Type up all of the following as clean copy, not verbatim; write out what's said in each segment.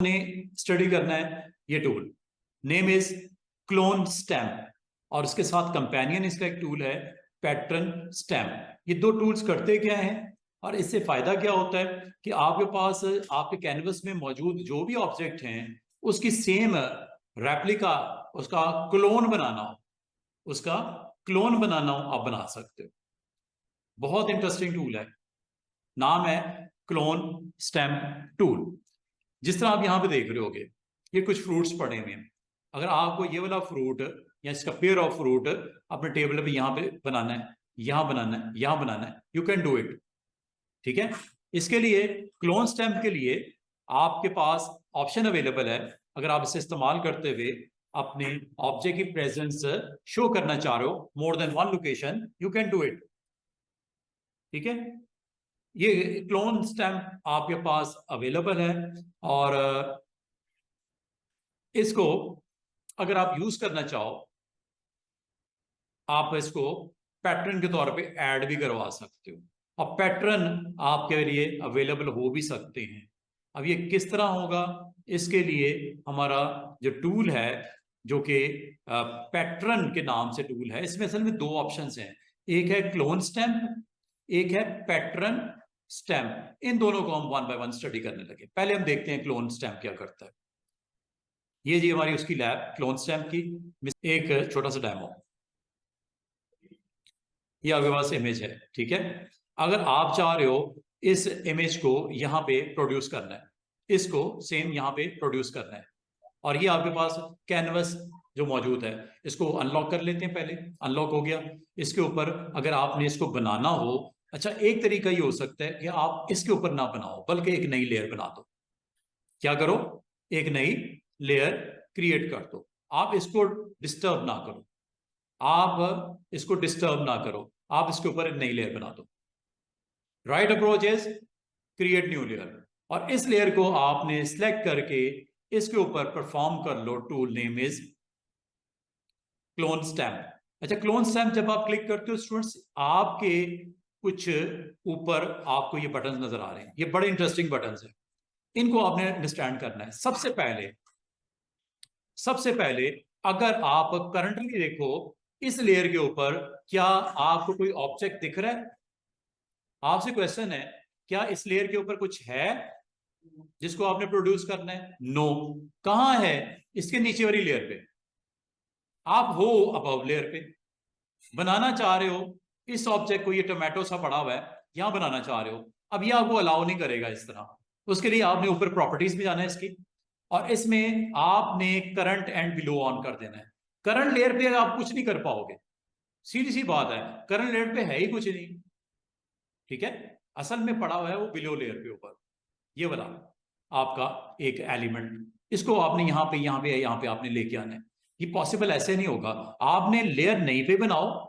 ने स्टडी करना है ये tool, name is clone stamp, और उसके साथ कंपेनियन इसका एक टूल है पैटर्न स्टैम्प। ये दो टूल्स करते क्या हैं और इससे फायदा क्या होता है कि आपके पास आपके कैनवस में मौजूद जो भी ऑब्जेक्ट हैं उसकी सेम रेप्लिका, उसका क्लोन बनाना हो, उसका क्लोन बनाना हो आप बना सकते हो। बहुत इंटरेस्टिंग टूल है, नाम है क्लोन स्टैम्प टूल। जिस तरह आप यहां पे देख रहे होगे ये कुछ फ्रूट्स पड़े हुए हैं। अगर आपको ये वाला फ्रूट या इसका पेयर ऑफ फ्रूट अपने टेबल पे यहाँ पे बनाना है, यहां बनाना है, यहां बनाना है, यू कैन डू इट। ठीक है, इसके लिए क्लोन स्टैम्प के लिए आपके पास ऑप्शन अवेलेबल है। अगर आप इसे इस्तेमाल करते हुए अपने ऑब्जेक्ट की प्रेजेंस शो करना चाह रहे हो more than one location, you can do it. ठीक है, ये क्लोन स्टैम्प आपके पास अवेलेबल है और इसको अगर आप यूज करना चाहो आप इसको पैटर्न के तौर पे ऐड भी करवा सकते हो और पैटर्न आपके लिए अवेलेबल हो भी सकते हैं। अब ये किस तरह होगा, इसके लिए हमारा जो टूल है जो कि पैटर्न के नाम से टूल है, इसमें असल में दो ऑप्शंस हैं, एक है क्लोन स्टैम्प, एक है पैटर्न स्टैम्प। इन दोनों को हम वन बाय वन स्टडी करने लगे। पहले हम देखते हैं क्लोन स्टैम्प क्या करता है। ये जी हमारी उसकी लैब क्लोन स्टैम्प की एक छोटा सा डेमो, ये आपके पास इमेज है। ठीक है, अगर आप चाह रहे हो इस इमेज को यहाँ पे प्रोड्यूस करना है, इसको सेम यहाँ पे प्रोड्यूस करना है, और ये आपके पास कैनवस जो मौजूद है इसको अनलॉक कर लेते हैं। पहले अनलॉक हो गया, इसके ऊपर अगर आपने इसको बनाना हो, अच्छा एक तरीका ये हो सकता है कि आप इसके ऊपर ना बनाओ बल्कि एक नई लेयर बना दो। क्या करो, एक नई लेयर क्रिएट कर दो। आप इसको डिस्टर्ब ना करो, आप इसको डिस्टर्ब ना करो, आप इसके ऊपर एक नई लेयर बना दो। Right approach is create new layer, और इस लेयर को आपने सिलेक्ट करके इसके ऊपर परफॉर्म कर लो। Tool name is clone stamp. अच्छा, क्लोन स्टैम्प जब आप क्लिक करते हो स्टूडेंट्स, आपके कुछ ऊपर आपको ये बटन नजर आ रहे हैं, ये बड़े इंटरेस्टिंग बटन हैं, इनको आपने अंडरस्टैंड करना है। सबसे पहले अगर आप करंटली देखो इस लेयर के ऊपर, क्या आपको कोई ऑब्जेक्ट दिख रहा है? आपसे क्वेश्चन है, क्या इस लेयर के ऊपर कुछ है जिसको आपने प्रोड्यूस करना है? नो। कहां है? इसके नीचे वाली लेयर पे। आप हो अबव लेयर पे, बनाना चाह रहे हो इस ऑब्जेक्ट को, ये टोमेटो सा पड़ा हुआ है, यहां बनाना चाह रहे हो। अब ये आपको अलाउ नहीं करेगा इस तरह। उसके लिए आपने ऊपर प्रॉपर्टीज में जाना है इसकी, और इसमें आपने करंट एंड बिलो ऑन कर देना है। करंट लेयर पे आप कुछ नहीं कर पाओगे, सीधी सी बात है, करंट लेयर पे है ही कुछ नहीं। ठीक है, असल में पड़ा हुआ है वो बिलो लेयर पे ऊपर, ये वाला आपका एक एलिमेंट, इसको आपने यहाँ पे आपने लेके आना है। ये पॉसिबल ऐसे नहीं होगा, आपने लेयर नहीं पे बनाओ,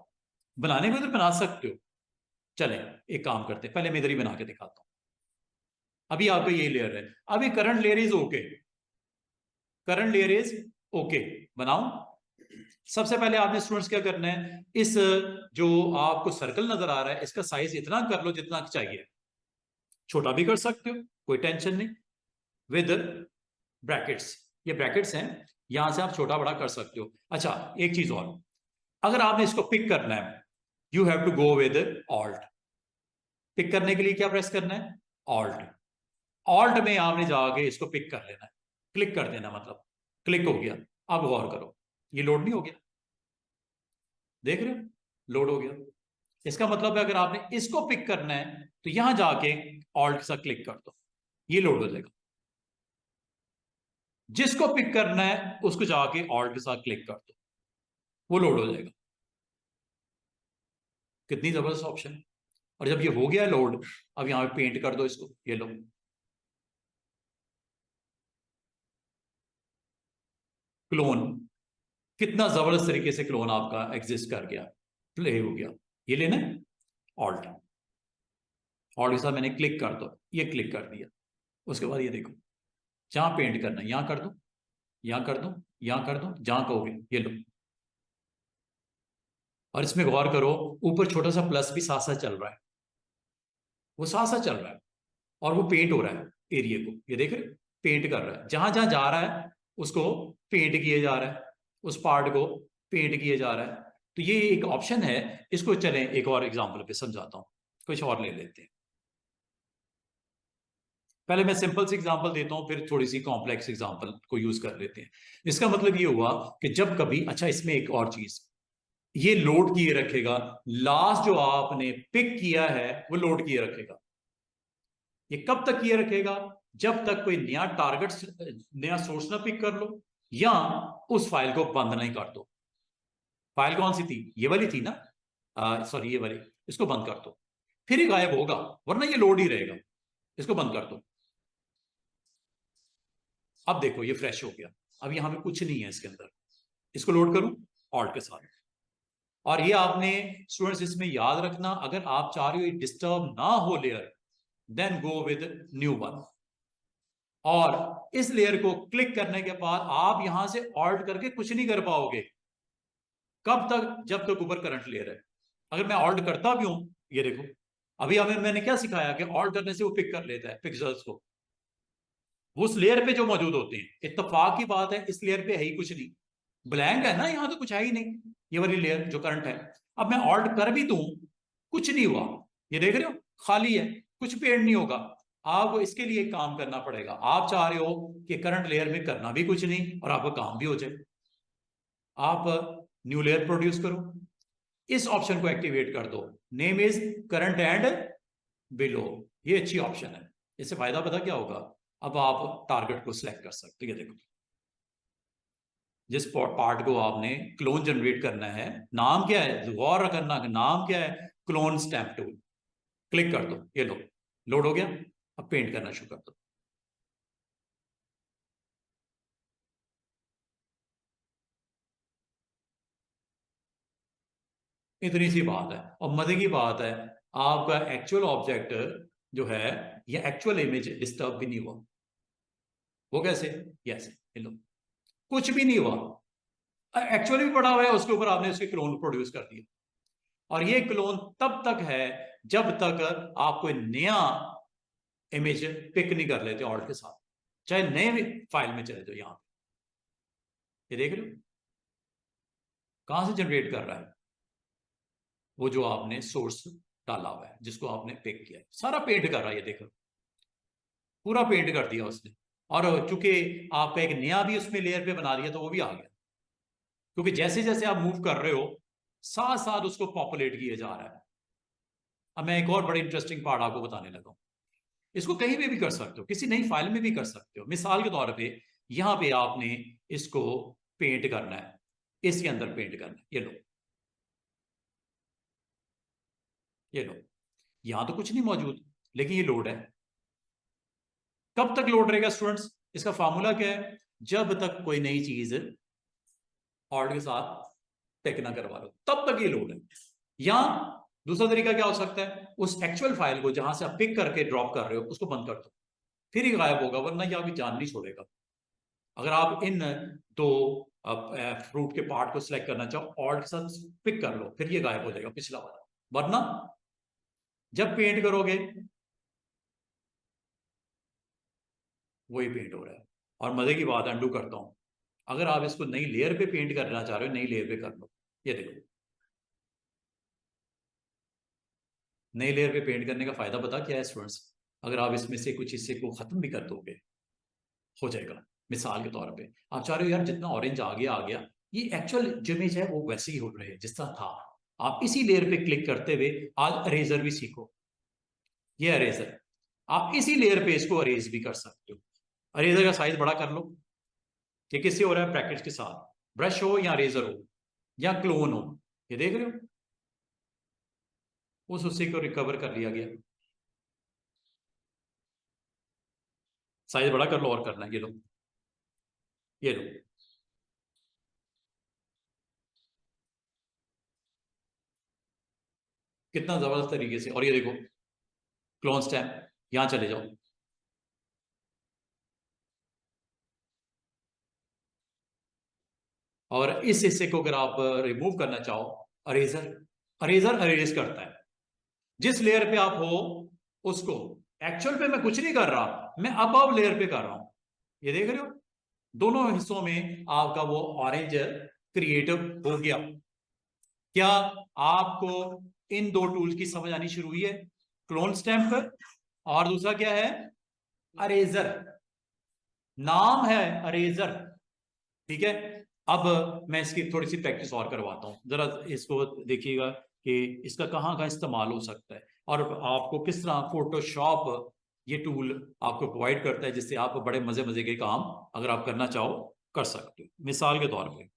बनाने को तो बना सकते हो। चले एक काम करते हैं, पहले मैं इधर ही बना के दिखाता हूं। अभी आपका ये लेयर है, अभी current layer is okay, current layer is okay, बनाओ। सबसे पहले आपने स्टूडेंट्स क्या करना है, इस जो आपको सर्कल नजर आ रहा है इसका साइज इतना कर लो जितना चाहिए, छोटा भी कर सकते हो, कोई टेंशन नहीं, विद ब्रैकेट्स। ये ब्रैकेट्स हैं, यहां से आप छोटा बड़ा कर सकते हो। अच्छा एक चीज और, अगर आपने इसको पिक करना है, you have to go with Alt. Pick करने के लिए क्या प्रेस करना है? ऑल्ट। ऑल्ट में आपने जाके इसको पिक कर लेना है, क्लिक कर देना, मतलब क्लिक हो गया। अब गौर करो, ये लोड नहीं हो गया, देख रहे हो, लोड हो गया। इसका मतलब है अगर आपने इसको पिक करना है तो यहां जाके ऑल्ट के साथ क्लिक कर दो, ये लोड हो जाएगा। जिसको पिक करना है उसको जाके ऑल्ट के साथ क्लिक कर दो, वो लोड हो जाएगा। कितनी जबरदस्त ऑप्शन है। और जब ये हो गया लोड, अब यहां पे पेंट कर दो इसको, ये लो, क्लोन। कितना जबरदस्त तरीके से क्लोन आपका एग्जिस्ट कर गया, प्ले हो गया। ये लेना है ऑल्ट, ऑल्ट के साथ मैंने क्लिक कर दो, ये क्लिक कर दिया। उसके बाद ये देखो, जहां पेंट करना है यहां कर दो, यहां कर दो, यहां कर दो, जहां कहोगे ये लो। और इसमें गौर करो, ऊपर छोटा सा प्लस भी साथ साथ चल रहा है, वो साथ साथ चल रहा है और वो पेंट हो रहा है एरिया को, ये देख रहे हो? पेंट कर रहा है, जहां जहां जा रहा है उसको पेंट किए जा रहा है, उस पार्ट को पेंट किए जा रहा है। तो ये एक ऑप्शन है। इसको चलें एक और एग्जांपल पे समझाता हूं, कुछ और ले लेते हैं। पहले मैं सिंपल सी एग्जांपल देता हूं, फिर थोड़ी सी कॉम्प्लेक्स एग्जांपल को यूज कर लेते हैं। इसका मतलब ये हुआ कि जब कभी, अच्छा इसमें एक और चीज, ये लोड किए रखेगा, लास्ट जो आपने पिक किया है वो लोड किए रखेगा। ये कब तक किए रखेगा? जब तक कोई नया टारगेट, नया सोर्स ना पिक कर लो या उस फाइल को बंद नहीं कर दो। फाइल कौन सी थी? ये वाली थी ना, सॉरी ये वाली। इसको बंद कर दो, फिर ही गायब होगा, वरना ये लोड ही रहेगा। इसको बंद कर दो। अब देखो ये फ्रेश हो गया, अब यहां पे कुछ नहीं है इसके अंदर। इसको लोड करूं ऑल्ट के साथ। और ये आपने स्टूडेंट्स इसमें याद रखना, अगर आप चाह रहे हो डिस्टर्ब ना हो layer, then go with new one. और इस लेयर को क्लिक करने के बाद आप यहां से ऑल्ट करके कुछ नहीं कर पाओगे। कब तक? जब तक ऊपर करंट लेयर है। अगर मैं ऑल्ट करता भी हूं, ये देखो अभी हमें मैंने क्या सिखाया कि ऑल्ट करने से वो पिक कर लेता है पिक्सेल्स को, वो उस लेयर पे जो मौजूद होते हैं। इत्तेफाक की बात है इस लेयर पे है ही कुछ नहीं, ब्लैंक है ना, यहां तो कुछ है ही नहीं, ये वाली लेयर जो करंट है। अब मैं ऑल्ट कर भी दूं, कुछ नहीं हुआ। ये देख रहे हो खाली है, कुछ पेड़ नहीं होगा। आपको इसके लिए काम करना पड़ेगा। आप चाह रहे हो कि करंट लेयर में करना भी कुछ नहीं और आपका काम भी हो जाए, आप न्यू लेयर प्रोड्यूस करो। इस ऑप्शन को एक्टिवेट कर दो, name is current and below. ये अच्छी ऑप्शन है। इससे फायदा पता क्या होगा? अब आप टारगेट को सिलेक्ट कर सकते हो। ये देखो जिस पार्ट को आपने क्लोन जनरेट करना है, नाम क्या है गौर करना, नाम क्या है? Clone stamp tool. क्लिक कर दो, ये लो लोड हो गया। अब पेंट करना शुरू कर दो। इतनी सी बात है, और मजे की बात है आपका एक्चुअल ऑब्जेक्ट जो है, ये एक्चुअल इमेज डिस्टर्ब भी नहीं हुआ। वो कैसे? यस, ये लो कुछ भी नहीं हुआ, एक्चुअली भी पड़ा हुआ है उसके ऊपर, आपने उसके क्लोन प्रोड्यूस कर दिया। और ये क्लोन तब तक है जब तक आप कोई नया इमेज पिक नहीं कर लेते ऑल्ट के साथ, चाहे नए फाइल में चले जाओ। यहां ये देख रहे हो कहां से जनरेट कर रहा है? वो जो आपने सोर्स डाला हुआ है, जिसको आपने पिक किया है, सारा पेंट कर रहा है। ये देखो पूरा पेंट कर दिया उसने। और चूंकि आपका एक नया भी उसमें लेयर पे बना दिया तो वो भी आ गया, क्योंकि जैसे जैसे आप मूव कर रहे हो साथ साथ उसको पॉपुलेट किया जा रहा है। अब मैं एक और बड़ी इंटरेस्टिंग पार्ट आपको बताने लगा हूं। इसको कहीं पे भी कर सकते हो, किसी नई फाइल में भी कर सकते हो। मिसाल के तौर पे यहां पे आपने इसको पेंट करना है, इसके अंदर पेंट करना है। ये लो, ये लो, यहां तो कुछ नहीं मौजूद, लेकिन ये लोड है। कब तक लोड रहेगा स्टूडेंट्स? इसका फॉर्मूला क्या है? जब तक कोई नई चीज ऑल्ट के साथ टेक ना करवा लो तब तक ये लोड है। या दूसरा तरीका क्या हो सकता है? उस एक्चुअल फाइल को जहां से आप पिक करके ड्रॉप कर रहे हो उसको बंद कर दो, फिर ही गायब होगा, वरना ये आपकी जान नहीं छोड़ेगा। अगर आप इन दो फ्रूट के पार्ट को सिलेक्ट करना चाहो, ऑल्ट के साथ पिक कर लो, फिर ये गायब हो जाएगा पिछला वाला। वरना जब पेंट करोगे वही पेंट हो रहा है। और मजे की बात अंडू करता हूं, अगर आप इसको नई लेयर पे पेंट करना चाह रहे हो, नई लेयर पे कर लो। ये देखो नई लेयर पे पेंट करने का फायदा पता क्या है स्टूडेंट्स? अगर आप इसमें से कुछ हिस्से को खत्म भी कर दोगे, हो जाएगा। मिसाल के तौर पे आप चाह रहे हो यार जितना ऑरेंज आ गया, ये एक्चुअल जो इमेज है वो वैसे ही हो रहे जिस तरह था। आप इसी लेयर पे क्लिक करते हुए आज अरेजर भी सीखो। ये अरेजर, आप इसी लेयर पे इसको अरेज भी कर सकते हो। अरेजर का साइज बड़ा कर लो। ये किससे हो रहा है? ब्रैकेट के साथ। ब्रश हो या अरेजर हो या क्लोन हो, ये देख रहे हो उस हिस्से को रिकवर कर लिया गया। साइज बड़ा कर लो और करना है। ये लो, ये लो, कितना जबरदस्त तरीके से। और ये देखो क्लोन स्टैम्प, यहां चले जाओ, और इस हिस्से को अगर आप रिमूव करना चाहो, अरेजर, अरेजर अरेज करता है जिस लेयर पे आप हो उसको। एक्चुअल पे मैं कुछ नहीं कर रहा, मैं अब लेयर पे कर रहा हूं। ये देख रहे हो, दोनों हिस्सों में आपका वो ऑरेंज क्रिएटिव हो गया। क्या आपको इन दो टूल की समझ आनी शुरू हुई है? क्लोन स्टैम्प और दूसरा क्या है? अरेजर। नाम है अरेजर, ठीक है। अब मैं इसकी थोड़ी सी प्रैक्टिस और करवाता हूं, जरा इसको देखिएगा कि इसका कहाँ कहाँ इस्तेमाल हो सकता है और आपको किस तरह फोटोशॉप ये टूल आपको प्रोवाइड करता है, जिससे आप बड़े मजे मजे के काम अगर आप करना चाहो कर सकते हो। मिसाल के तौर पे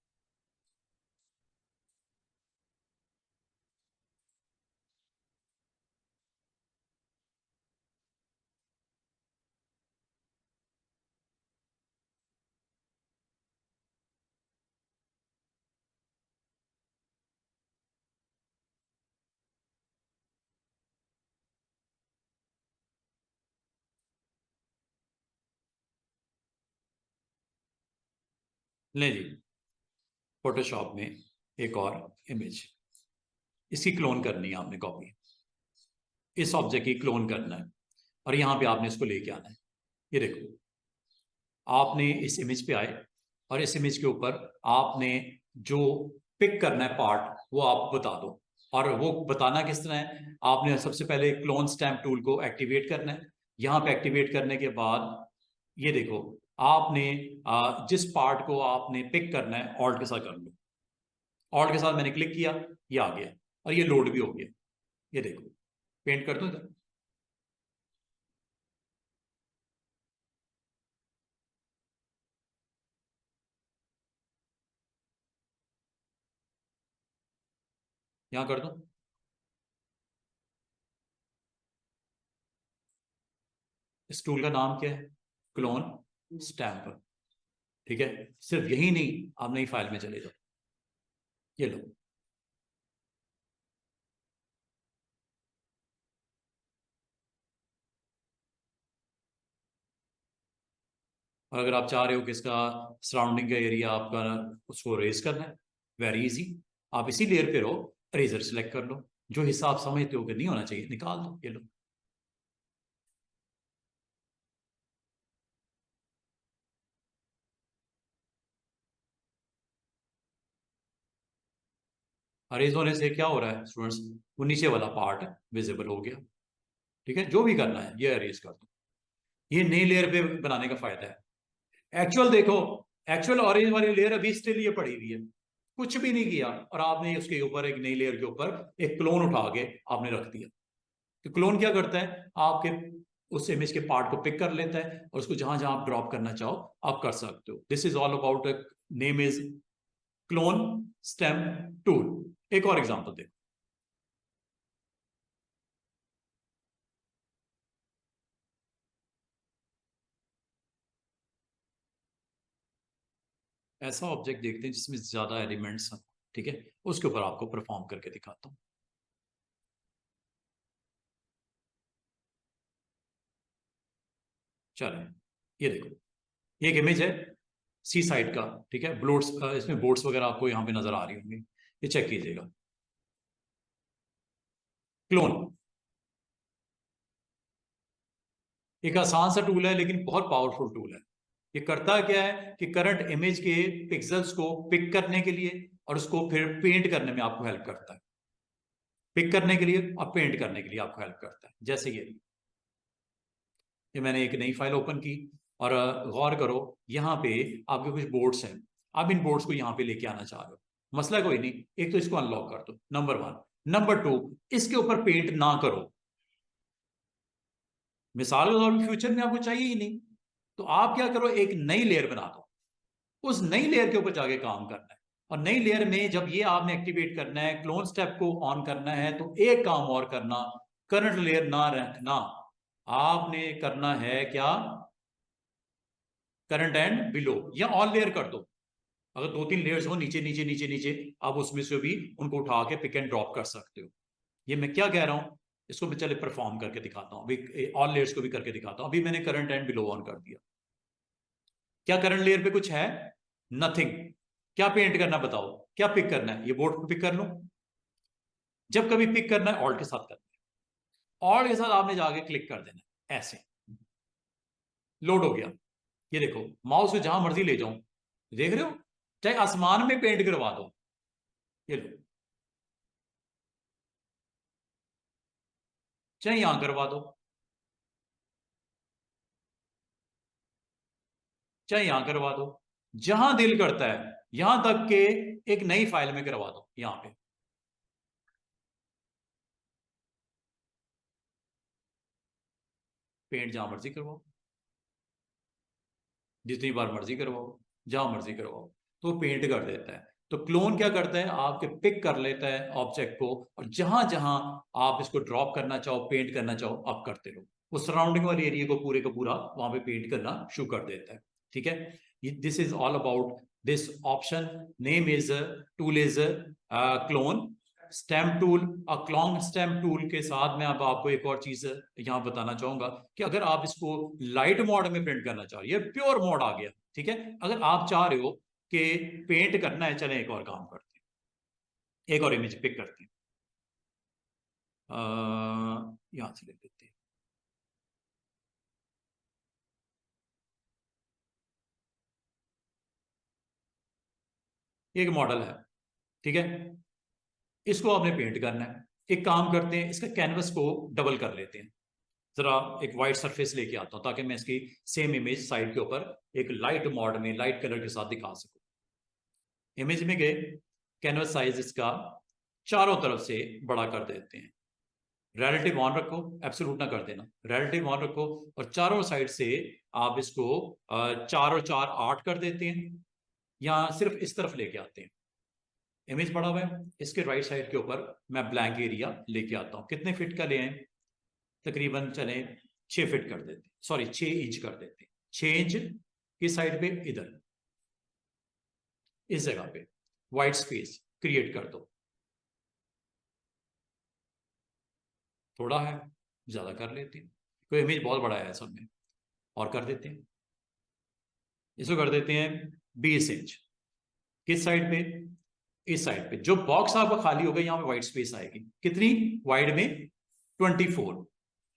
ले जी, फोटोशॉप में एक और इमेज, इसकी क्लोन करनी है आपने, कॉपी इस ऑब्जेक्ट की क्लोन करना है और यहां पे आपने इसको लेके आना है। ये देखो, आपने इस इमेज पे आए और इस इमेज के ऊपर आपने जो पिक करना है पार्ट वो आप बता दो। और वो बताना किस तरह है, आपने सबसे पहले क्लोन स्टैम्प टूल को एक्टिवेट करना है। यहां पे एक्टिवेट करने के बाद ये देखो, आपने जिस पार्ट को आपने पिक करना है ऑल्ट के साथ कर लो। ऑल्ट के साथ मैंने क्लिक किया, ये आ गया और ये लोड भी हो गया। ये देखो, पेंट कर दूं इधर? यहां कर दूं? इस टूल का नाम क्या है? Clone stamp. ठीक है, सिर्फ यही नहीं, आप नई फाइल में चले जाओ। ये लो, और अगर आप चाह रहे हो कि इसका सराउंडिंग का एरिया आपका उसको रेज करना है, वेरी इजी। आप इसी लेयर पे रहो, रेजर सेलेक्ट कर लो, जो हिस्सा आप समझते हो कि नहीं होना चाहिए निकाल दो। ये लो, अरेज होने से क्या हो रहा है स्टूडेंट्स, वो नीचे वाला पार्ट विजिबल हो गया। ठीक है, जो भी करना है ये अरेज कर दो। ये नई लेयर पे बनाने का फायदा है। एक्चुअल देखो, एक्चुअल ऑरेंज वाली लेयर अभी स्टिल ये पड़ी हुई है, कुछ भी नहीं किया, और आपने उसके ऊपर एक नई लेयर के ऊपर एक क्लोन उठा के आपने रख दिया। तो क्लोन क्या करता है, आपके उस इमेज के पार्ट को पिक कर लेता है और उसको जहां जहां आप ड्रॉप करना चाहो आप कर सकते हो। This is all about, name is clone stem tool. एक और एग्जांपल देखो, ऐसा ऑब्जेक्ट देखते हैं जिसमें ज्यादा एलिमेंट्स हैं। ठीक है, उसके ऊपर आपको परफॉर्म करके दिखाता हूं। चलो, ये देखो, ये एक इमेज है सी साइड का। ठीक है, बोट्स, इसमें बोट्स वगैरह आपको यहाँ पे नजर आ रही होंगी, ये चेक कीजिएगा। क्लोन एक आसान सा टूल है लेकिन बहुत पावरफुल टूल है। ये करता क्या है कि करंट इमेज के पिक्सल्स को पिक करने के लिए और उसको फिर पेंट करने में आपको हेल्प करता है। पिक करने के लिए और पेंट करने के लिए आपको हेल्प करता है। जैसे ये मैंने एक नई फाइल ओपन की और गौर करो, यहाँ पे आपके कुछ बोर्ड्स हैं। आप इन बोर्ड्स को यहाँ पे लेके आना चाह रहे हो, मसला कोई नहीं, एक तो इसको अनलॉक कर दो, नंबर वन। नंबर टू, इसके ऊपर पेंट ना करो। मिसाल के तौर पर फ्यूचर में आपको चाहिए ही नहीं, तो आप क्या करो, एक नई लेयर बना दो, उस नई लेयर के ऊपर जाके काम करना है। और नई लेयर में जब ये आपने एक्टिवेट करना है, क्लोन स्टेप को ऑन करना है, तो एक काम और करना, करंट लेयर ना रखना, आपने करना है क्या, करंट एंड बिलो या ऑल लेयर कर दो। अगर दो तीन लेयर्स हो, नीचे नीचे नीचे नीचे, आप उसमें से भी उनको उठा के पिक एंड ड्रॉप कर सकते हो। ये मैं क्या कह रहा हूं, इसको मैं चले परफॉर्म करके दिखाता हूं, अभी ऑल लेयर्स को भी करके दिखाता हूं। अभी मैंने करंट एंड बिलो ऑन कर दिया। क्या करंट लेयर पे कुछ है? नथिंग। क्या पेंट करना बताओ, क्या पिक करना है? ये बोर्ड को पिक कर लो। जब कभी पिक करना है ऑल्ट के साथ करना है, ऑल्ट के साथ आपने जाके क्लिक कर देना है, ऐसे लोड हो गया। ये देखो, माउस को जहां मर्जी ले जाऊं, देख रहे हो, चाहे आसमान में पेंट करवा दो, ये लो, चाहे यहां करवा दो, चाहे यहां करवा दो, जहां दिल करता है, यहां तक के एक नई फाइल में करवा दो, यहां पे पेंट जहां मर्जी करवाओ, जितनी बार मर्जी करवाओ, जहां मर्जी करवाओ, तो पेंट कर देता है। तो क्लोन क्या करता है, आपके पिक कर लेता है ऑब्जेक्ट को, और जहां जहां आप इसको ड्रॉप करना चाहो, पेंट करना चाहो, आप करते रहो, वो सराउंडिंग वाले एरिया को पूरे का पूरा वहां पे पेंट करना शुरू कर देता है। ठीक है, this is all about this option. Name is tool is clone stamp tool. Clone stamp tool के साथ मैं अब आपको एक और चीज यहाँ बताना चाहूंगा कि अगर आप इसको लाइट मोड में प्रिंट करना चाह रहे हो, ये प्योर मोड आ गया, ठीक है, अगर आप चाह रहे हो कि पेंट करना है, चलें एक और काम करते हैं, एक और इमेज पिक करते हैं, यहां से ले लेते हैं, एक मॉडल है, ठीक है, इसको आपने पेंट करना है। एक काम करते हैं, इसका कैनवस को डबल कर लेते हैं, जरा एक वाइट सरफेस लेके आता हूं ताकि मैं इसकी सेम इमेज साइड के ऊपर एक लाइट मोड में लाइट कलर के साथ दिखा सकूं। इमेज में गए, कैनवस साइज इसका चारों तरफ से बड़ा कर देते हैं, रिलेटिव ऑन रखो, एब्सोल्यूट ना कर देना, रिलेटिव ऑन रखो, और चारों साइड से आप इसको 4 और 4 8 कर देते हैं, या सिर्फ इस तरफ लेके आते हैं। इमेज बड़ा हुआ है, इसके राइट साइड के ऊपर मैं ब्लैंक एरिया लेके आता हूँ, कितने फिट का ले आए, तकरीबन चले 6 फिट कर देते, सॉरी 6 इंच कर देते, 6 इंच किस साइड पे, इधर, इस जगह पे व्हाइट स्पेस क्रिएट कर दो, थोड़ा है, ज्यादा कर लेते हैं, कोई इमेज बहुत बड़ा है सब में, और कर देते हैं, इसको कर देते हैं 20 इंच, किस साइड पे, इस साइड पे, जो बॉक्स आपका खाली होगा यहाँ पे व्हाइट स्पेस आएगी, कितनी वाइड में, 24।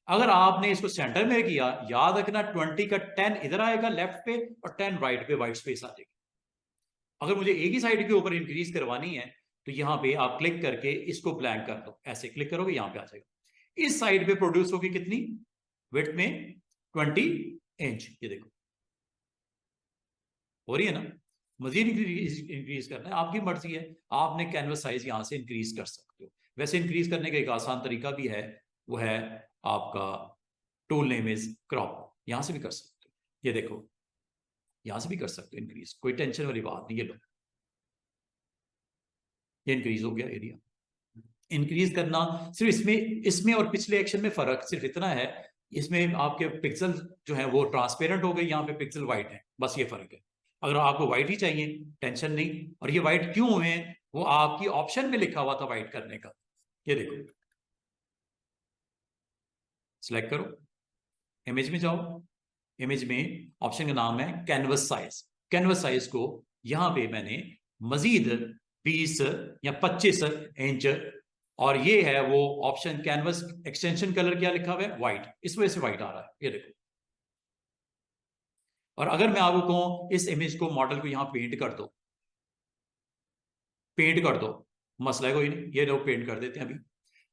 अगर आपने इसको सेंटर में किया, याद रखना 20 का 10 इधर आएगा लेफ्ट पे, और 10 राइट पे व्हाइट स्पेस आ जाएगी। अगर मुझे एक ही साइड के ऊपर इंक्रीज करवानी है, तो यहाँ पे आप क्लिक करके इसको ब्लैंक कर दो, ऐसे क्लिक करोगे यहाँ पे आ जाएगा, इस साइड पे प्रोड्यूस होगी कितनी, विड्थ में 20 इंच, ये देखो हो रही है ना। मजीद इंक्रीज करना है, आपकी मर्जी है, आपने कैनवस साइज यहां से इंक्रीज कर सकते हो। वैसे इंक्रीज करने का एक आसान तरीका भी है, वो है आपका टूल नेम इज क्रॉप, यहां से भी कर सकते हो, ये देखो यहां से भी कर सकते हो इंक्रीज, कोई टेंशन वाली बात नहीं, ये लो, ये इंक्रीज हो गया एरिया। इंक्रीज करना सिर्फ इसमें इसमें और पिछले एक्शन में फर्क सिर्फ इतना है, इसमें आपके पिक्सल जो है वो ट्रांसपेरेंट हो गए, यहाँ पे पिक्सल व्हाइट है, बस ये फर्क है। अगर आपको व्हाइट ही चाहिए, टेंशन नहीं, और ये व्हाइट क्यों हुए हैं, वो आपकी ऑप्शन में लिखा हुआ था व्हाइट करने का, ये देखो, सिलेक्ट करो, इमेज में जाओ, इमेज में ऑप्शन का नाम है कैनवस साइज, कैनवस साइज को यहां पे मैंने मजीद 20 या 25 इंच, और ये है वो ऑप्शन कैनवस एक्सटेंशन कलर क्या लिखा हुआ है, व्हाइट, इस वजह से व्हाइट आ रहा है, ये देखो। और अगर मैं आपको कहूं इस इमेज को, मॉडल को यहां पेंट कर दो, पेंट कर दो, मसला है कोई नहीं, ये लोग पेंट कर देते हैं। अभी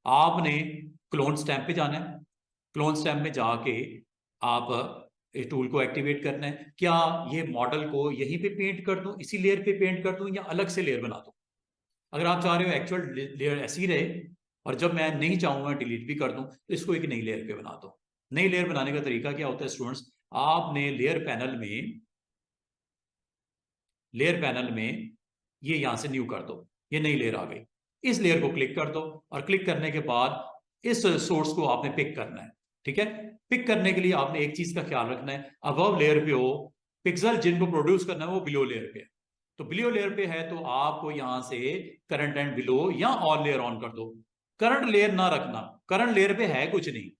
आपने क्लोन स्टैम्प पे जाना है, क्लोन स्टैम्प में जाके आप इस टूल को एक्टिवेट करना है, क्या ये मॉडल को यहीं पे पेंट कर दूं, इसी लेयर पे पेंट कर दूं, या अलग से लेयर बना दूं। अगर आप चाह रहे हो एक्चुअल लेयर ऐसी रहे, और जब मैं नहीं चाहूंगा डिलीट भी कर दूं, तो इसको एक नई लेयर पे बना दो। नई लेयर बनाने का तरीका क्या होता है स्टूडेंट्स, आपने लेयर पैनल में ये यहां से न्यू कर दो, ये नई लेयर आ गई, इस लेयर को क्लिक कर दो, और क्लिक करने के बाद इस सोर्स को आपने पिक करना है। ठीक है, पिक करने के लिए आपने एक चीज का ख्याल रखना है, अबव लेयर पे हो, पिक्सल जिनको प्रोड्यूस करना है वो बिलो लेयर पे है, तो बिलो लेयर पे है तो आपको यहां से करंट एंड बिलो या ऑल लेयर ऑन कर दो। करंट लेयर ना रखना, करंट लेयर पे है कुछ नहीं,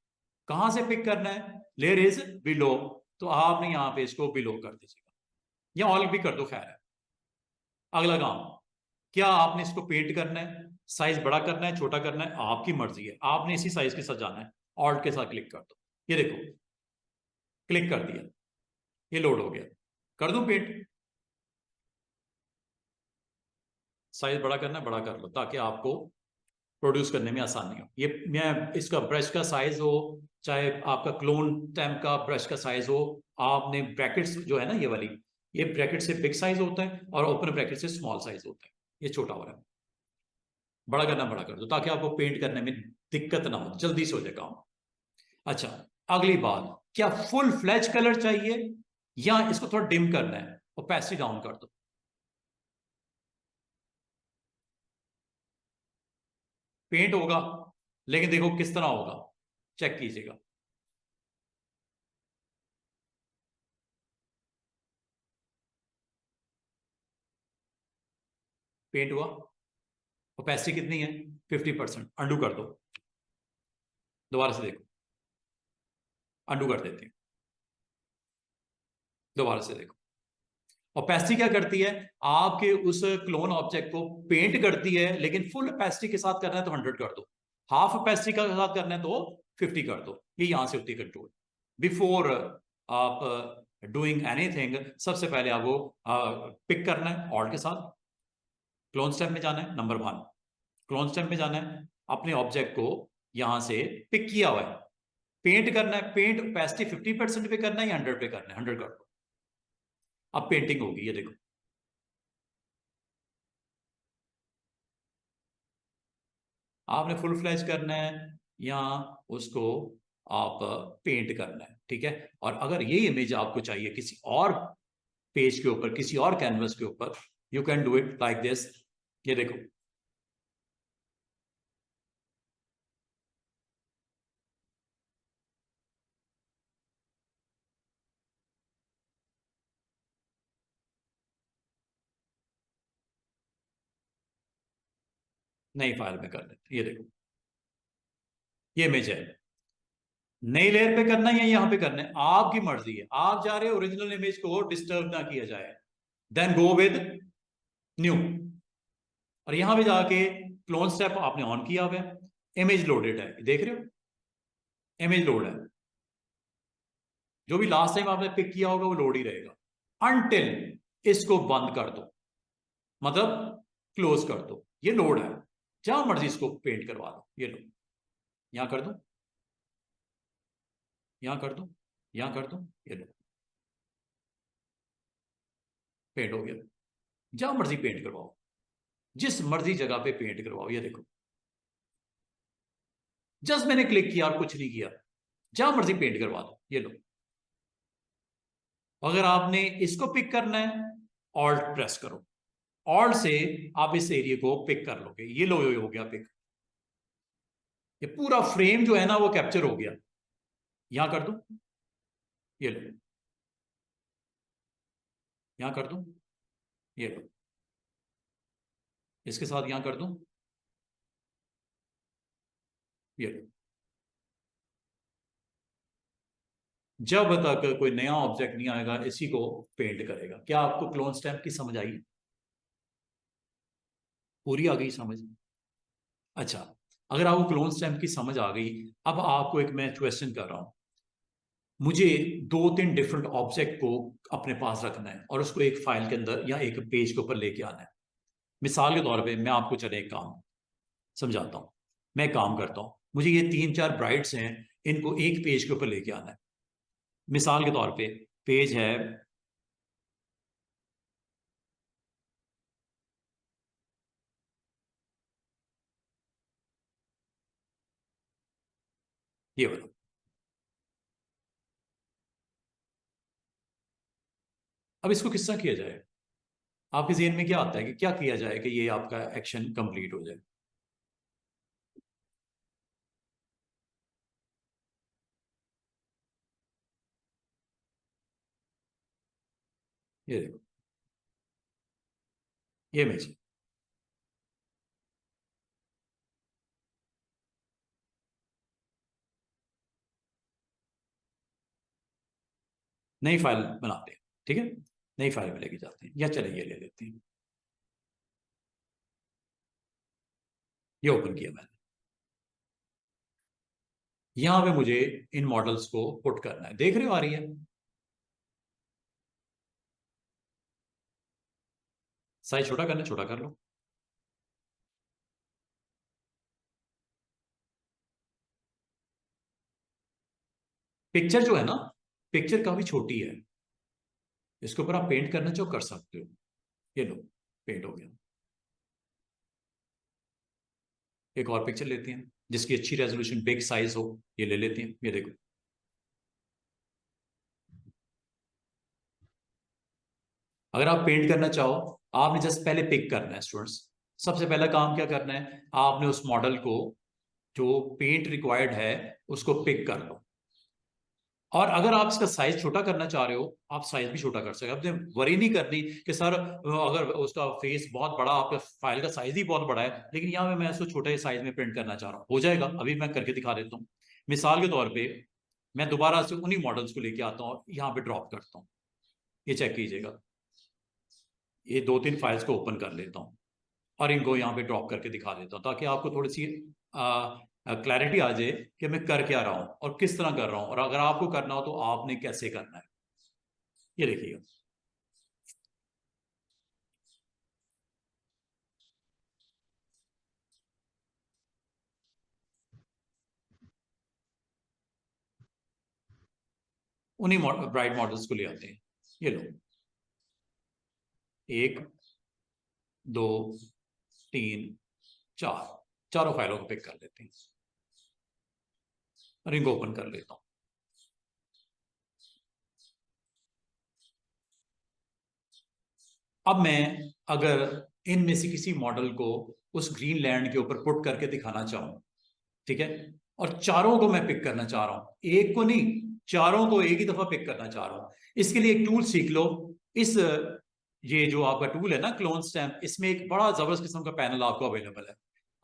कहां से पिक करना है, लेयर इज बिलो, तो आपने यहां पे इसको बिलो कर दीजिएगा, या ऑल भी कर दो, खैर है। अगला काम, क्या आपने इसको पेंट करना है, साइज बड़ा करना है, छोटा करना है, आपकी मर्जी है, आपने इसी साइज के साथ जाना है, ऑल्ट के साथ क्लिक कर दो, ये देखो क्लिक कर दिया, ये लोड हो गया, कर दूं पेंट? साइज बड़ा करना है, बड़ा कर लो ताकि आपको प्रोड्यूस करने में आसानी हो। ये मैं इसका ब्रश का साइज हो, चाहे आपका क्लोन टैम्प का ब्रश का साइज हो, आपने ब्रैकेट्स जो है ना ये वाली, ये ब्रैकेट से बिग साइज होता है और ओपन ब्रैकेट से स्मॉल साइज होता है, ये छोटा हो रहा है। बड़ा करना, बड़ा कर दो ताकि आपको पेंट करने में दिक्कत ना हो, जल्दी से हो जाए काम। अच्छा, अगली बात, क्या फुल फ्लैश कलर चाहिए या इसको थोड़ा डिम करना है? ओपेसिटी डाउन कर दो। पेंट होगा, लेकिन देखो किस तरह होगा, चेक कीजिएगा। पेंट हुआ, ओपेसिटी कितनी है? 50%। अंडू कर दो, दोबारा से देखो, अंडू कर देते हैं, दोबारा से देखो। ओपेसिटी क्या करती है? आपके उस क्लोन ऑब्जेक्ट को पेंट करती है, लेकिन फुल ओपेसिटी के साथ करना है तो 100 कर दो, हाफ ओपेसिटी के साथ करना है तो 50 कर दो। ये यहां से होती है कंट्रोल। बिफोर आप डूइंग एनीथिंग, सबसे पहले आपको पिक करना है ऑल्ट के साथ, क्लोन स्टेप में जाना है, नंबर 1 क्लोन स्टेप में जाना है, अपने ऑब्जेक्ट को यहां से पिक किया हुआ है, पेंट करना है। पेंट ओपेसिटी 50% पे करना है या 100 पे करना है? 100 कर दो, अब पेंटिंग होगी, ये देखो। आपने फुल फ्लैश करना है या उसको आप पेंट करना है, ठीक है। और अगर ये इमेज आपको चाहिए किसी और पेज के ऊपर, किसी और कैनवस के ऊपर, you can do it like this, ये देखो। नई फाइल में कर लेते, ये देखो, ये इमेज है। नई लेयर पे करना है या यहां पे करना है, आपकी मर्जी है। आप जा रहे हो ओरिजिनल इमेज को डिस्टर्ब ना किया जाए, देन गो विद न्यू। और यहां पे जाके क्लोन स्टेप आपने ऑन किया हुआ है, इमेज लोडेड है, देख रहे हो, इमेज लोड है। जो भी लास्ट टाइम आपने पिक किया होगा वो लोड ही रहेगा अनटिल इसको बंद कर दो, मतलब क्लोज कर दो। ये लोड है, जहां मर्जी इसको पेंट करवा दो। ये लो, यहां कर दो, यहां कर दो, यहां कर दो, ये लो, पेंट हो गया। जहां मर्जी पेंट करवाओ, जिस मर्जी जगह पे पेंट करवाओ, ये देखो। जस्ट मैंने क्लिक किया और कुछ नहीं किया, जहां मर्जी पेंट करवा दो, ये लो। अगर आपने इसको पिक करना है, ऑल्ट प्रेस करो, ऑल्ट से आप इस एरिया को पिक कर लोगे, ये लो, ये हो गया पिक। ये पूरा फ्रेम जो है ना वो कैप्चर हो गया। यहां कर दो, ये लो, यहां कर दो, ये लो, इसके साथ यहां कर दो, ये लो। जब तक कोई नया ऑब्जेक्ट नहीं आएगा इसी को पेंट करेगा। क्या आपको क्लोन स्टैम्प की समझ आई? पूरी आ गई समझ? अच्छा, अगर आपको क्लोन स्टैम्प की समझ आ गई, अब आपको एक मैं क्वेश्चन कर रहा हूं। मुझे 2-3 डिफरेंट ऑब्जेक्ट को अपने पास रखना है और उसको एक फाइल के अंदर या एक पेज के ऊपर लेके आना है। मिसाल के तौर पे मैं आपको चले एक काम समझाता हूँ। मैं काम करता हूँ, मुझे ये 3-4 ब्राइट्स हैं, इनको एक पेज के ऊपर लेके आना है। मिसाल के तौर पे पेज है, ये वाला। अब इसको किस तरह किया जाए? आपके जेहन में क्या आता है कि क्या किया जाए कि ये आपका एक्शन कंप्लीट हो जाए? ये देखो, ये इमेज है। नई फाइल बनाते हैं, ठीक है, नई फाइल में लेके जाते हैं, या चले ये ले लेते हैं। ये ओपन किया मैंने, यहां पे मुझे इन मॉडल्स को पुट करना है, देख रहे हो आ रही है? साइज छोटा करना, छोटा कर लो। पिक्चर जो है ना, पिक्चर काफी छोटी है, इसके ऊपर आप पेंट करना चाहो कर सकते हो। ये लो, पेंट हो गया। एक और पिक्चर लेते हैं जिसकी अच्छी रेजोल्यूशन, बिग साइज हो, ये ले लेते हैं। ये देखो, अगर आप पेंट करना चाहो, आपने जस्ट पहले पिक करना है स्टूडेंट्स। सबसे पहला काम क्या करना है, आपने उस मॉडल को जो पेंट रिक्वायर्ड है उसको पिक कर लो। और अगर आप इसका साइज छोटा करना चाह रहे हो, आप साइज भी छोटा कर सकते हो। आपने वरी नहीं करनी कि सर अगर उसका फेस बहुत बड़ा, आपका फाइल का साइज ही बहुत बड़ा है, लेकिन यहाँ पे मैं इसको छोटे साइज में प्रिंट करना चाह रहा हूँ, हो जाएगा। अभी मैं करके दिखा देता हूँ। मिसाल के तौर पे मैं दोबारा से उन्हीं मॉडल्स को लेके आता हूँ, यहाँ पे ड्रॉप करता हूँ। ये चेक कीजिएगा, ये 2-3 फाइल्स को ओपन कर लेता हूँ और इनको यहाँ पे ड्रॉप करके दिखा देता हूँ, ताकि आपको थोड़ी सी क्लैरिटी आ जाए कि मैं कर क्या रहा हूँ और किस तरह कर रहा हूँ, और अगर आपको करना हो तो आपने कैसे करना है। ये देखिएगा, उन्हीं ब्राइट मॉडल्स को ले आते हैं। ये लो, 1, 2, 3, 4, चारों फाइलों को पिक कर लेते हैं और इनको ओपन कर लेता हूँ। अब मैं अगर इनमें से किसी मॉडल को उस ग्रीन लैंड के ऊपर पुट करके दिखाना चाहूं, ठीक है, और चारों को मैं पिक करना चाह रहा हूं, एक को नहीं, चारों को एक ही दफा पिक करना चाह रहा हूं, इसके लिए एक टूल सीख लो। इस ये जो आपका टूल है ना, क्लोन स्टैम्प, इसमें एक बड़ा जबरदस्त किस्म का पैनल आपको अवेलेबल है।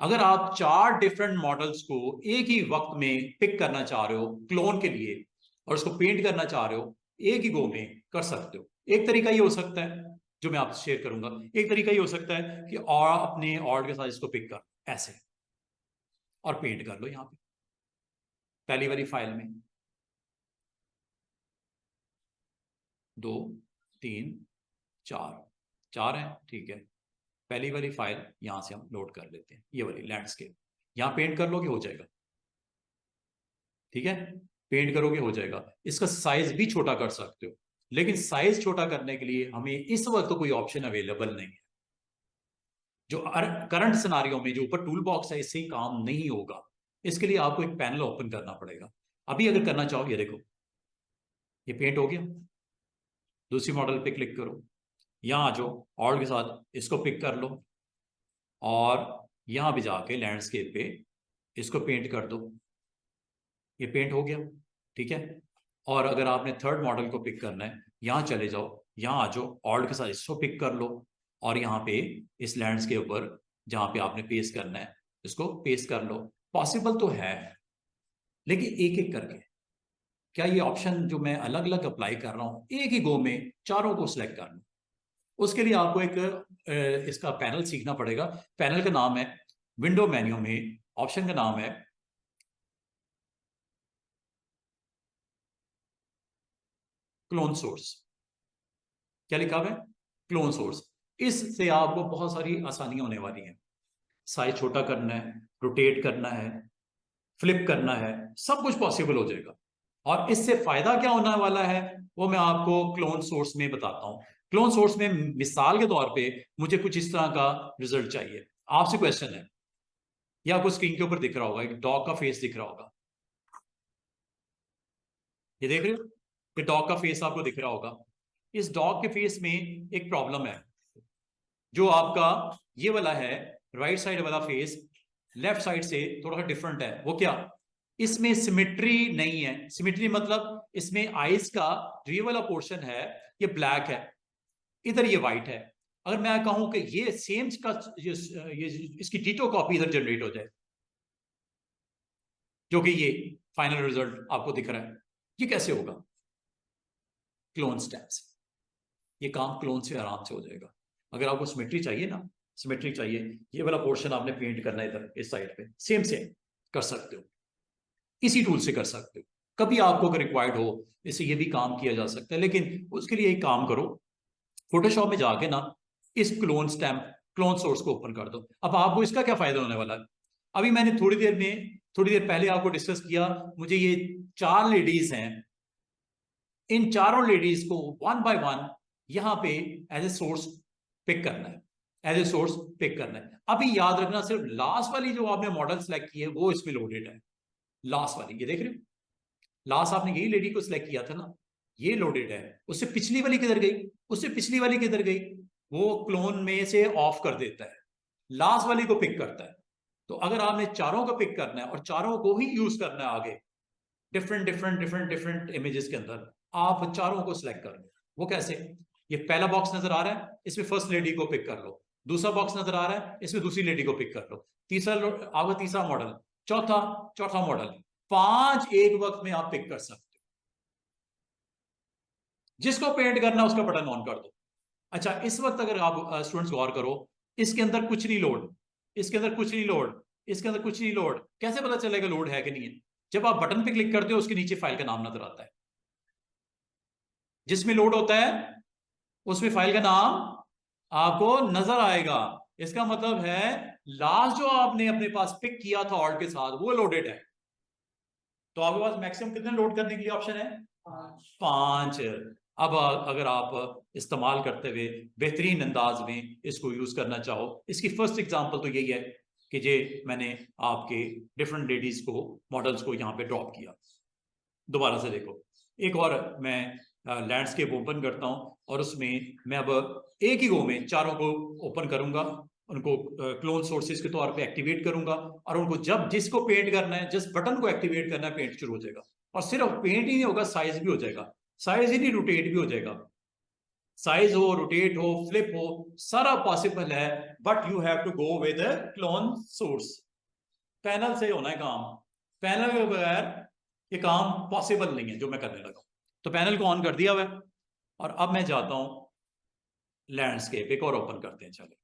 अगर आप 4 डिफरेंट मॉडल्स को एक ही वक्त में पिक करना चाह रहे हो क्लोन के लिए, और उसको पेंट करना चाह रहे हो, एक ही गो में कर सकते हो। एक तरीका ये हो सकता है जो मैं आपसे शेयर करूंगा। एक तरीका ये हो सकता है कि और अपने ऑर्ड के साथ इसको पिक कर ऐसे और पेंट कर लो यहाँ पे पहली वाली फाइल में। 2, 3, 4, 4 है, ठीक है। पहली वाली फाइल यहां से हम लोड कर लेते हैं, ये वाली लैंडस्केप। यहां पेंट कर लोगे हो जाएगा, ठीक है। पेंट करोगे हो जाएगा। इसका साइज भी छोटा कर सकते हो, लेकिन साइज छोटा करने के लिए हमें इस वक्त तो कोई ऑप्शन अवेलेबल नहीं है। जो करंट सिनारियों में जो ऊपर टूल बॉक्स है, इससे ही काम नहीं होगा। इसके लिए आपको एक पैनल ओपन करना पड़ेगा। अभी अगर करना चाहो, ये देखो, ये पेंट हो गया। दूसरी मॉडल पे क्लिक करो, यहां आ जाओ, ऑल्ट के साथ इसको पिक कर लो और यहां भी जाके लैंडस्केप पे इसको पेंट कर दो। ये पेंट हो गया, ठीक है। और अगर आपने थर्ड मॉडल को पिक करना है, यहां चले जाओ, यहां आ जाओ, ऑल्ट के साथ इसको पिक कर लो और यहाँ पे इस लैंडस्केप पर जहां पे आपने पेस्ट करना है इसको पेस्ट कर लो। पॉसिबल तो है, लेकिन एक एक करके। क्या ये ऑप्शन जो मैं अलग अलग अप्लाई कर रहा हूं, एक ही गो में चारों को सिलेक्ट कर लूं? उसके लिए आपको एक इसका पैनल सीखना पड़ेगा। पैनल का नाम है, विंडो मेन्यू में ऑप्शन का नाम है क्लोन सोर्स। क्या लिखा हुआ है? Clone source. इससे आपको बहुत सारी आसानियां होने वाली हैं। साइज छोटा करना है, रोटेट करना है, फ्लिप करना है, सब कुछ पॉसिबल हो जाएगा। और इससे फायदा क्या होने वाला है वो मैं आपको क्लोन सोर्स में बताता हूं। क्लोन सोर्स में मिसाल के तौर पे मुझे कुछ इस तरह का रिजल्ट चाहिए। आपसे क्वेश्चन है, या आपको स्क्रीन के ऊपर दिख रहा होगा, एक डॉग का फेस दिख रहा होगा। ये देख रहे हो, ये डॉग का फेस आपको दिख रहा होगा। इस डॉग के फेस में एक प्रॉब्लम है। जो आपका ये वाला है, राइट साइड वाला फेस, लेफ्ट साइड से थोड़ा सा डिफरेंट है। वो क्या? इसमें सिमेट्री नहीं है। सिमेट्री मतलब इसमें आईज का जो ये वाला पोर्शन है ये ब्लैक है, इधर ये व्हाइट है। अगर मैं कहूं कि ये सेम का ये इसकी टीटो कॉपी इधर जनरेट हो जाए, जो कि ये फाइनल रिजल्ट आपको दिख रहा है, ये कैसे होगा? Clone steps. ये काम क्लोन से आराम से हो जाएगा। अगर आपको सिमेट्री चाहिए ना, सिमेट्री चाहिए, ये वाला पोर्शन आपने पेंट करना है इधर इस साइड पे, सेम सेम कर सकते हो, इसी टूल से कर सकते हो। कभी आपको अगर रिक्वायर्ड हो इससे ये भी काम किया जा सकता है, लेकिन उसके लिए एक काम करो, फोटोशॉप में जाके ना इस क्लोन स्टैम्प क्लोन सोर्स को ओपन कर दो। अब आपको इसका क्या फायदा होने वाला है? अभी मैंने थोड़ी देर पहले आपको डिस्कस किया, मुझे ये 4 लेडीज हैं, इन चारों लेडीज को वन बाय वन यहां पे एज ए सोर्स पिक करना है, एज ए सोर्स पिक करना है। अभी याद रखना, सिर्फ लास्ट वाली जो आपने मॉडल सेलेक्ट की है वो इसमें लोडेड है। लास्ट वाली, ये देख रहे हो, लास्ट आपने यही लेडी को सिलेक्ट किया था ना, ये लोडेड है। उससे पिछली वाली किधर गई? उससे पिछली वाली किधर गई? वो क्लोन में से ऑफ कर देता है, लास्ट वाली को पिक करता है। तो अगर आपने चारों को पिक करना है और चारों को ही यूज करना है आगे डिफरेंट इमेजेस के अंदर, आप चारों को सिलेक्ट कर लो। वो कैसे? ये पहला बॉक्स नजर आ रहा है, इसमें फर्स्ट लेडी को पिक कर लो। दूसरा बॉक्स नजर आ रहा है, इसमें दूसरी लेडी को पिक कर लो। आपका तीसरा मॉडल, चौथा मॉडल, 5 एक वक्त में आप पिक कर सकते हो। जिसको पेंट करना उसका बटन ऑन कर दो। अच्छा, इस वक्त अगर आप स्टूडेंट्स गौर करो, इसके अंदर कुछ नहीं लोड, इसके अंदर कुछ नहीं लोड, इसके अंदर कुछ नहीं लोड। कैसे पता चलेगा लोड है कि नहीं है? जब आप बटन पे क्लिक करते हो उसके नीचे फाइल का नाम नजर आता है, जिसमें लोड होता है उसमें फाइल का नाम आपको नजर आएगा। इसका मतलब है लास्ट जो आपने अपने पास पिक किया था ऑल्ट के साथ वो लोडेड है। तो आपके पास मैक्सिमम कितने लोड करने के लिए ऑप्शन है? 5। अब अगर आप इस्तेमाल करते हुए बेहतरीन अंदाज में इसको यूज करना चाहो, इसकी फर्स्ट एग्जांपल तो यही है कि जे मैंने आपके डिफरेंट लेडीज को मॉडल्स को यहाँ पे ड्रॉप किया। दोबारा से देखो, एक और मैं लैंडस्केप ओपन करता हूँ और उसमें मैं अब एक ही गो में चारों को ओपन करूंगा, उनको क्लोन सोर्सेज के तौर पे एक्टिवेट करूंगा, और उनको जब जिसको पेंट करना है, जिस बटन को एक्टिवेट करना है, पेंट शुरू हो जाएगा। और सिर्फ पेंट ही नहीं होगा, साइज भी हो जाएगा। साइज ही नहीं, रोटेट भी हो जाएगा। साइज हो, रोटेट हो, फ्लिप हो, सारा पॉसिबल है, but you have to go with clone source. Panel से होना है काम, पैनल के बगैर ये काम पॉसिबल नहीं है जो मैं करने लगा। तो पैनल को ऑन कर दिया हुआ है और अब मैं जाता हूं लैंडस्केप, एक और ओपन करते हैं। चले,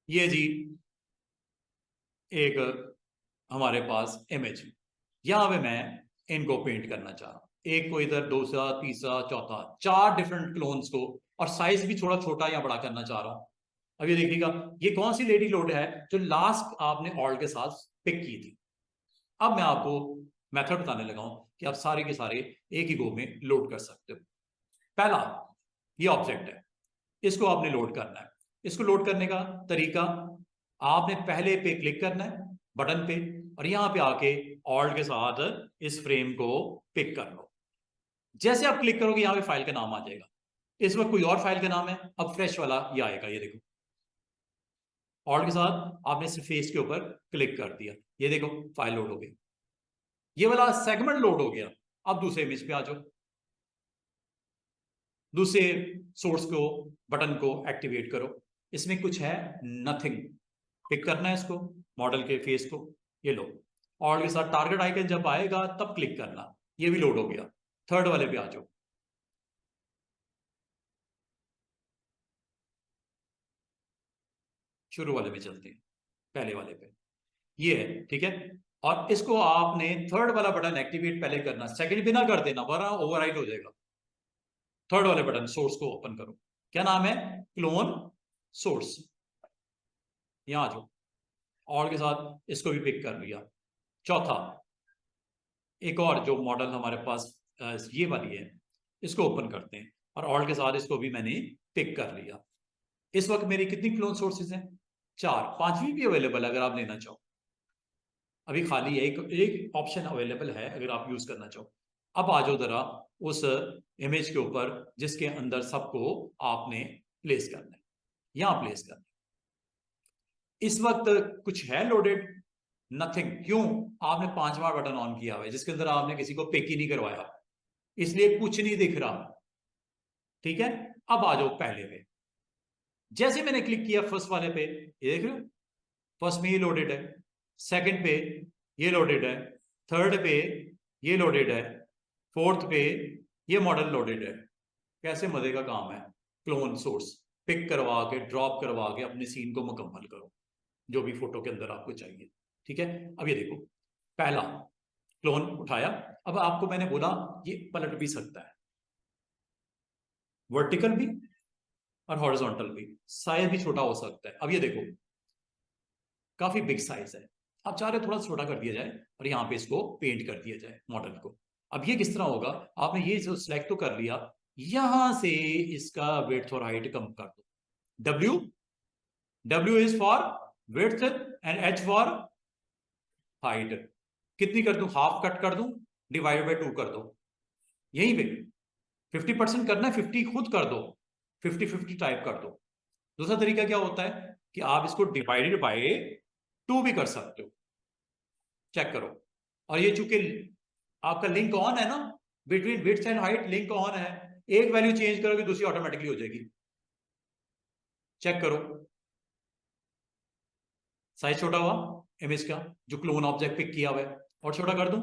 ये जी एक हमारे पास इमेज, यहां पे मैं इनको पेंट करना चाह रहा हूं। एक को इधर, दूसरा, तीसरा, चौथा, 4 डिफरेंट क्लोन्स को, और साइज भी थोड़ा छोटा या बड़ा करना चाह रहा हूं। अब ये देखिएगा, ये कौन सी लेडी लोड है जो लास्ट आपने ऑल्ट के साथ पिक की थी। अब मैं आपको मेथड बताने लगा हूं कि आप सारे के सारे एक ही गो में लोड कर सकते हो। पहला, ये ऑब्जेक्ट है, इसको आपने लोड करना है। इसको लोड करने का तरीका, आपने पहले पे क्लिक करना है बटन पे, और यहां पे आके ऑल्ट के साथ इस फ्रेम को पिक कर लो। जैसे आप क्लिक करोगे यहां पे फाइल का नाम आ जाएगा। इस वक्त कोई और फाइल का नाम है, अब फ्रेश वाला ये आएगा। ये देखो, ऑल्ट के साथ आपने सिर्फ फेस के ऊपर क्लिक कर दिया, ये देखो फाइल लोड हो गई, ये वाला सेगमेंट लोड हो गया। अब दूसरे इमेज पे आ जाओ, दूसरे सोर्स को, बटन को एक्टिवेट करो। इसमें कुछ है नथिंग, पिक करना है इसको, मॉडल के फेस को, ये लो। और के साथ टारगेट आइकन जब आएगा तब क्लिक करना, ये भी लोड हो गया। थर्ड वाले पे आ जाओ, शुरू वाले पे चलते हैं, पहले वाले पे ये है, ठीक है। और इसको आपने थर्ड वाला बटन एक्टिवेट पहले करना, सेकंड पे ना कर देना वरना ओवरराइड हो जाएगा। थर्ड वाले बटन सोर्स को ओपन करो, क्या नाम है? Clone source. यहां आ जाओ, और के साथ इसको भी पिक कर लिया। चौथा, एक और जो मॉडल हमारे पास ये वाली है, इसको ओपन करते हैं, और ऑल्ट के साथ इसको भी मैंने पिक कर लिया। इस वक्त मेरी कितनी क्लोन सोर्सेज हैं? 4। पांचवी भी अवेलेबल है अगर आप लेना चाहो, अभी खाली है, एक ऑप्शन अवेलेबल है अगर आप यूज करना चाहो। अब आ जाओ जरा उस इमेज के ऊपर जिसके अंदर सबको आपने प्लेस करना है, यहां प्लेस करना है। इस वक्त कुछ है लोडेड? नथिंग। क्यों? आपने 5वां बटन ऑन किया हुआ है जिसके अंदर आपने किसी को पिक ही नहीं करवाया, इसलिए कुछ नहीं दिख रहा, ठीक है। अब आ जाओ पहले पे, जैसे मैंने क्लिक किया फर्स्ट वाले पे, ये देख रहे हो, फर्स्ट में ये लोडेड है, सेकंड पे ये लोडेड है, थर्ड पे ये लोडेड है, फोर्थ पे ये मॉडल लोडेड है। कैसे मजे का काम है। क्लोन सोर्स पिक करवा के, ड्रॉप करवा के अपने सीन को मुकम्मल करो, जो भी फोटो के अंदर आपको चाहिए, ठीक है। अब ये देखो, पहला क्लोन उठाया, अब आपको मैंने बोला ये पलट भी सकता है, वर्टिकल भी और हॉरिजॉन्टल भी, साइज भी छोटा हो सकता है। अब ये देखो काफी बिग साइज है, आप चाह रहे थोड़ा छोटा कर दिया जाए और यहाँ पे इसको पेंट कर दिया जाए मॉडल को। अब ये किस तरह होगा, आपने ये जो सिलेक्ट तो कर लिया, यहां से इसका विड्थ और हाइट कम कर दो। W, W is for width and H for height. कितनी कर दूं, हाफ कट कर दूं, डिवाइड बाय 2 कर दो। यहीं पे 50% करना है, 50 खुद कर दो, 50-50 टाइप कर दो। दूसरा तरीका क्या होता है कि आप इसको डिवाइडेड बाय 2 भी कर सकते हो, चेक करो। और ये चूंकि आपका लिंक ऑन है ना, between width and height link on है, एक वैल्यू चेंज करोगे दूसरी ऑटोमेटिकली हो जाएगी। चेक करो, साइज छोटा हुआ इमेज का, जो क्लोन ऑब्जेक्ट पिक किया हुआ है, और छोटा कर दूं,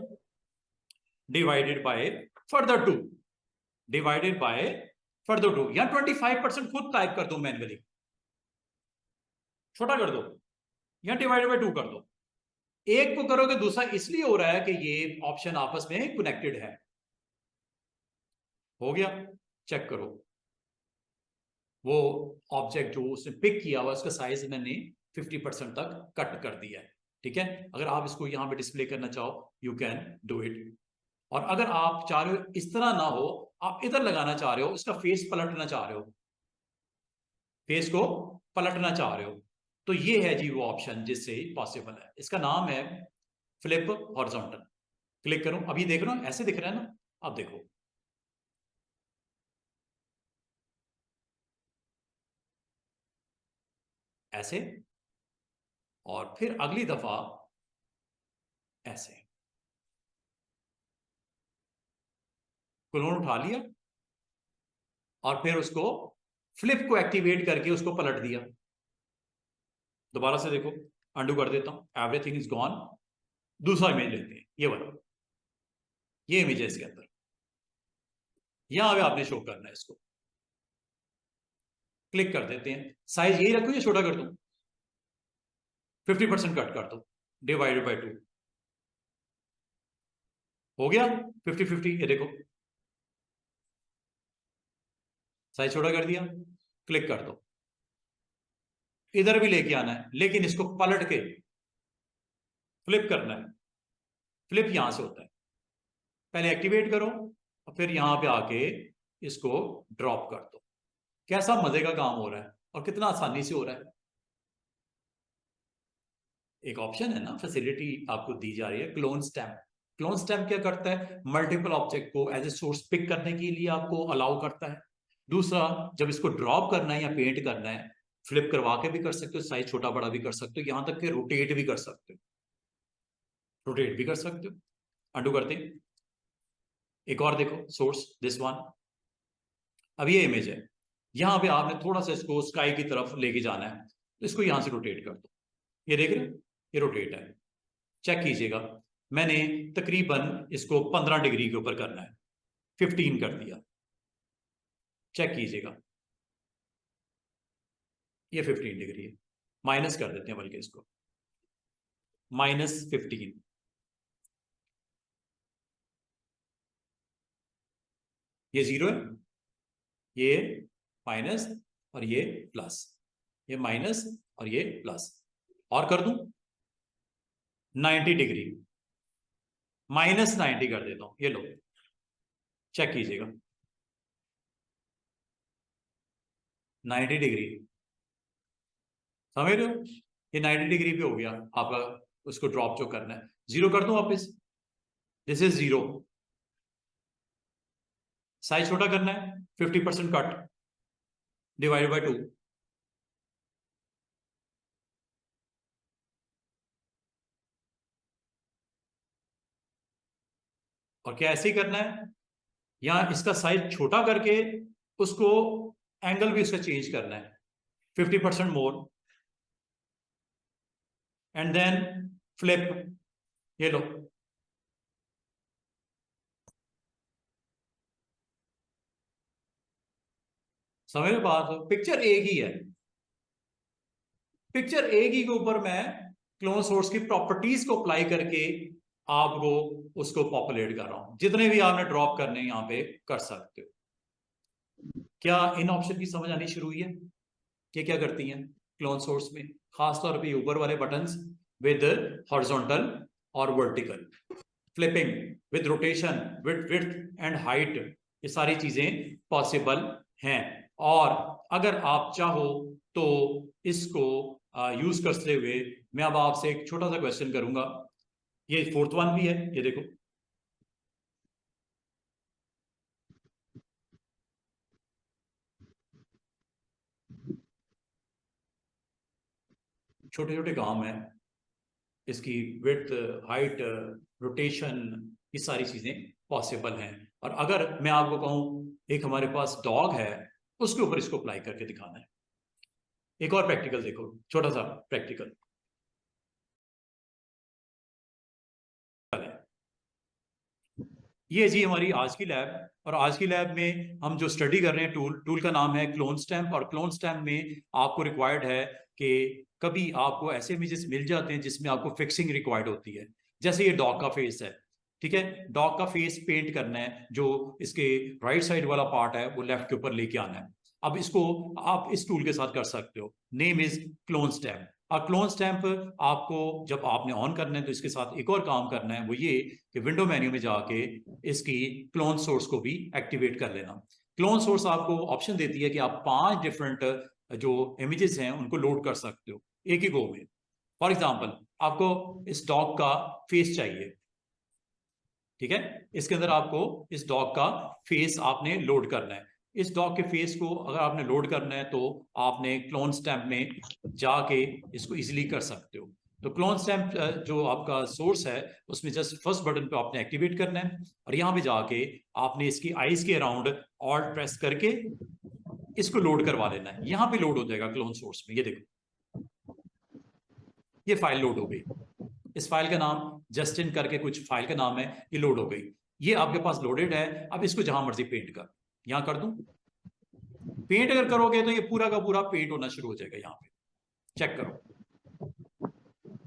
divided by further 2, divided by further 2, या 25% खुद टाइप कर दो मैन्युअली, छोटा कर दो, या डिवाइडेड बाय 2 कर दो। एक को करोगे दूसरा इसलिए हो रहा है कि ये ऑप्शन आपस में कनेक्टेड है। हो गया, चेक करो, वो ऑब्जेक्ट जो उसने पिक किया हुआ उसका साइज मैंने 50% तक कट कर दिया है। ठीक है, अगर आप इसको यहां पे डिस्प्ले करना चाहो यू कैन डू इट। और अगर आप चाह रहे हो इस तरह ना हो, आप इधर लगाना चाह रहे हो, इसका फेस पलटना चाह रहे हो, फेस को पलटना चाह रहे हो, तो ये है जी वो ऑप्शन जिससे पॉसिबल है। इसका नाम है फ्लिप हॉरिजॉन्टल। क्लिक करूं, अभी देख रहा हूं ऐसे दिख रहा है ना, अब देखो ऐसे, और फिर अगली दफा ऐसे। क्लोन उठा लिया और फिर उसको फ्लिप को एक्टिवेट करके उसको पलट दिया। दोबारा से देखो, अंडू कर देता हूं, एवरीथिंग इज गॉन। दूसरा इमेज लेते हैं, ये वाला, ये इमेज है इसके अंदर, यहां पे आपने शो करना है इसको। क्लिक कर देते हैं, साइज यही रखो या छोटा कर दूं, 50% कट कर दो, डिवाइडेड बाय 2 हो गया, 50-50। ये देखो साइज छोटा कर दिया, क्लिक कर दो, इधर भी लेके आना है लेकिन इसको पलट के फ्लिप करना है। फ्लिप यहां से होता है, पहले एक्टिवेट करो और फिर यहां पे आके इसको ड्रॉप कर दो। कैसा मजे का काम हो रहा है और कितना आसानी से हो रहा है। एक ऑप्शन है ना, फैसिलिटी आपको दी जा रही है, क्लोन स्टैम्प। क्लोन स्टैम्प क्या करता है, मल्टीपल ऑब्जेक्ट को एज ए सोर्स पिक करने के लिए आपको अलाउ करता है। दूसरा, जब इसको ड्रॉप करना है या पेंट करना है, फ्लिप करवा के भी कर सकते हो, साइज छोटा बड़ा भी कर सकते हो, यहां तक कि रोटेट भी कर सकते हो, रोटेट भी कर सकते हो। अंडू करते हैं, एक और देखो सोर्स, दिस वन। अब ये इमेज है, यहां पे आपने थोड़ा सा इसको स्काई की तरफ लेके जाना है, तो इसको यहां से रोटेट कर दो। ये देख रहे हो, ये रोटेट है, चेक कीजिएगा। मैंने तकरीबन इसको 15 डिग्री के ऊपर करना है, 15 कर दिया, चेक कीजिएगा, ये 15 डिग्री है। माइनस कर देते हैं बल्कि इसको, -15। ये 0 है, ये माइनस और ये प्लस, ये माइनस और ये प्लस, और कर दूं 90 डिग्री, -90 कर देता हूं, ये लो चेक कीजिएगा, 90 डिग्री। समझ रहे हो, ये 90 डिग्री पे हो गया आपका, उसको ड्रॉप जो करना है, 0 कर दूं वापस, दिस इज 0। साइज छोटा करना है, 50% कट, डिवाइड बाय 2। और क्या ऐसे ही करना है, या इसका साइज छोटा करके उसको एंगल भी उसका चेंज करना है, 50% मोर, एंड देन फ्लिप, ये लो। समझ लो बात, पिक्चर एक ही है, पिक्चर एक ही के ऊपर मैं क्लोन सोर्स की प्रॉपर्टीज को अप्लाई करके आपको उसको पॉपुलेट कर रहा हूं, जितने भी आपने ड्रॉप करने यहाँ पे कर सकते हो। क्या इन ऑप्शन की समझ आनी शुरू हुई है कि क्या करती हैं क्लोन सोर्स में, खासतौर पे ऊपर वाले बटन्स विद हॉरिजॉन्टल और vertical flipping with rotation with width and height, ये सारी चीजें पॉसिबल हैं। और अगर आप चाहो तो इसको यूज करते हुए मैं अब आपसे एक छोटा सा क्वेश्चन करूंगा। ये फोर्थ वन भी है, ये देखो। छोटे छोटे काम है, इसकी विड्थ हाइट रोटेशन, ये सारी चीजें पॉसिबल हैं। और अगर मैं आपको कहूं एक हमारे पास डॉग है, उसके ऊपर इसको अप्लाई करके दिखाना है। एक और प्रैक्टिकल देखो, छोटा सा प्रैक्टिकल। ये जी हमारी आज की लैब, और आज की लैब में हम जो स्टडी कर रहे हैं टूल का नाम है क्लोन स्टैम्प। और क्लोन स्टैम्प में आपको रिक्वायर्ड है कि कभी आपको ऐसे इमेजेस मिल जाते हैं जिसमें आपको फिक्सिंग रिक्वायर्ड होती है। जैसे ये डॉग का फेस है, ठीक है, डॉग का फेस पेंट करना है, जो इसके राइट साइड वाला पार्ट है वो लेफ्ट के ऊपर लेके आना है। अब इसको आप इस टूल के साथ कर सकते हो, नेम इज क्लोन स्टैम्प। और क्लोन स्टैम्प आपको जब आपने ऑन करना है तो इसके साथ एक और काम करना है, वो ये कि विंडो मेन्यू में जाके इसकी क्लोन सोर्स को भी एक्टिवेट कर लेना। क्लोन सोर्स आपको ऑप्शन देती है कि आप 5 डिफरेंट जो इमेजेस हैं उनको लोड कर सकते हो एक ही गो में। फॉर एग्जाम्पल आपको इस डॉग का फेस चाहिए, ठीक है, इसके अंदर आपको इस डॉग का फेस आपने लोड करना है। इस डॉग के फेस को अगर आपने लोड करना है तो आपने क्लोन स्टैम्प में जाके इसको इजीली कर सकते हो। तो क्लोन स्टैम्प जो आपका सोर्स है उसमें जस्ट फर्स्ट बटन पे आपने एक्टिवेट करना है, और यहां पे जाके आपने इसकी आईज के अराउंड ऑल्ट प्रेस करके इसको लोड करवा लेना है। यहां पे लोड हो जाएगा क्लोन सोर्स में, ये देखो ये फाइल लोड हो गई। इस फाइल का नाम जस्टिन करके कुछ फाइल का नाम है, ये लोड हो गई। ये आपके पास लोडेड है। अब इसको जहां मर्जी पेंट कर, यहां कर दूं। पेंट अगर करोगे तो ये पूरा का पूरा पेंट होना शुरू हो जाएगा। यहां पे चेक करो,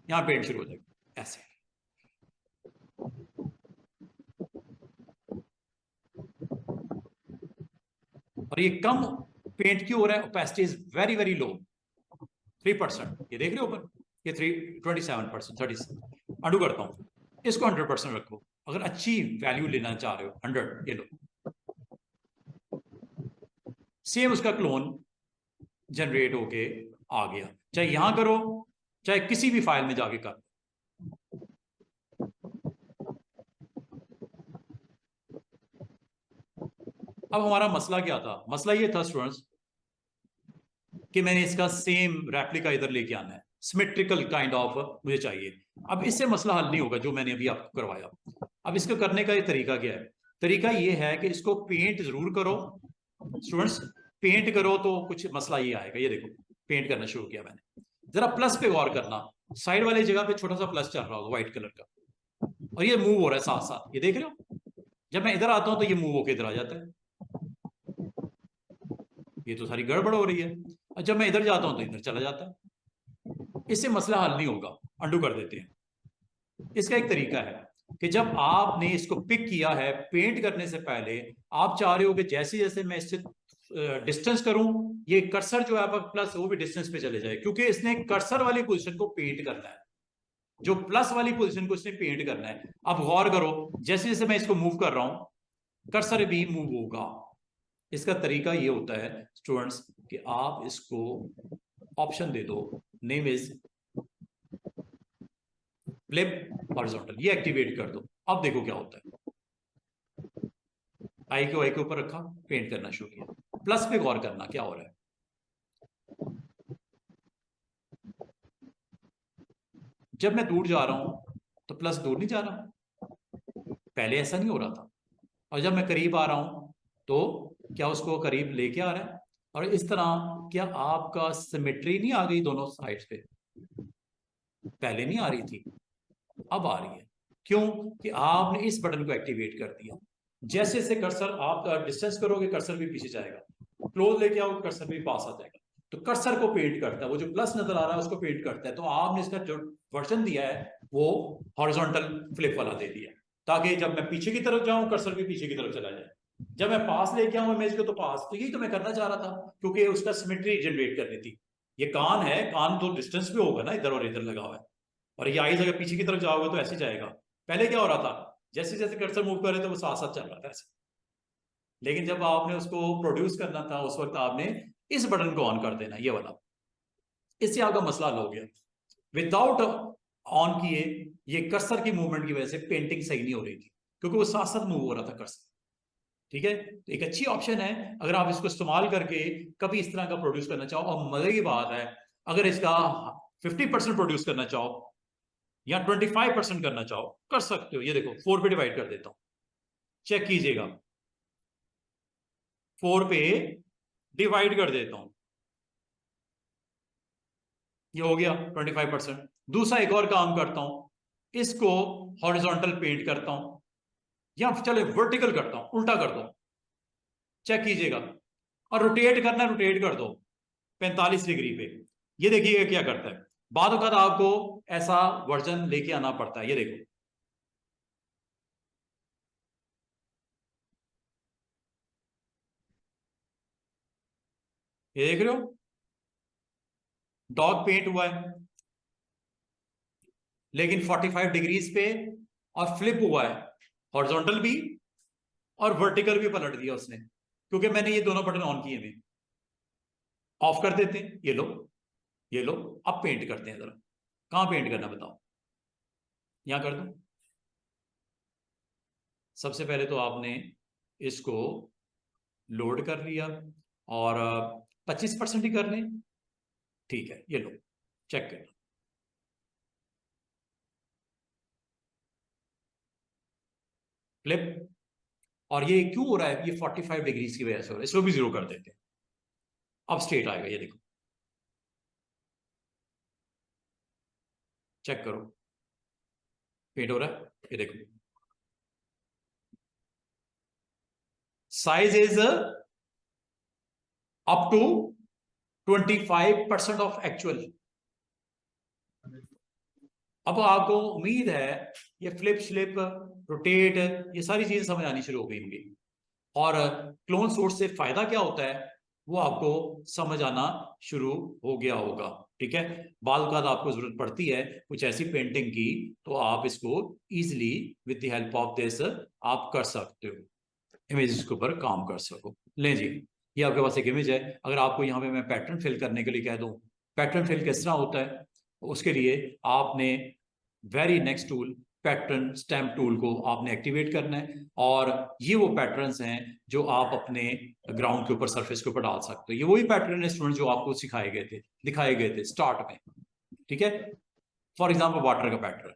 यहां पेंट शुरू हो जाएगा ऐसे। और ये कम पेंट क्यों हो रहा है? Opacity is very very low, 3%। ये देख रहे हो ऊपर, ये 27%, 30। अंडू करता हूं, इसको 100% रखो। अगर अच्छी वैल्यू लेना चाह रहे हो 100, ये लो। सेम उसका क्लोन जनरेट होके आ गया। चाहे यहां करो चाहे किसी भी फाइल में जाके कर। अब हमारा मसला क्या था? मसला ये था स्टूडेंट्स कि मैंने इसका सेम रेप्लिका इधर लेके आना है, सिमेट्रिकल काइंड ऑफ मुझे चाहिए। अब इससे मसला हल नहीं होगा जो मैंने अभी आपको करवाया। अब इसको करने का ये तरीका क्या है? तरीका ये है कि इसको पेंट जरूर करो स्टूडेंट्स, पेंट करो तो कुछ मसला ये आएगा। ये देखो पेंट करना शुरू किया मैंने, जरा प्लस पे गौर करना, साइड वाली जगह पे छोटा सा प्लस चल रहा होगा व्हाइट कलर का, और ये मूव हो रहा है साथ साथ, ये देख रहे हो? जब मैं इधर आता हूं तो ये मूव होकर इधर आ जाता है। ये तो सारी गड़बड़ हो रही है। और जब मैं इधर जाता हूं तो इधर चला जाता है। इससे मसला हल नहीं होगा, अंडू कर देते हैं। इसका एक तरीका है कि जब आपने इसको पिक किया है पेंट करने से पहले, आप चाह रहे हो कि जैसे जैसे मैं इससे डिस्टेंस करूं, ये कर्सर जो है आपका प्लस वो भी डिस्टेंस पे चले जाए, क्योंकि इसने कर्सर वाली पोजीशन को पेंट करना है, जो प्लस वाली पोजीशन को इसने पेंट करना है। अब गौर करो, जैसे जैसे मैं इसको मूव कर रहा हूं कर्सर भी मूव होगा। इसका तरीका ये होता है स्टूडेंट्स कि आप इसको ऑप्शन दे दो, नेम इज फ्लिप हॉरिजॉन्टल, ये एक्टिवेट कर दो। अब देखो क्या होता है। आई के ऊपर रखा, पेंट करना शुरू किया। प्लस पे गौर करना क्या हो रहा है। जब मैं दूर जा रहा हूं तो प्लस दूर नहीं जा रहा, पहले ऐसा नहीं हो रहा था। और जब मैं करीब आ रहा हूं तो क्या उसको करीब लेके आ रहा है। और इस तरह क्या आपका सिमेट्री नहीं आ गई दोनों साइड्स पे? पहले नहीं आ रही थी, अब आ रही है। क्यों? कि आपने इस बटन को एक्टिवेट कर दिया। जैसे जैसे कर्सर आप डिस्टेंस करोगे कर्सर भी पीछे जाएगा, क्लोज लेके आओगे कर्सर भी पास आ जाएगा। तो कर्सर को पेंट करता है, वो जो प्लस नजर आ रहा है उसको पेंट करता है। तो आपने इसका जो वर्जन दिया है वो हॉरिजॉन्टल फ्लिप वाला दे दिया, ताकि जब मैं पीछे की तरफ जाऊं कर्सर भी पीछे की तरफ चला जाए, जब मैं पास लेके आऊं इमेज को तो पास। तो यही तो मैं करना चाह रहा था, क्योंकि उसका सिमेट्री जनरेट करनी थी। ये कान है, कान तो डिस्टेंस भी होगा ना, इधर और इधर लगा हुआ है, और ये आईज अगर पीछे की तरफ जाओगे तो ऐसे जाएगा। पहले क्या हो रहा था, जैसे जैसे कर्सर मूव कर रहे थे वो साथ साथ चल रहा था ऐसे, लेकिन जब आपने उसको प्रोड्यूस करना था उस वक्त आपने इस बटन को ऑन कर देना, ये वाला। इससे आपका मसला हल हो गया। विदाउट ऑन किए ये कर्सर की मूवमेंट की वजह से पेंटिंग सही नहीं हो रही थी, क्योंकि वो साथ साथ मूव हो रहा था कर्सर। ठीक है, तो एक अच्छी ऑप्शन है अगर आप इसको इस्तेमाल करके कभी इस तरह का प्रोड्यूस करना चाहो। और मजे की बात है, अगर इसका 50% प्रोड्यूस करना चाहो या 25% करना चाहो, कर सकते हो। ये देखो 4 पे डिवाइड कर देता हूं, चेक कीजिएगा, 4 पे डिवाइड कर देता हूं, ये हो गया 25%। दूसरा एक और काम करता हूं, इसको हॉरिजॉन्टल पेंट करता हूं, या चले वर्टिकल करता हूं, उल्टा कर दो, चेक कीजिएगा। और रोटेट करना है, रोटेट कर दो 45 डिग्री पे। ये देखिएगा क्या करता है। बाद वक्त आपको ऐसा वर्जन लेके आना पड़ता है, ये देखो, ये देख रहे हो, डॉग पेंट हुआ है, लेकिन 45 डिग्रीज पे, और फ्लिप हुआ है, हॉरिजॉन्टल भी और वर्टिकल भी पलट दिया उसने, क्योंकि मैंने ये दोनों बटन ऑन किए हुए। ऑफ कर देते हैं, ये लो, ये लो। अब पेंट करते हैं, जरा कहां पेंट करना बताओ, यहां कर दो। सबसे पहले तो आपने इसको लोड कर लिया, और 25% ही कर लें, ठीक है, ये लो, चेक कर लो। फ्लिप, और ये क्यों हो रहा है, ये 45 डिग्रीज की वजह से हो रहा है, इसको भी जीरो कर देते हैं। अब स्ट्रेट आएगा, ये देखो, चेक करो, पेंट हो रहा है, ये देखो। Size is up to 25% of actual. अब आपको उम्मीद है ये फ्लिप स्लिप रोटेट ये सारी चीजें समझ आनी शुरू हो गई होंगी, और क्लोन सोर्स से फायदा क्या होता है वो आपको समझ आना शुरू हो गया होगा। ठीक है, बाल का आपको जरूरत पड़ती है कुछ ऐसी पेंटिंग की, तो आप इसको easily with the help of this आप कर सकते हो, इमेजेस के ऊपर काम कर सको। ले जी, ये आपके पास एक इमेज है। अगर आपको यहाँ पे मैं पैटर्न फिल करने के लिए कह दूं, पैटर्न फिल किस तरह होता है, उसके लिए आपने very next tool pattern stamp tool को आपने एक्टिवेट करना है, और ये वो पैटर्न्स हैं जो आप अपने ग्राउंड के ऊपर सरफेस के ऊपर डाल सकते हो। ये वही पैटर्न है स्टूडेंट जो आपको सिखाए गए थे, दिखाए गए थे स्टार्ट में। ठीक है, फॉर एग्जाम्पल वाटर का पैटर्न,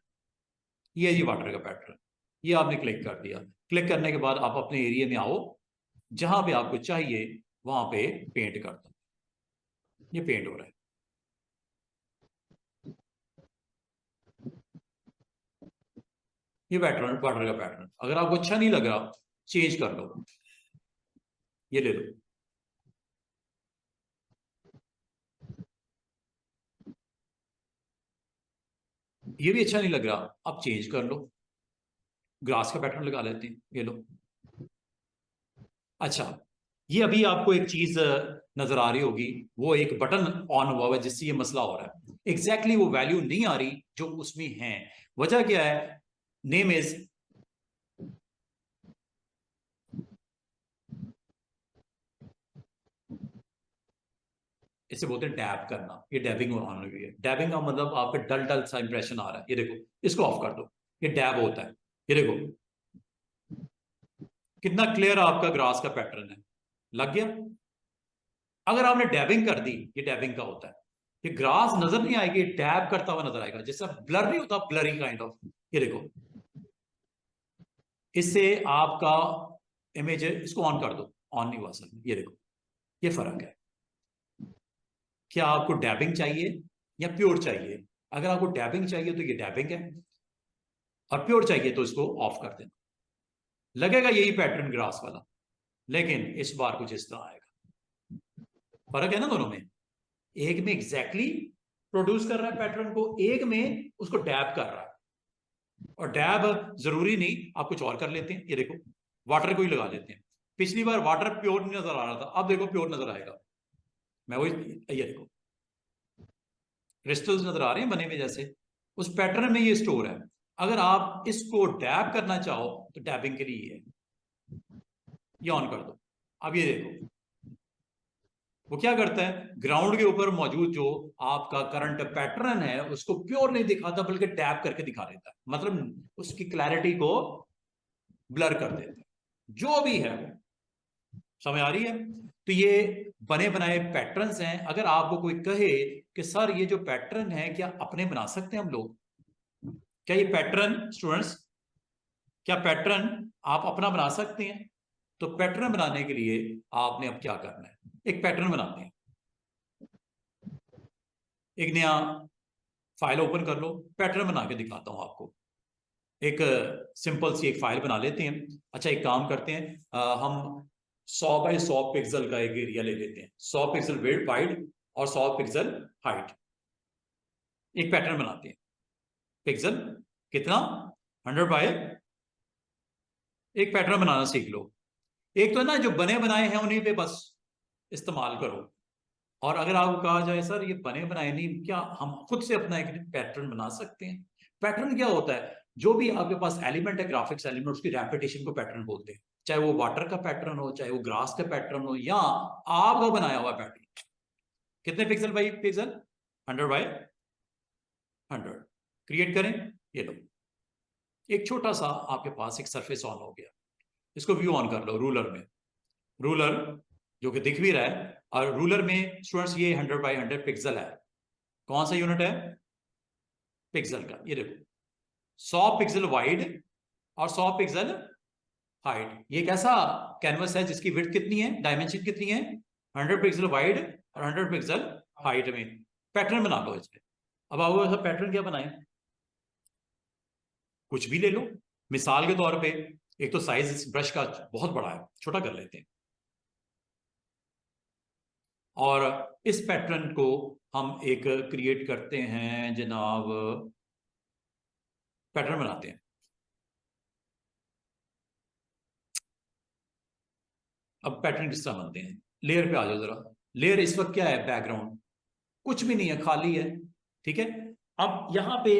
ये जी वाटर का पैटर्न, ये आपने क्लिक कर दिया। क्लिक करने के बाद आप अपने एरिया में आओ, जहां पे आपको चाहिए वहां पे पेंट कर दो, ये पेंट हो रहा है। ये पैटर्न वाटर का पैटर्न, अगर आपको अच्छा नहीं लग रहा चेंज कर लो, ये ले लो। ये भी अच्छा नहीं लग रहा, अब चेंज कर लो, ग्रास का पैटर्न लगा लेते हैं, ये लो। अच्छा, ये अभी आपको एक चीज नजर आ रही होगी, वो एक बटन ऑन हुआ है जिससे ये मसला हो रहा है। एग्जैक्टली वो वैल्यू नहीं आ रही जो उसमें है। वजह क्या है, नेम इज, इसे बोलते हैं डैब करना, ये डैबिंग ऑन हुई है। डैबिंग का मतलब आपका डल डल सा इंप्रेशन आ रहा है, ये देखो, इसको ऑफ कर दो, ये डैब होता है। ये देखो कितना क्लियर आपका ग्रास का पैटर्न है, लग गया। अगर आपने डैबिंग कर दी, ये डैबिंग का होता है, ये ग्रास नजर नहीं आएगी, डैब करता हुआ नजर आएगा, जैसा ब्लर नहीं होता, ब्लरी काइंड ऑफ। ये देखो, इससे आपका इमेज, इसको ऑन कर दो, ऑन नहीं हुआ सर, ये देखो, ये फर्क है। क्या आपको डैबिंग चाहिए या प्योर चाहिए? अगर आपको डैबिंग चाहिए तो ये डैबिंग है, और प्योर चाहिए तो इसको ऑफ कर देना। लगेगा यही पैटर्न ग्रास वाला, लेकिन इस बार कुछ इस तरह आएगा। फर्क है ना दोनों में, एक में एग्जैक्टली प्रोड्यूस कर रहा है पैटर्न को, एक में उसको डैब कर रहा है। और डैब जरूरी नहीं, आप कुछ और कर लेते हैं। ये देखो वाटर को ही लगा लेते हैं। पिछली बार वाटर प्योर नहीं नजर आ रहा था, अब देखो प्योर नजर आएगा। मैं वही, ये देखो क्रिस्टल्स नजर आ रहे हैं बने हुए जैसे, उस पैटर्न में ये स्टोर है। अगर आप इसको डैब करना चाहो तो डैबिंग के लिए ये ऑन कर दो। अब ये देखो वो क्या करता है, ग्राउंड के ऊपर मौजूद जो आपका करंट पैटर्न है उसको प्योर नहीं दिखाता बल्कि टैप करके दिखा देता है, मतलब उसकी क्लैरिटी को ब्लर कर देता है, जो भी है वो। समझ आ रही है? तो ये बने बनाए पैटर्न्स हैं। अगर आपको कोई कहे कि सर ये जो पैटर्न है क्या अपने बना सकते हैं हम लोग, क्या ये पैटर्न स्टूडेंट्स, क्या पैटर्न आप अपना बना सकते हैं? तो पैटर्न बनाने के लिए आपने अब क्या करना है, एक पैटर्न बनाते हैं। एक नया फाइल ओपन कर लो, पैटर्न बना के दिखाता हूं आपको। एक सिंपल सी एक फाइल बना लेते हैं। अच्छा एक काम करते हैं, हम 100 बाई 100 पिक्सल का एक एरिया ले लेते हैं, 100 पिक्सल विड्थ वाइड और 100 पिक्सल हाइट। एक पैटर्न बनाते हैं, पिक्सल कितना 100 बाय, एक पैटर्न बनाना सीख लो। एक तो है ना जो बने बनाए हैं उन्हीं पे बस इस्तेमाल करो। और अगर आपको कहा जाए सर ये बने बनाए नहीं, क्या हम खुद से अपना एक पैटर्न बना सकते हैं? पैटर्न क्या होता है, जो भी आपके पास एलिमेंट है, ग्राफिक्स एलिमेंट, उसकी रेपिटेशन को पैटर्न बोलते हैं। चाहे वो वाटर का पैटर्न हो, चाहे वो ग्रास का पैटर्न हो, या आपका बनाया हुआ पैटर्न। कितने pixel by pixel, 100 by 100 create करें। ये लो एक छोटा सा आपके पास एक सरफेस ऑन हो गया। इसको व्यू ऑन कर लो रूलर में, रूलर जो कि दिख भी रहा है। और रूलर में स्टूडेंट्स ये 100 बाई 100 पिक्सल है। कौन सा यूनिट है पिक्सल का? ये देखो 100 पिक्सल वाइड और 100 पिक्सल हाइट। ये कैसा कैनवस है जिसकी विड्थ कितनी है, डायमेंशन कितनी है, 100 पिक्सल वाइड और 100 पिक्सल हाइट में। पैटर्न बना लो इसमें। अब आओ ऐसा पैटर्न क्या बनाए, कुछ भी ले लो। मिसाल के तौर पे एक तो साइज इस ब्रश का बहुत बड़ा है, छोटा कर लेते हैं। और इस पैटर्न को हम एक क्रिएट करते हैं जनाब, पैटर्न बनाते हैं। अब पैटर्न किस तरह बनते हैं, लेयर पे आ जाओ जरा। लेयर इस वक्त क्या है, बैकग्राउंड कुछ भी नहीं है, खाली है। ठीक है, अब यहां पे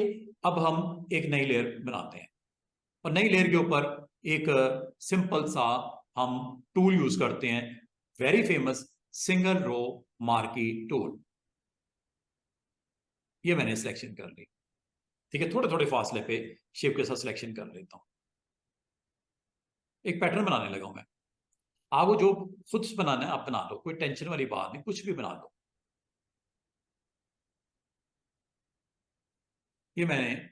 अब हम एक नई लेयर बनाते हैं। और नई लेयर के ऊपर एक सिंपल सा हम टूल यूज करते हैं, very famous single row marquee tool. ये मैंने सिलेक्शन कर ली। ठीक है, थोड़े थोड़े फासले पे शेप के साथ सिलेक्शन कर लेता हूं। एक पैटर्न बनाने लगा हूं मैं। आपको जो खुद से बनाना है आप बना लो, कोई टेंशन वाली बात नहीं, कुछ भी बना लो। ये मैंने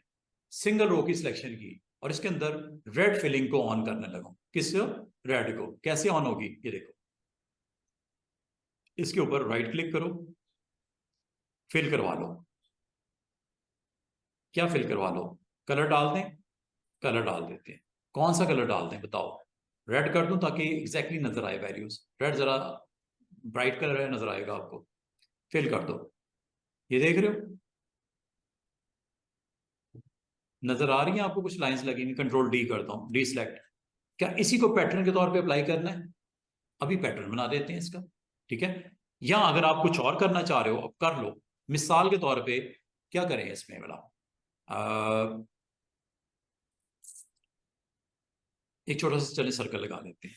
सिंगल रो की सिलेक्शन की और इसके अंदर रेड फिलिंग को ऑन करने लगा। किस रेड को कैसे ऑन होगी, ये देखो। इसके ऊपर राइट क्लिक करो, फिल करवा लो। क्या फिल करवा लो, कलर डाल दें, कलर डाल देते हैं। कौन सा कलर डाल दें बताओ, रेड कर दूं ताकि एग्जैक्टली नजर आए वैल्यूज। रेड जरा ब्राइट कलर है, नजर आएगा आपको। फिल कर दो, ये देख रहे हो नजर आ रही है आपको, कुछ लाइंस लगेंगी। कंट्रोल डी करता हूं, डी सिलेक्ट। क्या इसी को पैटर्न के तौर पे अप्लाई करना है? अभी पैटर्न बना देते हैं इसका। ठीक है, या अगर आप कुछ और करना चाह रहे हो अब कर लो। मिसाल के तौर पे क्या करें इसमें वाला, एक छोटा सा चले सर्कल लगा लेते हैं।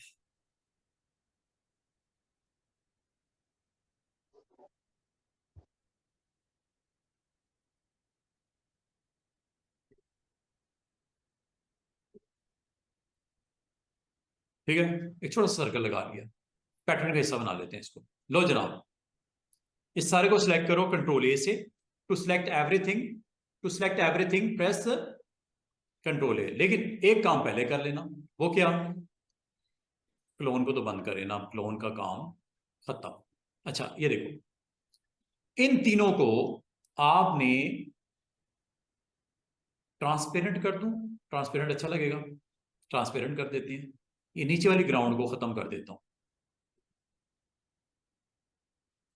ठीक है, एक छोटा सा सर्कल लगा लिया, पैटर्न का हिस्सा बना लेते हैं इसको। लो जनाब, इस सारे को सिलेक्ट करो कंट्रोल ए से। To select everything, to select everything press control A. लेकिन एक काम पहले कर लेना, वो क्या, क्लोन को तो बंद कर लेना, क्लोन का काम खत्म। अच्छा ये देखो, इन तीनों को आपने ट्रांसपेरेंट कर दूं, ट्रांसपेरेंट अच्छा लगेगा, ट्रांसपेरेंट कर देते हैं। ये नीचे वाली ग्राउंड को खत्म कर देता हूं।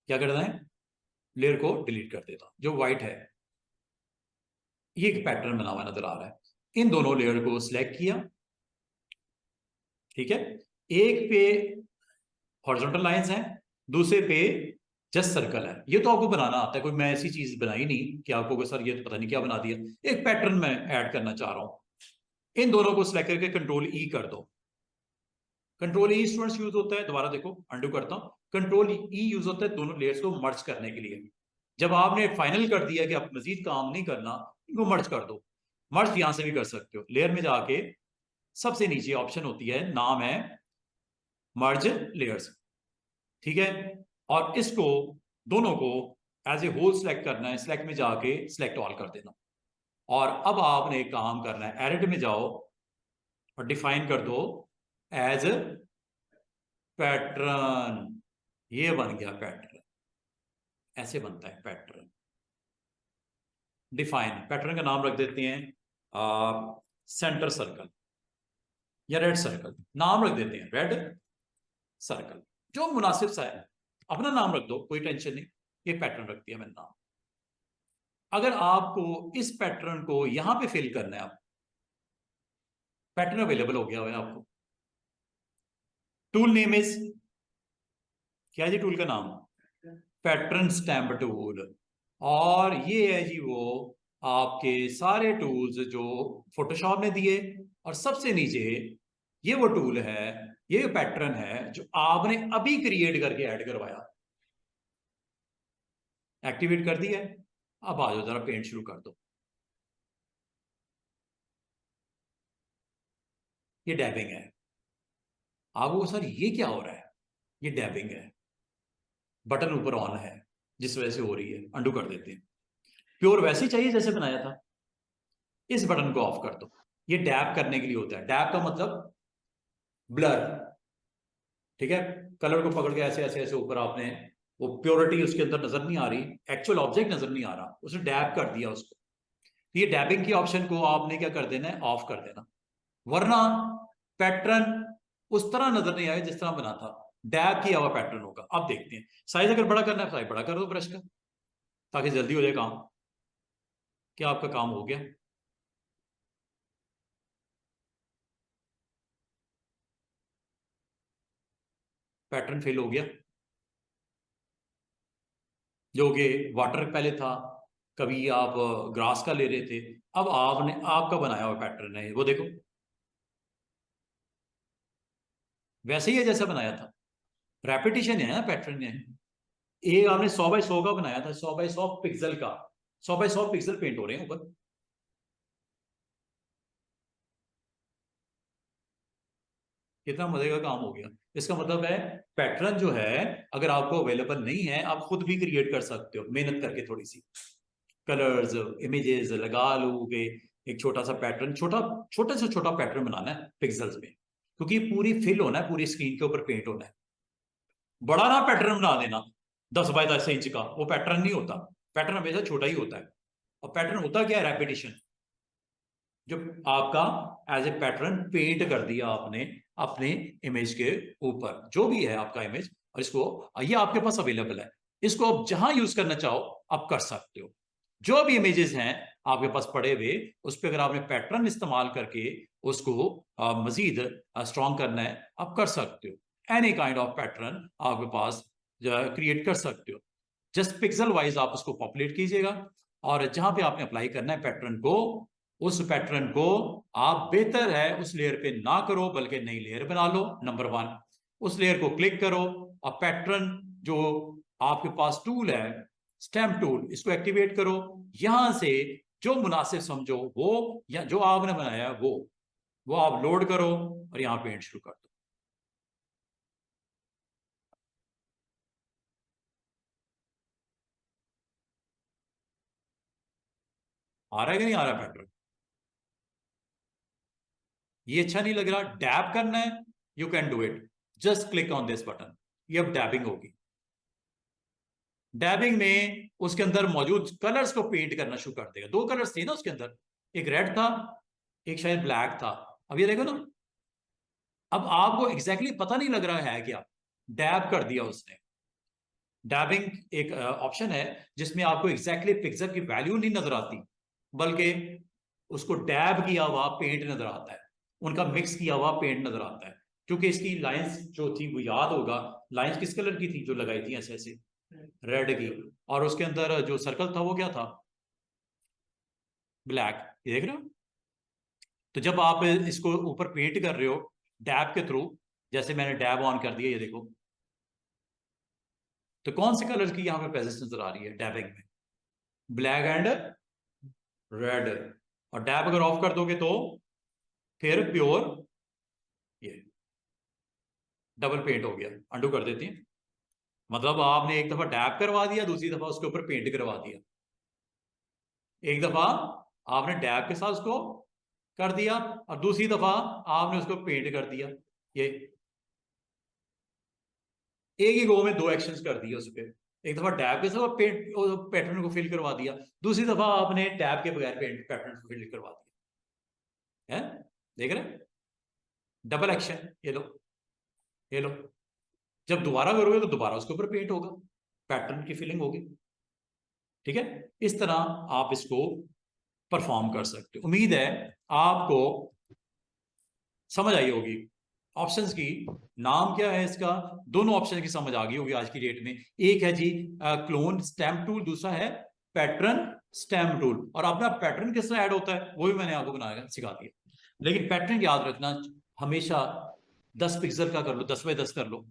क्या करना है, लेयर को डिलीट कर देता हूं। जो व्हाइट है ये एक पैटर्न बना हुआ नजर आ रहा है, इन दोनों लेयर को सिलेक्ट किया, ठीक है। एक पे हॉरिजॉन्टल लाइंस हैं, दूसरे पे जस्ट सर्कल है। ये तो आपको बनाना आता है, कोई मैं ऐसी चीज बनाई नहीं कि आपको सर ये तो पता नहीं क्या बना दिया। एक पैटर्न मैं ऐड करना चाह रहा हूं। इन दोनों को सिलेक्ट करके कंट्रोल ई कर दो। कंट्रोल ई स्टूडेंट्स यूज होता है, दोबारा देखो अंडू करता हूं, कंट्रोल ई यूज होता है दोनों लेयर्स को मर्ज करने के लिए। जब आपने फाइनल कर दिया कि आप मजीद काम नहीं करना, इनको मर्ज कर दो। मर्ज यहां से भी कर सकते हो, लेयर में जाके सबसे नीचे ऑप्शन होती है, नाम है मर्ज लेयर्स, ठीक है। और इसको दोनों को एज ए होल सिलेक्ट करना है, सिलेक्ट में जाके सिलेक्ट ऑल कर देना। और अब आपने एक काम करना है, एडिट में जाओ और डिफाइन कर दो एज पैटर्न। ये बन गया पैटर्न, ऐसे बनता है पैटर्न। डिफाइन पैटर्न का नाम रख देते हैं सेंटर सर्कल या रेड सर्कल, नाम रख देते हैं रेड सर्कल, जो मुनासिब सा है। अपना नाम रख दो, कोई टेंशन नहीं, ये पैटर्न रख दिया मैंने नाम। अगर आपको इस पैटर्न को यहां पे फिल करना है, आप पैटर्न अवेलेबल हो गया है आपको। टूल नेम इज क्या है जी, टूल का नाम पैटर्न स्टैम्प टूल। और ये है जी वो आपके सारे टूल्स जो फोटोशॉप ने दिए। और सबसे नीचे ये वो टूल है, ये पैटर्न है जो आपने अभी क्रिएट करके ऐड करवाया, एक्टिवेट कर दिया है। अब आ जाओ, जरा पेंट शुरू कर दो। ये डैबिंग है। आपको सर ये क्या हो रहा है, ये डैबिंग है। बटन ऊपर ऑन है जिस वजह से हो रही है, अंडू कर देते हैं। प्योर वैसे ही चाहिए जैसे बनाया था, इस बटन को ऑफ कर दो। ये डैब करने के लिए होता है, डैब का मतलब ब्लर, ठीक है। कलर को पकड़ के ऐसे ऐसे ऐसे ऊपर आपने, वो प्योरिटी उसके अंदर नजर नहीं आ रही, एक्चुअल ऑब्जेक्ट नजर नहीं आ रहा, उसने डैब कर दिया उसको। ये डैबिंग की ऑप्शन को आपने क्या कर देना है, ऑफ कर देना। वरना पैटर्न उस तरह नजर नहीं आएगा जिस तरह बना था, डैब किया हुआ पैटर्न होगा। अब देखते हैं, साइज अगर बड़ा करना है साइज बड़ा कर दो ब्रश का, ताकि जल्दी हो जाए काम। क्या आपका काम हो गया? पैटर्न फिल हो गया, जो कि वाटर पहले था, कभी आप ग्रास का ले रहे थे, अब आपने आपका बनाया हुआ पैटर्न है वो देखो, वैसे ही है जैसा बनाया था। रेपिटेशन है ना पैटर्न है। एक आपने 100 बाय 100 का बनाया था, 100 बाय 100 पिक्सल का, 100 बाय 100 पिक्सल पेंट हो रहे हैं ऊपर। कितना मजे का काम हो गया। इसका मतलब है पैटर्न जो है, अगर आपको अवेलेबल नहीं है, आप खुद भी क्रिएट कर सकते हो मेहनत करके, थोड़ी सी कलर्स इमेजेस लगा लोगे। एक छोटा सा पैटर्न, छोटे से छोटा पैटर्न बनाना है पिक्सल्स में, क्योंकि पूरी फिल होना है, पूरी स्क्रीन के ऊपर पेंट होना है। बड़ा ना पैटर्न बना देना 10 बाय 10 इंच का, वो पैटर्न नहीं होता। पैटर्न हमेशा छोटा ही होता है। और पैटर्न होता क्या है, रेपिटेशन। जो आपका एज ए पैटर्न पेंट कर दिया आपने अपने इमेज के ऊपर, जो भी है आपका इमेज, और इसको, ये आपके पास अवेलेबल है, इसको आप जहां यूज करना चाहो आप कर सकते हो। जो भी इमेजेस हैं आपके पास पड़े हुए, उस पर अगर आपने पैटर्न इस्तेमाल करके उसको मजीद स्ट्रॉन्ग करना है, आप कर सकते हो। एनी काइंड ऑफ पैटर्न आपके पास क्रिएट कर सकते हो। जस्ट पिक्सल वाइज आप उसको पॉपुलेट कीजिएगा, और जहां पे आपने अप्लाई करना है पैटर्न को, उस पैटर्न को आप बेहतर है उस लेयर पे ना करो, बल्कि नई लेयर बना लो। नंबर 1, उस लेयर को क्लिक करो और पैटर्न जो आपके पास टूल है, स्टैम्प टूल, इसको एक्टिवेट करो। यहां से जो मुनासिब समझो वो, या जो आपने बनाया है वो आप लोड करो और यहां पेंट शुरू कर दो। आ रहा है कि नहीं आ रहा पैटर्न? ये अच्छा नहीं लग रहा, डैब करना है, you can do it. Just click on this button, ये अब डैबिंग होगी। डैबिंग में उसके अंदर मौजूद कलर्स को पेंट करना शुरू कर देगा। 2 कलर्स थे ना उसके अंदर, एक रेड था, एक शायद ब्लैक था। अब ये देखो ना, अब आपको एग्जैक्टली पता नहीं लग रहा है क्या, डैब कर दिया उसने। डैबिंग एक ऑप्शन है जिसमें आपको एग्जैक्टली पिक्सल की वैल्यू नहीं नजर आती, बल्कि उसको डैब किया हुआ पेंट नजर आता है, उनका मिक्स किया हुआ पेंट नजर आता है। क्योंकि इसकी लाइंस जो थी वो याद होगा, लाइंस किस कलर की थी जो लगाई थी ऐसे ऐसे, रेड की। और उसके अंदर जो सर्कल था वो क्या था, ब्लैक, ये देख रहे हो। तो जब आप इसको ऊपर पेंट कर रहे हो डैब के थ्रू, जैसे मैंने डैब ऑन कर दिया, ये देखो, तो कौन से कलर की यहाँ पे प्रेजेंस नजर आ रही है डैबिंग में, ब्लैक एंड रेड। और डैब अगर ऑफ कर दोगे तो फिर प्योर, ये डबल पेंट हो गया। अंडू कर देते हैं, मतलब आपने एक दफा डैब करवा दिया, दूसरी दफा उसके ऊपर पेंट करवा दिया। एक दफा आपने डैब के साथ उसको कर दिया और दूसरी दफा आपने उसको पेंट कर दिया। ये एक ही गो में दो एक्शंस कर दिए उस पर। एक दफा डैब के साथ पेंट पैटर्न को फिल करवा दिया, दूसरी दफा आपने डैब के बगैर पेंट पैटर्न को फिल करवा दिया है। देख रहे, डबल एक्शन, ये लो, ये लो। जब दोबारा करोगे तो दोबारा उसके ऊपर पेंट होगा, पैटर्न की फिलिंग होगी। ठीक है, इस तरह आप इसको परफॉर्म कर सकते हो। उम्मीद है आपको समझ आई होगी। ऑप्शंस की नाम क्या है इसका, दोनों ऑप्शन की समझ आ गई होगी आज की डेट में। एक है जी क्लोन स्टैम्प टूल, दूसरा है पैटर्न स्टैम्प टूल। और अपना पैटर्न किस तरह ऐड होता है वो भी मैंने आपको बनाया सिखा दिया। लेकिन पैटर्न याद रखना हमेशा 10 पिक्सल का कर लो, 10 बाय 10 कर लो,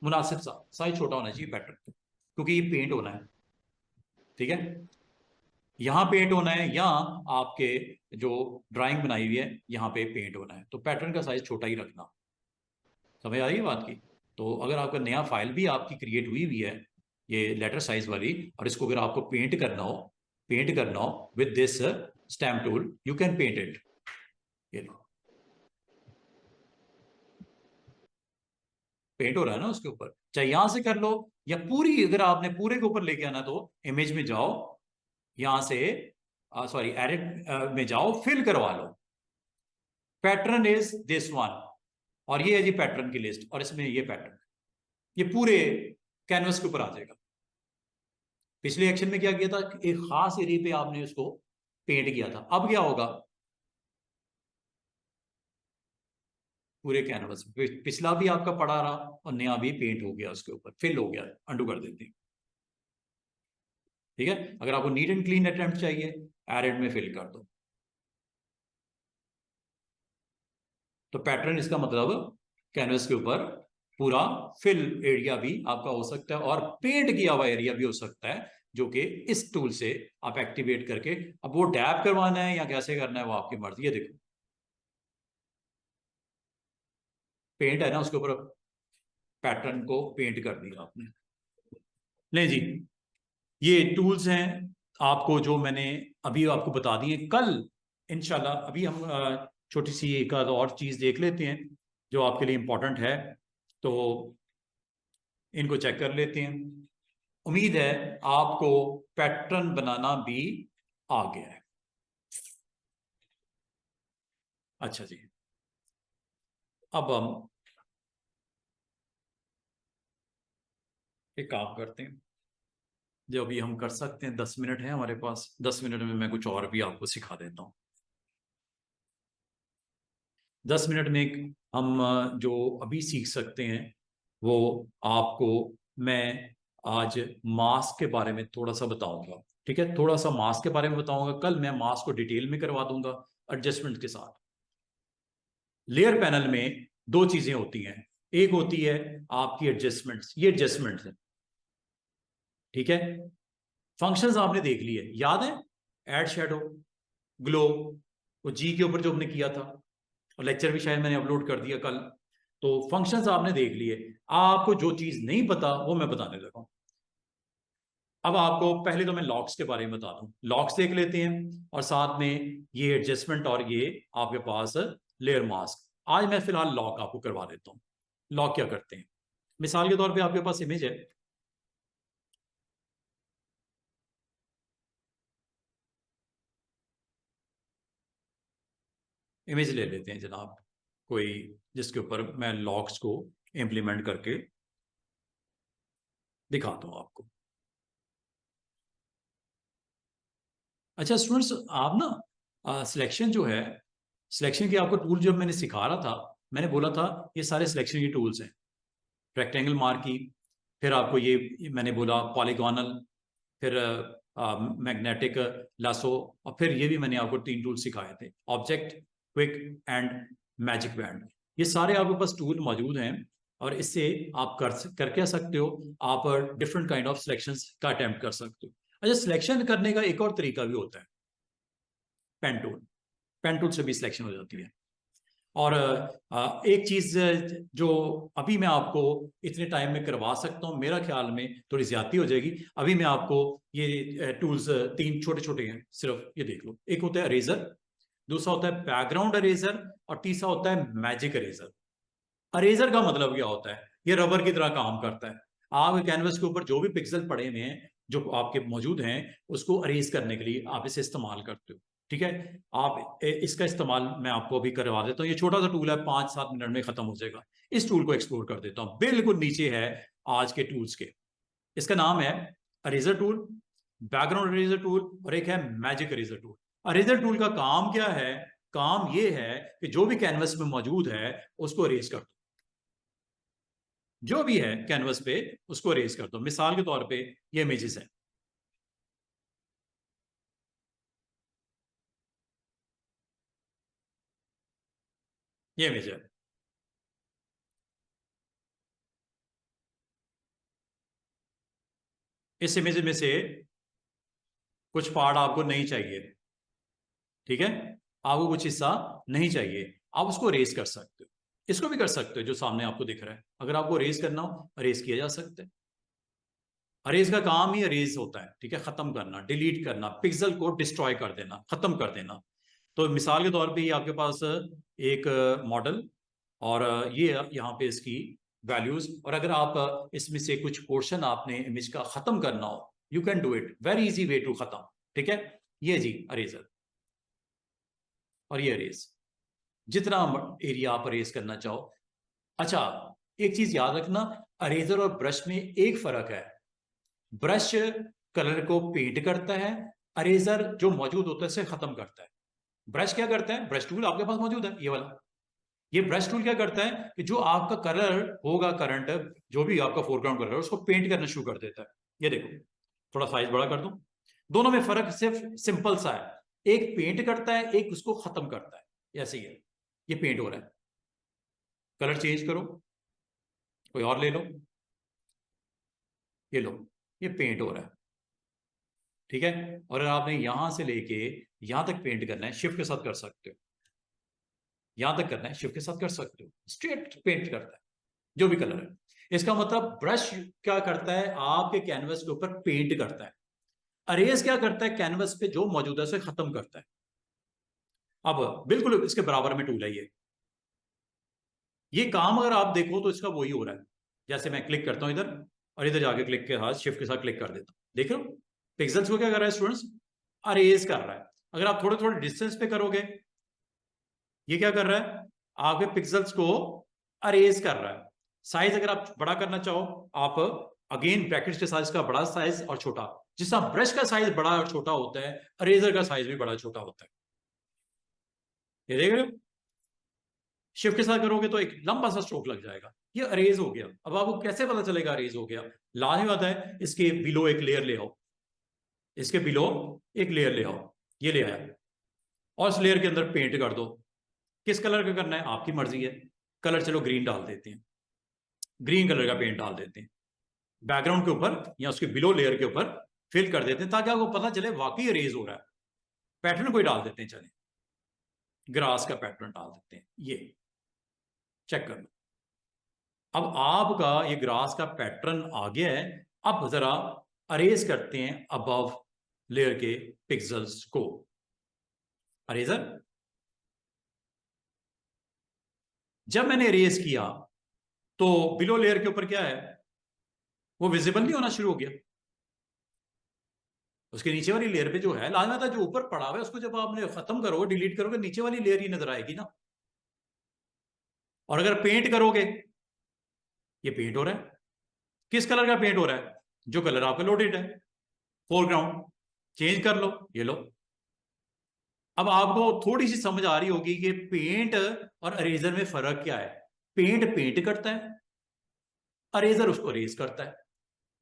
मुनासिब सा साइज छोटा होना चाहिए पैटर्न, क्योंकि ये पेंट होना है। ठीक है, यहाँ पेंट होना है या आपके जो ड्राइंग बनाई हुई है यहाँ पे पेंट होना है, तो पैटर्न का साइज छोटा ही रखना। समझ आ रही है बात की। तो अगर आपका नया फाइल भी आपकी क्रिएट हुई हुई है ये लेटर साइज वाली, और इसको अगर आपको पेंट करना हो with this stamp tool, you can paint it. ये लो, पेंट हो रहा है ना उसके ऊपर, चाहे यहां से कर लो या पूरी, अगर आपने पूरे के ऊपर लेके आना तो इमेज में जाओ, यहां से सॉरी एडिट में जाओ, फिल करवा लो, पैटर्न इज दिस वन, और ये है जी पैटर्न की लिस्ट, और इसमें ये पैटर्न, ये पूरे कैनवस के ऊपर आ जाएगा। पिछले एक्शन में क्या किया था, एक खास एरिया पे आपने उसको पेंट किया था, अब क्या होगा, पूरे कैनवस पिछला भी आपका पड़ा रहा और नया भी पेंट हो गया, उसके ऊपर फिल हो गया। अंडू कर देते हैं। ठीक है, अगर आपको नीट एंड क्लीन अटेम्प्ट चाहिए, एरिड में फिल कर दो। तो पैटर्न इसका मतलब कैनवस के ऊपर पूरा फिल एरिया भी आपका हो सकता है, और पेंट किया हुआ एरिया भी हो सकता है, जो कि इस टूल से आप एक्टिवेट करके, अब वो डैप करवाना है या कैसे करना है वो आपकी मर्जी है। देखो पेंट है ना उसके ऊपर, पैटर्न को पेंट कर दिया आपने। नहीं जी, ये टूल्स हैं आपको जो मैंने अभी आपको बता दिए। कल इंशाल्लाह, अभी हम छोटी सी एक आध और चीज देख लेते हैं जो आपके लिए इंपॉर्टेंट है, तो इनको चेक कर लेते हैं। उम्मीद है आपको पैटर्न बनाना भी आ गया है। अच्छा जी, अब हम एक काम करते हैं, जो अभी हम कर सकते हैं, 10 मिनट है हमारे पास, 10 मिनट में मैं कुछ और भी आपको सिखा देता हूँ। 10 मिनट में हम जो अभी सीख सकते हैं वो आपको मैं आज मास्क के बारे में थोड़ा सा बताऊंगा। ठीक है, थोड़ा सा मास्क के बारे में बताऊंगा, कल मैं मास्क को डिटेल में करवा दूंगा एडजस्टमेंट के साथ। लेयर पैनल में दो चीजें होती हैं, एक होती है आपकी एडजस्टमेंट्स, ये एडजस्टमेंट्स है। ठीक है, फंक्शंस आपने देख लिए, याद है, ऐड शेडो, ग्लो, वो जी के ऊपर जो हमने किया था, और लेक्चर भी शायद मैंने अपलोड कर दिया कल। तो फंक्शंस आपने देख लिए, आपको जो चीज नहीं पता वो मैं बताने लगा हूं। अब आपको पहले तो मैं लॉक्स के बारे में बता दूं, लॉक्स देख लेते हैं, और साथ में ये एडजस्टमेंट, और ये आपके पास लेयर मास्क। आज मैं फिलहाल लॉक आपको करवा देता हूं। लॉक क्या करते हैं, मिसाल के तौर पे आपके पास इमेज है, इमेज ले लेते हैं जनाब कोई, जिसके ऊपर मैं लॉक्स को इंप्लीमेंट करके दिखाता हूं आपको। अच्छा स्टूडेंट्स, आप ना सिलेक्शन जो है, सिलेक्शन की आपको टूल जब मैंने सिखा रहा था, मैंने बोला था ये सारे सिलेक्शन की टूल्स हैं। रेक्टेंगल मार्की, फिर आपको ये मैंने बोला पॉलीगोनल, फिर मैग्नेटिक लासो, और फिर ये भी मैंने आपको 3 टूल सिखाए थे, object, quick and magic band. ये सारे आपके पास टूल मौजूद हैं और इससे आप कर क्या सकते हो, आप डिफरेंट काइंड ऑफ सिलेक्शंस का अटेम्प्ट कर सकते हो। अच्छा, सिलेक्शन करने का एक और तरीका भी होता है, पेन टूल। पेन टूल से भी सिलेक्शन हो जाती है। और एक चीज जो अभी मैं आपको इतने टाइम में करवा सकता हूं, मेरा ख्याल में थोड़ी ज्यादती हो जाएगी। अभी मैं आपको ये टूल्स 3 छोटे छोटे हैं, सिर्फ ये देख लो। एक होता है अरेजर, दूसरा होता है बैकग्राउंड अरेजर, और तीसरा होता है मैजिक अरेजर। अरेजर का मतलब क्या होता है, ये रबर की तरह काम करता है। आप कैनवस के ऊपर जो भी पिक्सल पड़े हुए हैं जो आपके मौजूद हैं, उसको अरेज करने के लिए आप इसे इस्तेमाल करते हो। ठीक है, आप इसका इस्तेमाल मैं आपको अभी करवा देता हूँ। ये छोटा सा टूल है, 5-7 मिनट में खत्म हो जाएगा। इस टूल को एक्सप्लोर कर देता हूँ, बिल्कुल नीचे है आज के टूल्स के। इसका नाम है eraser tool, background eraser tool, और एक है magic eraser tool. Eraser tool का काम क्या है? काम ये है कि जो भी कैनवस में मौजूद है उसको अरेज कर दो। जो भी है कैनवस पे उसको अरेज कर दो। मिसाल के तौर पे ये इमेजेस हैं, ये इमेज है। इस इमेज में से कुछ पार्ट आपको नहीं चाहिए, ठीक है, आपको कुछ हिस्सा नहीं चाहिए, आप उसको रेस कर सकते हो। इसको भी कर सकते हो जो सामने आपको दिख रहा है। अगर आपको रेस करना हो, रेस किया जा सकता है। अरेज का काम ही अरेज होता है, ठीक है, खत्म करना, डिलीट करना, पिक्सल को डिस्ट्रॉय कर देना, खत्म कर देना। तो मिसाल के तौर पे ये आपके पास एक मॉडल, और ये यहाँ पे इसकी वैल्यूज, और अगर आप इसमें से कुछ पोर्शन आपने इमेज का खत्म करना हो, you can do it, very easy way to खत्म। ठीक है, ये जी अरेजर, और ये अरेज, जितना एरिया आप अरेज करना चाहो। अच्छा, एक चीज याद रखना, अरेजर और ब्रश में एक फर्क है। ब्रश कलर को पेंट करता है, अरेजर जो मौजूद होता है उसे खत्म करता है। ब्रश क्या करता है, ब्रश टूल आपके पास मौजूद है ये वाला, ये ब्रश टूल क्या करता है कि जो आपका कलर होगा, करंट जो भी आपका फोरग्राउंड कलर है, उसको पेंट करना शुरू कर देता है। ये देखो, थोड़ा साइज बड़ा कर दूं, दोनों में फर्क सिर्फ सिंपल सा है, एक पेंट करता है, एक उसको खत्म करता है। ऐसे ही है, ये पेंट हो रहा है, कलर चेंज करो, कोई और ले लो, ये लो, ये पेंट हो रहा है। ठीक है, और अगर आपने यहां से लेके यहां तक पेंट करना है, शिफ्ट के साथ कर सकते हो। यहां तक करना है, शिफ्ट के साथ कर सकते हो, स्ट्रेट पेंट करता है जो भी कलर है। इसका मतलब ब्रश क्या करता है, आपके कैनवस के ऊपर पेंट करता है। अरेज क्या करता है, कैनवस पे जो मौजूद है उसे खत्म करता है। अब बिल्कुल इसके बराबर में टूल है ये काम अगर आप देखो तो इसका वही हो रहा है। जैसे मैं क्लिक करता हूं इधर, और इधर जाके क्लिक के साथ शिफ्ट के साथ क्लिक कर देता हूं, देख रहे हो पिक्सल्स को क्या कर रहा है स्टूडेंट्स, अरेज कर रहा है। अगर आप थोड़े थोड़े डिस्टेंस पे करोगे, ये क्या कर रहा है, आपके पिक्सल्स को अरेज कर रहा है। साइज अगर आप बड़ा करना चाहो, आप अगेन ब्रैकेट्स के साथ इसका बड़ा साइज और छोटा, जिस तरह ब्रश का साइज बड़ा और छोटा होता है, अरेजर का साइज भी बड़ा छोटा होता है। ये देख रहे हो, शिफ्ट के साथ करोगे तो एक लंबा सा स्ट्रोक लग जाएगा, ये अरेज हो गया। अब आपको कैसे पता चलेगा अरेज हो गया? लाने वाला है, इसके बिलो एक लेयर ले आओ, इसके बिलो एक लेयर ले आओ, ये ले आया, और उस लेयर के अंदर पेंट कर दो। किस कलर का करना है आपकी मर्जी है, कलर चलो ग्रीन डाल देते हैं, ग्रीन कलर का पेंट डाल देते हैं बैकग्राउंड के ऊपर या उसके बिलो लेयर के ऊपर, फिल कर देते हैं ताकि आपको पता चले वाकई अरेज हो रहा है। पैटर्न कोई डाल देते हैं, चले ग्रास का पैटर्न डाल देते हैं, ये चेक कर लो। अब आपका ये ग्रास का पैटर्न आ गया है। अब जरा अरेज करते हैं अबव लेयर के पिक्सल्स को। अरेजर, जब मैंने अरेज किया तो बिलो लेयर के ऊपर क्या है, वो विजिबल नहीं होना शुरू हो गया। उसके नीचे वाली लेयर पे जो है लाजमी था, जो ऊपर पड़ा हुआ है उसको जब आपने खत्म करोगे, डिलीट करोगे, नीचे वाली लेयर ही नजर आएगी ना। और अगर पेंट करोगे, ये पेंट हो रहा है, किस कलर का पेंट हो रहा है, जो कलर आपका लोडेड है, फोरग्राउंड। चेंज कर लो, ये लो, अब आपको थोड़ी सी समझ आ रही होगी कि पेंट और अरेजर में फर्क क्या है। पेंट पेंट करता है, अरेजर उसको अरेज करता है।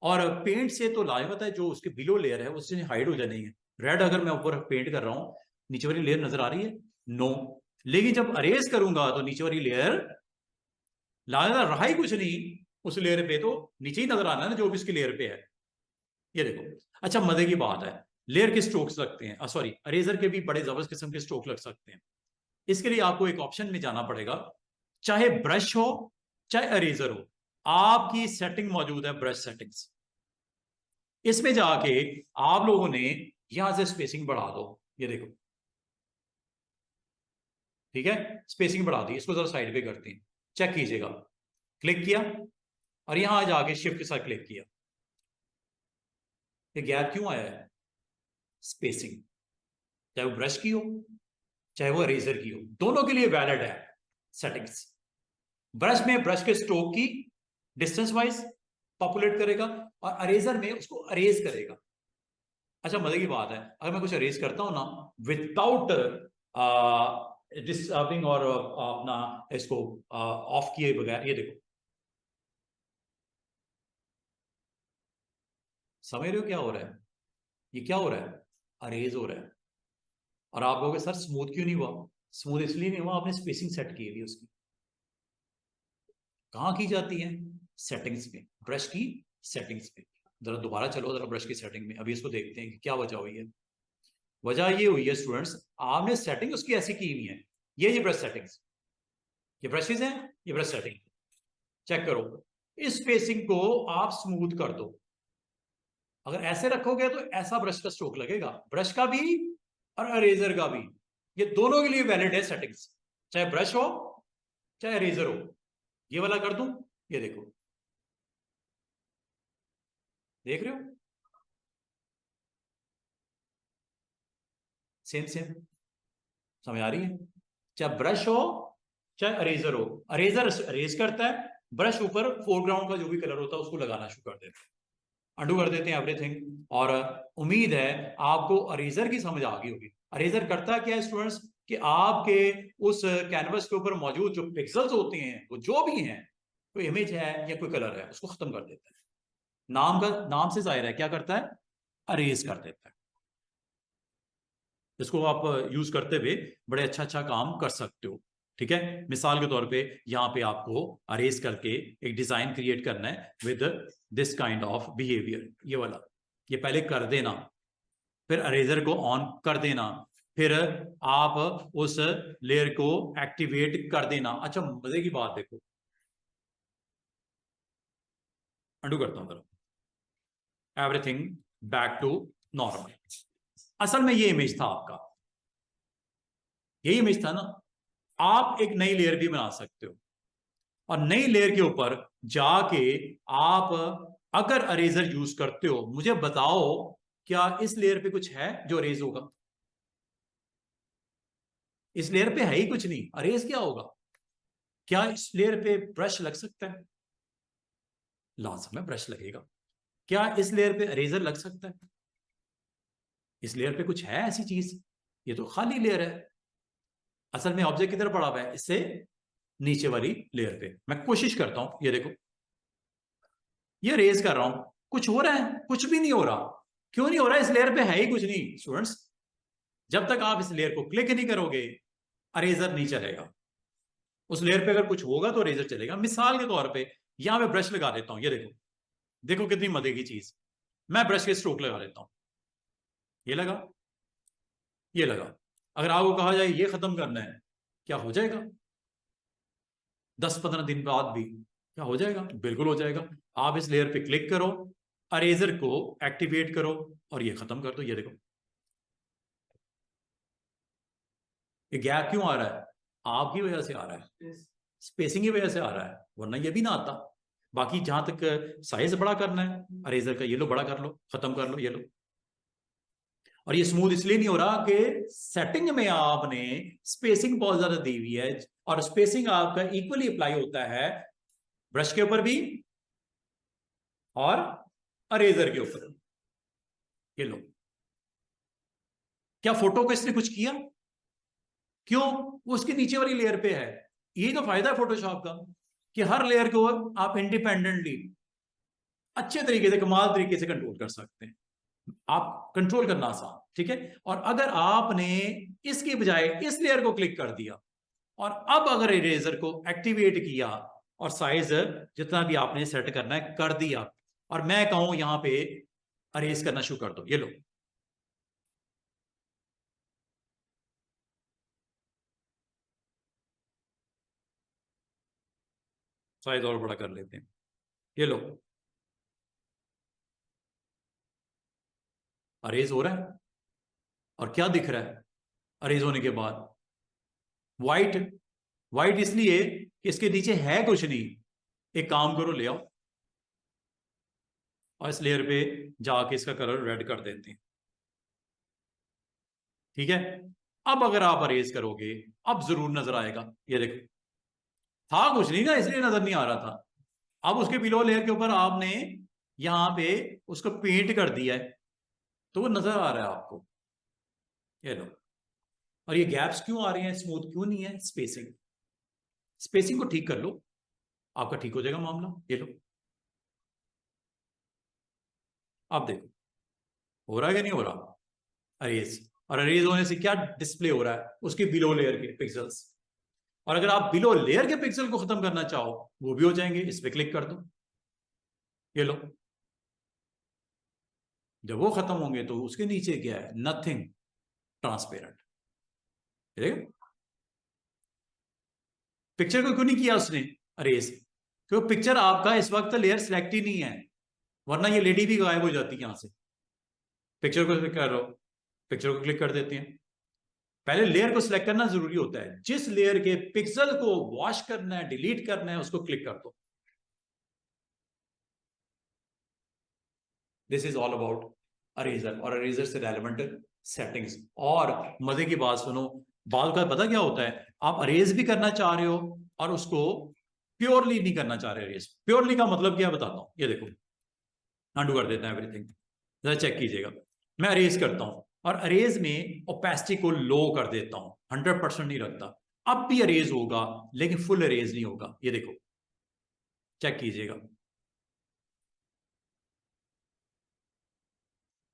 और पेंट से तो लाजमत है, जो उसके बिलो लेयर है उससे हाइड हो जानी है। रेड अगर मैं ऊपर पेंट कर रहा हूं, नीचे वाली लेयर नजर आ रही है? नो। लेकिन जब अरेज करूंगा तो नीचे वाली लेयर लाजमत रहा ही कुछ नहीं, उस लेयर पे तो नीचे ही नजर आना है ना जो भी उसकी लेयर पे है। ये देखो, अच्छा मजे की बात है, लेयर के स्ट्रोक्स लगते हैं, सॉरी अरेजर के भी बड़े जबरदस्त किस्म के स्ट्रोक लग सकते हैं। इसके लिए आपको एक ऑप्शन में जाना पड़ेगा, चाहे ब्रश हो चाहे अरेजर हो, आपकी सेटिंग मौजूद है ब्रश सेटिंग्स। इसमें जाके आप लोगों ने यहां से स्पेसिंग बढ़ा दो, ये देखो, ठीक है, स्पेसिंग बढ़ा दी। इसको जरा साइड पे करते हैं, चेक कीजिएगा। क्लिक किया और यहां जाके शिफ्ट के साथ क्लिक किया, ये गैप क्यों आया है? स्पेसिंग, चाहे वो ब्रश की हो चाहे वो अरेजर की हो, दोनों के लिए वैलिड है सेटिंग्स। ब्रश में ब्रश के स्ट्रोक की डिस्टेंस वाइज पॉपुलेट करेगा और अरेजर में उसको अरेज करेगा। अच्छा मजे की बात है, अगर मैं कुछ अरेज करता हूं ना विदाउट डिस्टर्बिंग और अपना इसको ऑफ किए बगैर, ये देखो, समझ रहे हो क्या हो रहा है? ये क्या हो रहा है? अरेज हो रहा है। और आप कहोगे सर स्मूथ क्यों नहीं हुआ? स्मूथ इसलिए नहीं हुआ, आपने स्पेसिंग सेट की हुई उसकी। कहाँ की जाती है? सेटिंग्स में, ब्रश की सेटिंग्स में। जरा दोबारा चलो जरा ब्रश की सेटिंग में, अभी इसको देखते हैं कि क्या वजह हुई है। वजह ये हुई है स्टूडेंट्स, आपने सेटिंग उसकी ऐसी की हुई है, ये ब्रश सेटिंग्स, ये ब्रशेज हैं, ये ब्रश सेटिंग, चेक करो। इस स्पेसिंग को आप स्मूथ कर दो। अगर ऐसे रखोगे तो ऐसा ब्रश का स्ट्रोक लगेगा, ब्रश का भी और अरेजर का भी। ये दोनों के लिए वैलिड है सेटिंग्स, चाहे ब्रश हो चाहे अरेजर हो। ये वाला कर दूं, ये देखो, देख रहे हो? सेम सेम, समझ आ रही है? चाहे ब्रश हो चाहे अरेजर हो, अरेजर अरेज करता है, ब्रश ऊपर फोरग्राउंड का जो भी कलर होता है उसको लगाना शुरू कर देता है, अंडू कर देते हैं एवरीथिंग। और उम्मीद है आपको अरेजर की समझ आ गई होगी। अरेजर करता क्या है स्टूडेंट्स, कि आपके उस कैनवस के ऊपर मौजूद जो पिक्सल्स होते हैं वो जो भी हैं, कोई इमेज है या कोई कलर है, उसको खत्म कर देता है। नाम से जाहिर है क्या करता है? अरेज कर देता है। इसको आप यूज करते हुए बड़े अच्छा अच्छा काम कर सकते हो। ठीक है, मिसाल के तौर पे यहाँ पे आपको अरेज करके एक डिजाइन क्रिएट करना है with this kind of behaviour, ये वाला। ये पहले कर देना, फिर अरेजर को ऑन कर देना, फिर आप उस लेयर को एक्टिवेट कर देना। अच्छा मजे की बात देखो, अंडू करता हूं, एवरीथिंग बैक टू नॉर्मल। असल में ये इमेज था आपका, यही इमेज था ना। आप एक नई लेयर भी बना सकते हो और नई लेयर के ऊपर जाके आप अगर अरेजर यूज करते हो, मुझे बताओ क्या इस लेयर पे कुछ है जो अरेज होगा? इस लेयर पे है ही कुछ नहीं, अरेज क्या होगा? क्या इस लेयर पे ब्रश लग सकता है? लाजम है ब्रश लगेगा। क्या इस लेयर पे अरेजर लग सकता है? इस लेयर पे कुछ है ऐसी चीज? ये तो खाली लेयर है। असल में ऑब्जेक्ट किधर पड़ा हुआ है? इससे नीचे वाली लेयर पे। मैं कोशिश करता हूं, ये देखो, ये रेज कर रहा हूं, कुछ हो रहा है? कुछ भी नहीं हो रहा। क्यों नहीं हो रहा? इस लेयर पे है ही कुछ नहीं स्टूडेंट्स। जब तक आप इस लेयर को क्लिक नहीं करोगे अरेजर नहीं चलेगा। उस लेयर पे अगर कुछ होगा तो अरेजर चलेगा। मिसाल के तौर पे यहां पे ब्रश लगा देता हूं, ये देखो, देखो कितनी मजे की चीज। मैं ब्रश के स्ट्रोक लगा देता हूं, ये लगा, ये लगा। अगर आपको कहा जाए ये खत्म करना है, क्या हो जाएगा? 10-15 दिन बाद भी क्या हो जाएगा? बिल्कुल हो जाएगा। आप इस लेयर पे क्लिक करो, अरेजर को एक्टिवेट करो और ये खत्म कर दो। ये देखो, ये गैप क्यों आ रहा है? आपकी वजह से आ रहा है, स्पेसिंग की वजह से आ रहा है, वरना ये भी ना आता। बाकी जहां तक साइज बड़ा करना है अरेजर का, ये लो बड़ा कर लो, खत्म कर लो, ये लो। और ये स्मूथ इसलिए नहीं हो रहा कि सेटिंग में आपने स्पेसिंग बहुत ज्यादा दी हुई है, और स्पेसिंग आपका इक्वली अप्लाई होता है ब्रश के ऊपर भी और अरेजर के ऊपर। ये लो, क्या फोटो को इसने कुछ किया? क्यों? उसके नीचे वाली लेयर पे है। यही तो फायदा है फोटोशॉप का, कि हर लेयर को आप इंडिपेंडेंटली अच्छे तरीके से, कमाल तरीके से कंट्रोल कर सकते हैं। आप कंट्रोल करना आसान, ठीक है। और अगर आपने इसकी बजाय इस लेयर को क्लिक कर दिया और अब अगर इरेजर को एक्टिवेट किया और साइज जितना भी आपने सेट करना है कर दिया, और मैं कहूं यहां पे अरेज करना शुरू कर दो, ये लो, साइज और बड़ा कर लेते हैं, ये लो, अरेज हो रहा है। और क्या दिख रहा है अरेज होने के बाद? व्हाइट। व्हाइट इसलिए कि इसके नीचे है कुछ नहीं। एक काम करो, ले आओ और इस लेयर पे जाके इसका कलर रेड कर देते हैं, ठीक है। अब अगर आप अरेज करोगे, अब जरूर नजर आएगा, ये देखो, था कुछ नहीं ना इसलिए नजर नहीं आ रहा था। अब उसके बिलो लेयर के ऊपर आपने यहां पे उसको पेंट कर दिया है, तो वो नजर आ रहा है आपको, ये लो। और ये गैप्स क्यों आ रहे हैं, स्मूथ क्यों नहीं है? स्पेसिंग, स्पेसिंग को ठीक कर लो, आपका ठीक हो जाएगा मामला, ये लो। अब देखो हो रहा है कि नहीं हो रहा अरेज? और अरेज होने से क्या डिस्प्ले हो रहा है? उसके बिलो लेयर के पिक्सल्स। और अगर आप बिलो लेयर के पिक्सल को खत्म करना चाहो, वो भी हो जाएंगे, इस पे क्लिक कर दो, ये लो। जब वो खत्म होंगे तो उसके नीचे क्या है? Nothing, transparent. ठीक, पिक्चर को क्यों नहीं किया उसने अरेज? क्योंकि पिक्चर आपका इस वक्त लेयर सिलेक्ट ही नहीं है, वरना ये लेडी भी गायब हो जाती है यहां से। पिक्चर को क्लिक कर रहे हो, पिक्चर को क्लिक कर देते हैं। पहले लेयर को सिलेक्ट करना जरूरी होता है, जिस लेयर के पिक्सल को वॉश करना है, डिलीट करना है, उसको क्लिक कर दो। This is all about eraser और अरेजर से रेलेवेंट सेटिंग्स। और मजे की बात सुनो, बाल का पता क्या होता है? आप अरेज भी करना चाह रहे हो और उसको प्योरली नहीं करना चाह रहे। अरेज प्योरली का मतलब क्या बताता हूं, ये देखो, अंडू कर देता है एवरीथिंग, जरा चेक कीजिएगा। मैं अरेज करता हूं और अरेज में ओपेसिटी को लो कर देता हूं, 100% नहीं रखता। अब भी अरेज होगा लेकिन फुल अरेज नहीं होगा, ये देखो, चेक कीजिएगा।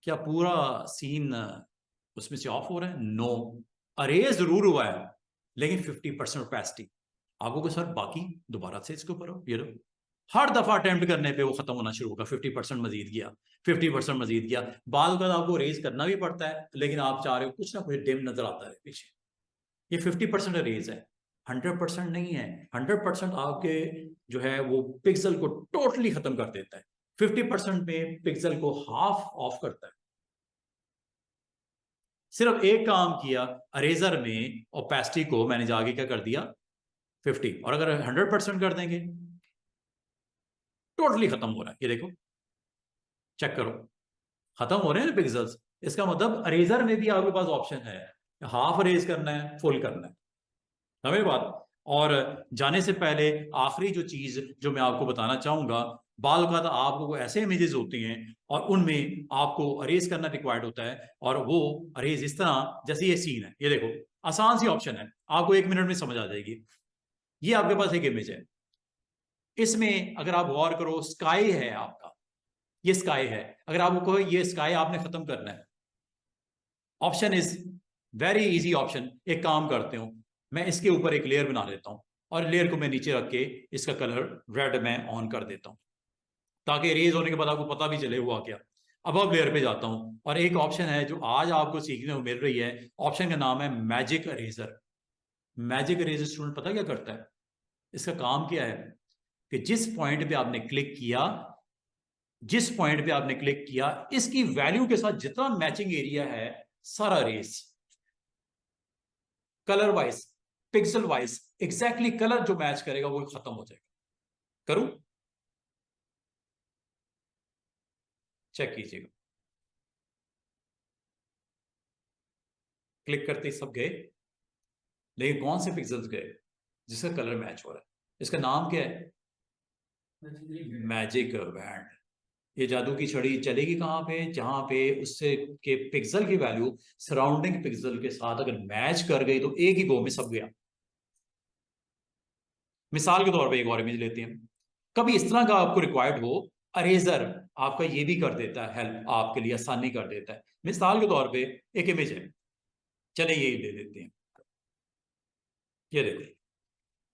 क्या पूरा सीन उसमें से ऑफ हो रहा है? नो, अरेज जरूर हुआ है लेकिन 50% ओपेसिटी। आपको सर बाकी दोबारा से इसके ऊपर हो, ये लो, हर दफा अटेम्प्ट करने पे वो खत्म होना शुरू होगा, 50% मजीद गया, 50% मजीद गया। बाल का आपको रेज करना भी पड़ता है, लेकिन आप चाह रहे हो कुछ ना कुछ डिम नजर आता है पीछे। ये 50% रेज है, 100% नहीं है। 100% आपके जो है वो पिक्सल को टोटली खत्म कर देता है, 50% में पिक्सल को हाफ ऑफ करता है। सिर्फ एक काम किया, अरेजर में ओपेसिटी को मैंने जाके क्या कर दिया, 50। और अगर 100% कर देंगे, टोटली खत्म हो रहा है, ये देखो, चेक करो, खत्म हो रहे हैं पिक्सल्स। इसका मतलब अरेजर में भी आपके पास ऑप्शन है, हाफ अरेज करना है, फुल करना है, समझ बात। और जाने से पहले आखिरी जो चीज जो मैं आपको बताना चाहूंगा, बाल का तो आपको ऐसे इमेजेस होती हैं और उनमें आपको अरेज करना रिक्वायर्ड होता है, और वो अरेज इस तरह जैसे ये सीन है, ये देखो, आसान सी ऑप्शन है, आपको 1 मिनट में समझ आ जाएगी। ये आपके पास एक इमेज है, इसमें अगर आप गौर करो, स्काई है आपका, ये स्काई है। अगर आपको कहो ये स्काई आपने खत्म करना है, option is very easy option. एक काम करते हो, मैं इसके ऊपर एक लेयर बना लेता हूं और लेयर को मैं नीचे रख के इसका कलर रेड में ऑन कर देता हूं, ताकि रेज होने के बाद आपको पता भी चले हुआ क्या। अब लेयर पे जाता हूं और एक ऑप्शन है जो आज आपको सीखने को मिल रही है, ऑप्शन का नाम है magic eraser. Magic eraser student पता क्या करता है? इसका काम क्या है कि जिस पॉइंट पे आपने क्लिक किया, जिस पॉइंट पे आपने क्लिक किया, इसकी वैल्यू के साथ जितना मैचिंग एरिया है, सारा rest colour wise, pixel wise, exactly colour जो मैच करेगा वो खत्म हो जाएगा। करूं? चेक कीजिएगा, क्लिक करते ही सब गए, लेकिन कौन से पिक्सल्स गए? जिसका कलर मैच हो रहा है। इसका नाम क्या है? Magic band. ये जादू की छड़ी चलेगी कहाँ पे, जहां पे उससे के पिक्सल की वैल्यू सराउंडिंग पिक्सल के साथ अगर मैच कर गई तो एक ही गो में सब गया। मिसाल के तौर पे एक और इमेज लेते हैं। कभी इस तरह का आपको रिक्वायर्ड हो, अरेजर आपका ये भी कर देता है हेल्प, आपके लिए आसानी कर देता है। मिसाल के तौर पे एक इमेज है, चले ये ले लेते हैं। ये देखो,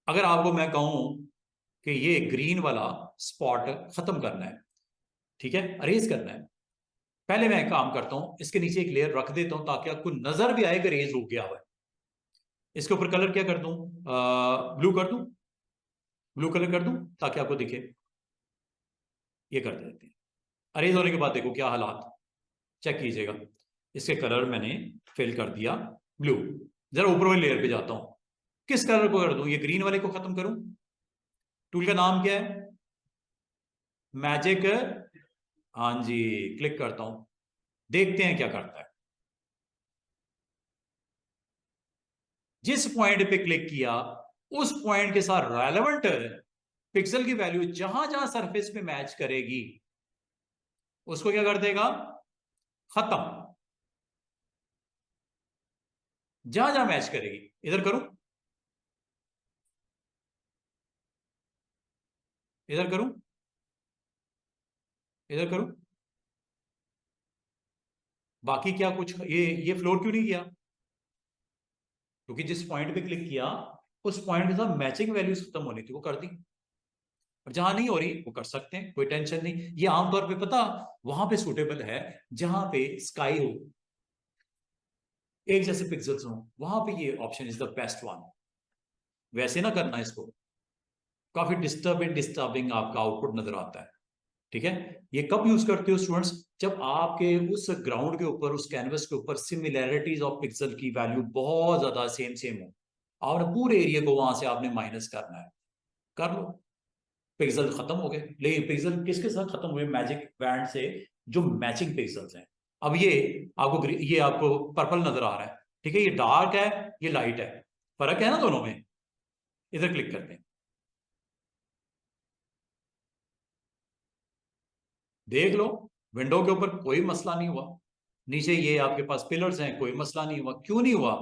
अगर आपको मैं कहूं कि ये ग्रीन वाला स्पॉट खत्म करना है, ठीक है, अरेज करना है, पहले मैं एक काम करता हूं, इसके नीचे एक लेयर रख देता हूं ताकि आपको नजर भी आए कि अरेज हो गया हुआ है। इसके ऊपर कलर क्या कर दूं, ब्लू कर दूं, ब्लू कलर कर दूं ताकि आपको दिखे। ये कर देते हैं। अरेज होने के बाद देखो क्या हालात, चेक कीजिएगा। इसके कलर मैंने फिल कर दिया ब्लू। जरा ऊपर वाली लेयर पे जाता हूं, किस कलर को कर दूं, ये ग्रीन वाले को खत्म करूं। टूल का नाम क्या है, मैजिक। हाँ जी, क्लिक करता हूं, देखते हैं क्या करता है। जिस पॉइंट पे क्लिक किया उस पॉइंट के साथ रेलेवेंट पिक्सल की वैल्यू जहां जहां सरफेस पे मैच करेगी उसको क्या कर देगा, खत्म। जहां जहां मैच करेगी, इधर करूं, इधर करूं, इधर करूं, बाकी क्या कुछ ये फ्लोर क्यों नहीं किया, क्योंकि जिस पॉइंट पे क्लिक किया उस पॉइंट के साथ मैचिंग वैल्यूज खत्म होनी थी, वो कर दी। और जहां नहीं हो रही वो कर सकते हैं, कोई टेंशन नहीं। ये आमतौर पे पता वहां पे सूटेबल है जहां पे स्काई हो, एक जैसे पिक्सल्स हो, वहां पे ये option is the best one. वैसे ना करना इसको, काफी डिस्टर्बिंग आपका आउटपुट नजर आता है। ठीक है, ये कब यूज करते हो स्टूडेंट्स, जब आपके उस ग्राउंड के ऊपर, उस कैनवस के ऊपर सिमिलैरिटीज ऑफ पिक्सल की वैल्यू बहुत ज्यादा सेम सेम हो और पूरे एरिया को वहां से आपने माइनस करना है, कर लो। पिक्सल खत्म हो गए, लेकिन पिक्सल किसके साथ खत्म हुए, मैजिक बैंड से, जो मैचिंग पिक्सल्स हैं। अब ये आपको पर्पल नजर आ रहा है, ठीक है, ये डार्क है, ये लाइट है, फर्क है ना दोनों में। इधर क्लिक करते हैं, देख लो, विंडो के ऊपर कोई मसला नहीं हुआ। नीचे ये आपके पास पिलर्स हैं, कोई मसला नहीं हुआ। क्यों नहीं हुआ,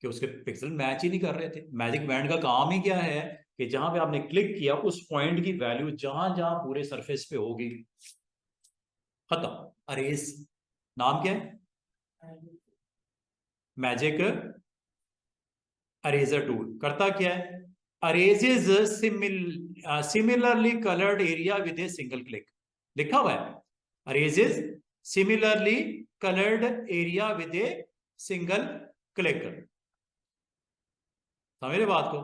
कि उसके पिक्सल मैच ही नहीं कर रहे थे। मैजिक बैंड का काम ही क्या है, कि जहां पे आपने क्लिक किया उस पॉइंट की वैल्यू जहां जहां पूरे सरफेस पे होगी, खत्म, अरेज। नाम क्या है, मैजिक अरेजर टूल। करता क्या है, arranges similarly coloured area with a single click. लिखा हुआ है, arranges similarly coloured area with a single click. समझे बात को,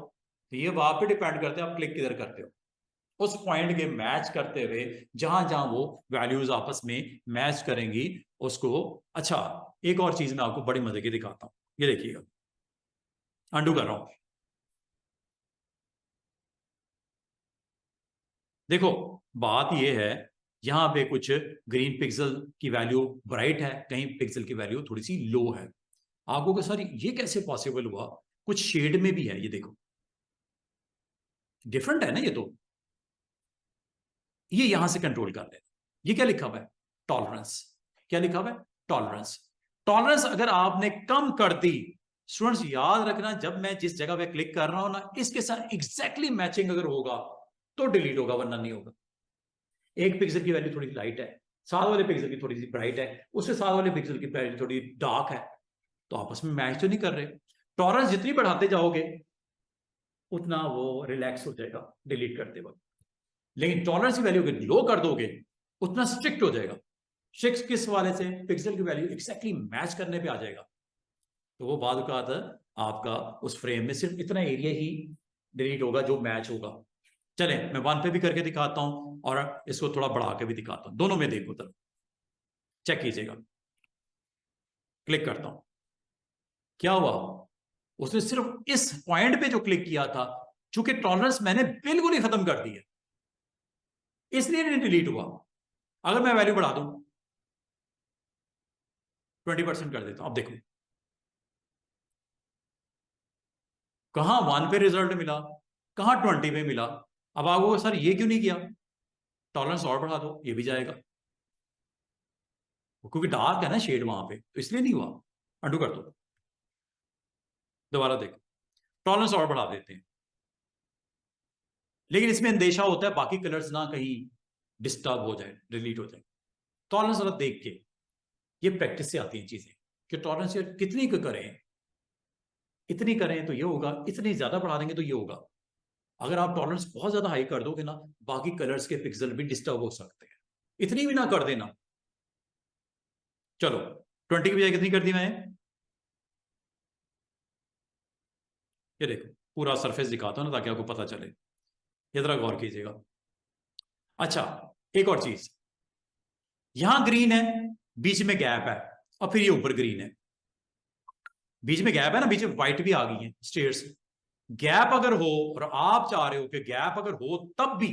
तो ये वहां पे डिपेंड करते हैं आप क्लिक किधर करते हो, उस पॉइंट के मैच करते हुए जहां जहां वो वैल्यूज आपस में मैच करेंगी उसको। अच्छा, एक और चीज मैं आपको बड़ी मजे की दिखाता हूं, ये देखिएगा, अंडू कर रहा हूं। देखो, बात ये है, यहां पे कुछ ग्रीन पिक्सल की वैल्यू ब्राइट है, कहीं पिक्सल की वैल्यू थोड़ी सी लो है। आपको कि सर ये कैसे पॉसिबल हुआ, कुछ शेड में भी है, ये देखो डिफरेंट है ना ये तो। ये यहां से कंट्रोल कर लेना। ये क्या लिखा हुआ है, टॉलरेंस। क्या लिखा हुआ है, टॉलरेंस। टॉलरेंस अगर आपने कम कर दी, स्टूडेंट्स याद रखना, जब मैं जिस जगह पे क्लिक कर रहा हूं ना, इसके साथ एग्जैक्टली मैचिंग अगर होगा तो डिलीट होगा, वरना नहीं होगा। एक पिक्सल की वैल्यू थोड़ी लाइट है, साथ वाले पिक्सल की थोड़ी सी ब्राइट है, उससे साथ वाले पिक्सल की वैल्यू थोड़ी डार्क है, तो आपस में मैच तो नहीं कर रहे। टॉलरेंस जितनी बढ़ाते जाओगे उतना वो रिलैक्स हो जाएगा डिलीट करते वक्त। लेकिन टॉलरेंस की वैल्यू अगर लो कर दोगे उतना स्ट्रिक्ट हो जाएगा। स्ट्रिक्ट किस वाले से, पिक्सल की वैल्यू एक्जैक्टली मैच करने पे आ जाएगा। तो वो बाद का आपका उस फ्रेम में सिर्फ इतना एरिया ही डिलीट होगा जो मैच होगा। चले मैं वन पे भी करके दिखाता हूं और इसको थोड़ा बढ़ा के भी दिखाता हूं, दोनों में देखो तरफ, चेक कीजिएगा। क्लिक करता हूं, क्या हुआ, उसने सिर्फ इस पॉइंट पे जो क्लिक किया था, चूंकि टॉलरेंस मैंने बिल्कुल ही खत्म कर दी है, इसलिए नहीं डिलीट हुआ। अगर मैं वैल्यू बढ़ा दूं, 20% कर देता हूं, अब देखो कहां 1 पे रिजल्ट मिला, कहां 20 पे मिला। अब आपको सर ये क्यों नहीं किया, टॉलरेंस और बढ़ा दो, ये भी जाएगा। क्योंकि डार्क है ना शेड वहां पे, तो इसलिए नहीं हुआ। अंडू कर दो, दोबारा देखो, टॉलरेंस और बढ़ा देते हैं। लेकिन इसमें अंदेशा होता है बाकी कलर्स ना कहीं डिस्टर्ब हो जाए, डिलीट हो जाए। टॉलरेंस वाला देख के, ये प्रैक्टिस से आती हैं चीजें कि टॉलरेंस कितनी करें, इतनी करें तो ये होगा, इतनी ज्यादा बढ़ा देंगे तो ये होगा। अगर आप टॉलरेंस बहुत ज्यादा हाई कर दोगे ना, बाकी कलर्स के पिक्सल भी डिस्टर्ब हो सकते हैं। इतनी भी ना कर देना। चलो 20 की बजाय कितनी कर दी मैं? ये देखो पूरा सरफेस दिखाता हूं ना ताकि आपको पता चले, ये जरा गौर कीजिएगा। अच्छा, एक और चीज, यहां ग्रीन है, बीच में गैप है, और फिर ये ऊपर ग्रीन है। बीच में गैप है ना, बीच में व्हाइट भी आ गई है स्टेयर्स। गैप अगर हो और आप चाह रहे हो कि गैप अगर हो तब भी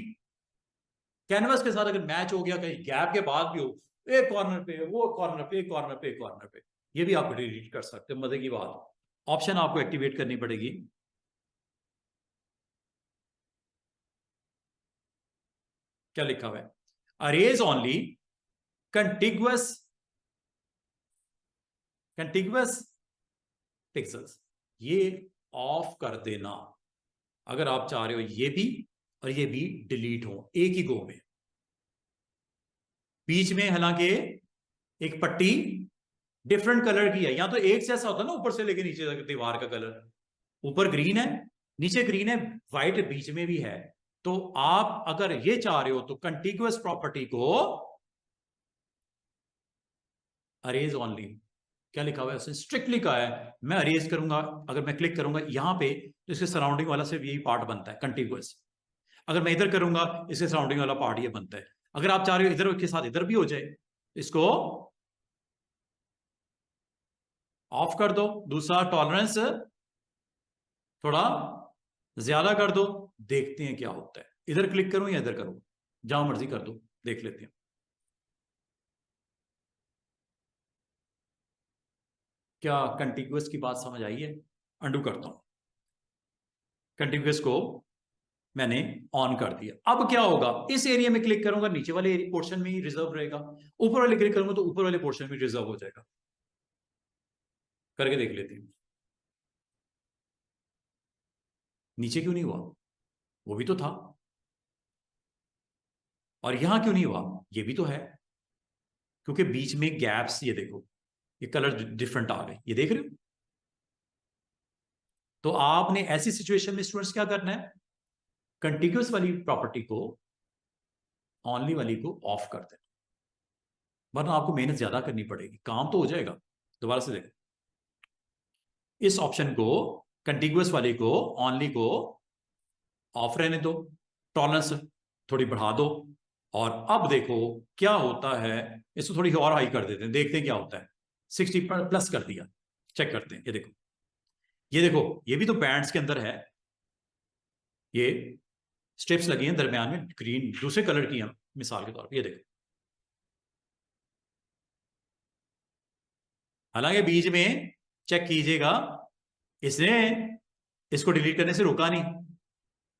कैनवस के साथ अगर मैच हो गया, कहीं गैप के बाद भी हो, एक कॉर्नर पे, वो कॉर्नर पे, एक कॉर्नर पे, एक कॉर्नर पे, ये भी आप डिलीट कर सकते हो। मजे की बात, ऑप्शन आपको एक्टिवेट करनी पड़ेगी। क्या लिखा हुआ है? Arrays only contiguous contiguous pixels, ये ऑफ कर देना अगर आप चाह रहे हो ये भी और ये भी डिलीट हो एक ही गो में। बीच में हालांकि एक पट्टी डिफरेंट कलर की है, या तो एक जैसा होता है ना ऊपर से लेके नीचे तक दीवार का कलर, ऊपर ग्रीन है, नीचे ग्रीन है, व्हाइट बीच में भी है। तो आप अगर ये चाह रहे हो तो कंटिगुअस प्रॉपर्टी को अरेज ओनली, क्या लिखा हुआ है उसने स्ट्रिक्टली कहा है, मैं अरेज करूंगा, अगर मैं क्लिक करूंगा यहां पे तो इसके सराउंडिंग वाला सिर्फ यही पार्ट बनता है कंटिगुअस। अगर मैं इधर करूंगा इसके सराउंडिंग वाला पार्ट ये बनता है। अगर आप चाह रहे हो इधर के साथ इधर भी हो जाए, इसको ऑफ कर दो। दूसरा टॉलरेंस थोड़ा ज्यादा कर दो, देखते हैं क्या होता है। इधर क्लिक करूं या इधर करूं, जहां मर्जी कर दो, देख लेते हैं। क्या कंटिग्यूअस की बात समझ आई है? अंडू करता हूं, कंटिग्यूअस को मैंने ऑन कर दिया। अब क्या होगा, इस एरिया में क्लिक करूंगा नीचे वाले पोर्शन में ही रिजर्व रहेगा, ऊपर वाले क्लिक करूंगा तो ऊपर वाले पोर्शन में रिजर्व हो जाएगा। करके देख लेते हैं। नीचे क्यों नहीं हुआ? वो भी तो था। और यहां क्यों नहीं हुआ? ये भी तो है, क्योंकि बीच में गैप्स, ये देखो ये कलर डिफरेंट आ गए, ये देख रहे हो। तो आपने ऐसी सिचुएशन में स्टूडेंट्स क्या करना है, कंटिन्यूअस वाली प्रॉपर्टी को, ऑनली वाली को ऑफ कर देना, वरना आपको मेहनत ज्यादा करनी पड़ेगी, काम तो हो जाएगा। दोबारा से देखो, इस ऑप्शन को, कंटिन्यूअस वाली को, ऑनली को ऑफ रहने दो, टॉलरेंस थोड़ी बढ़ा दो, और अब देखो क्या होता है। इसको थोड़ी और हाई कर देते हैं, देखते हैं क्या होता है। 60 प्लस कर दिया, चेक करते हैं। ये देखो, ये देखो, ये भी तो बैंड्स के अंदर है, ये स्ट्रिप्स लगी हैं दरमियान में, ग्रीन दूसरे कलर की हैं मिसाल के तौर पर, ये देखो। हालांकि बीच में चेक कीजिएगा, इसने इसको डिलीट करने से रोका नहीं।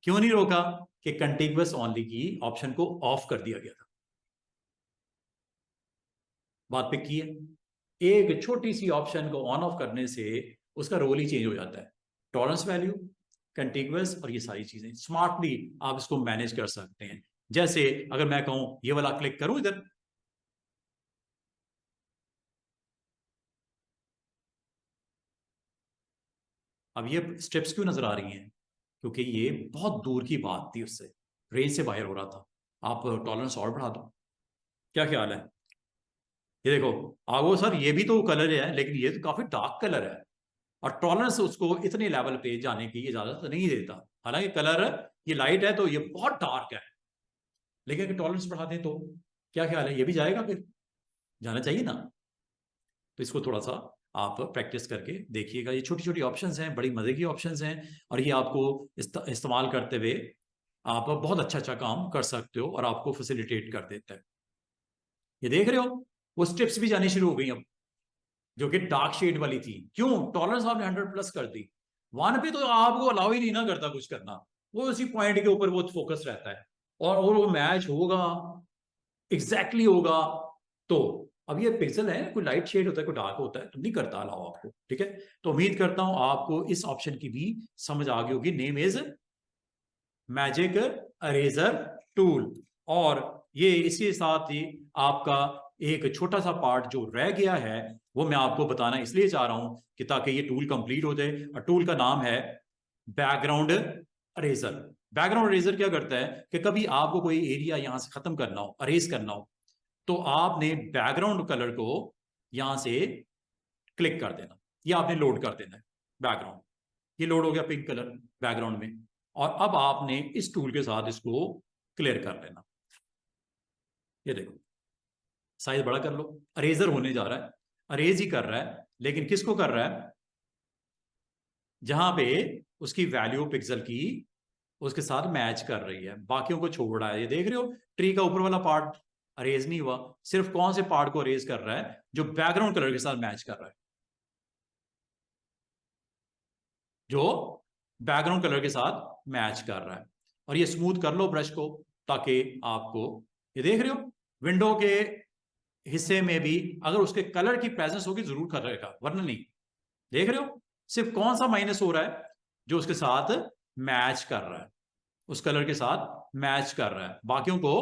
क्यों नहीं रोका? कि कंटिग्यूअस ओनली की ऑप्शन को ऑफ कर दिया गया था। बात पिक की है। एक छोटी सी ऑप्शन को ऑन ऑफ करने से उसका रोल ही चेंज हो जाता है। टॉलरेंस वैल्यू, कंटिग्यूअस, और ये सारी चीजें स्मार्टली आप इसको मैनेज कर सकते हैं। जैसे अगर मैं कहूं ये वाला क्लिक करूं इधर, अब ये स्टेप्स क्यों नजर आ रही हैं? क्योंकि ये बहुत दूर की बात थी, उससे रेंज से बाहर हो रहा था। आप टॉलरेंस और बढ़ा दो। क्या ख्याल है? ये देखो, आगो सर ये भी तो कलर है लेकिन ये तो काफी डार्क कलर है, और टॉलरेंस उसको इतने लेवल पे जाने की इजाजत नहीं देता। हालांकि कलर ये लाइट है तो ये बहुत डार्क है, लेकिन अगर टॉलरेंस बढ़ा दें तो क्या ख्याल है, ये भी जाएगा? फिर जाना चाहिए ना। तो इसको थोड़ा सा आप प्रैक्टिस करके देखिएगा। ये छोटी छोटी ऑप्शंस हैं, बड़ी मजे की ऑप्शंस हैं, और ये आपको इस्तेमाल करते हुए आप बहुत अच्छा अच्छा काम कर सकते हो, और आपको फैसिलिटेट कर देता है। ये देख रहे हो, वो स्ट्रिप्स भी जानी शुरू हो गई अब, जो कि डार्क शेड वाली थी। क्यों? टॉलरेंस आपने 100 प्लस कर दी। वन पे तो आपको अलाउ ही नहीं ना करता कुछ करना, वो उसी पॉइंट के ऊपर वो फोकस रहता है, और वो मैच होगा, एग्जैक्टली होगा, तो अब ये पिक्सल है, कोई लाइट शेड होता है, कोई डार्क होता है, तो नहीं करता अलाउ आपको, ठीक है। तो उम्मीद करता हूं आपको इस ऑप्शन की भी समझ आ गई होगी। Name is magic eraser tool. और ये इसी साथ ही आपका एक छोटा सा पार्ट जो रह गया है वो मैं आपको बताना इसलिए चाह रहा हूं कि ताकि ये टूल कंप्लीट हो जाए। और टूल का नाम है बैकग्राउंड अरेजर। बैकग्राउंड अरेजर क्या करता है कि कभी आपको कोई एरिया यहां से खत्म करना हो, अरेज करना हो, तो आपने बैकग्राउंड कलर को यहां से क्लिक कर देना, या आपने लोड कर देना है बैकग्राउंड। ये लोड हो गया पिंक कलर बैकग्राउंड में, और अब आपने इस टूल के साथ इसको क्लियर कर लेना। ये देखो साइज बड़ा कर लो, अरेजर होने जा रहा है, अरेज ही कर रहा है, लेकिन किसको कर रहा है? जहां पे उसकी वैल्यू पिक्सल की उसके साथ मैच कर रही है, बाकियों को छोड़ रहा है। ये देख रहे हो ट्री का ऊपर वाला पार्ट अरेज नहीं हुआ, सिर्फ कौन से पार्ट को अरेज कर रहा है? जो बैकग्राउंड कलर के साथ मैच कर रहा है, जो बैकग्राउंड कलर के साथ मैच कर रहा है। और ये स्मूथ कर लो ब्रश को, ताकि आपको, ये देख रहे हो विंडो के हिस्से में भी अगर उसके कलर की प्रेजेंस होगी जरूर करेगा, वरना नहीं। देख रहे हो सिर्फ कौन सा माइनस हो रहा है? जो उसके साथ मैच कर रहा है, उस कलर के साथ मैच कर रहा है, बाकियों को।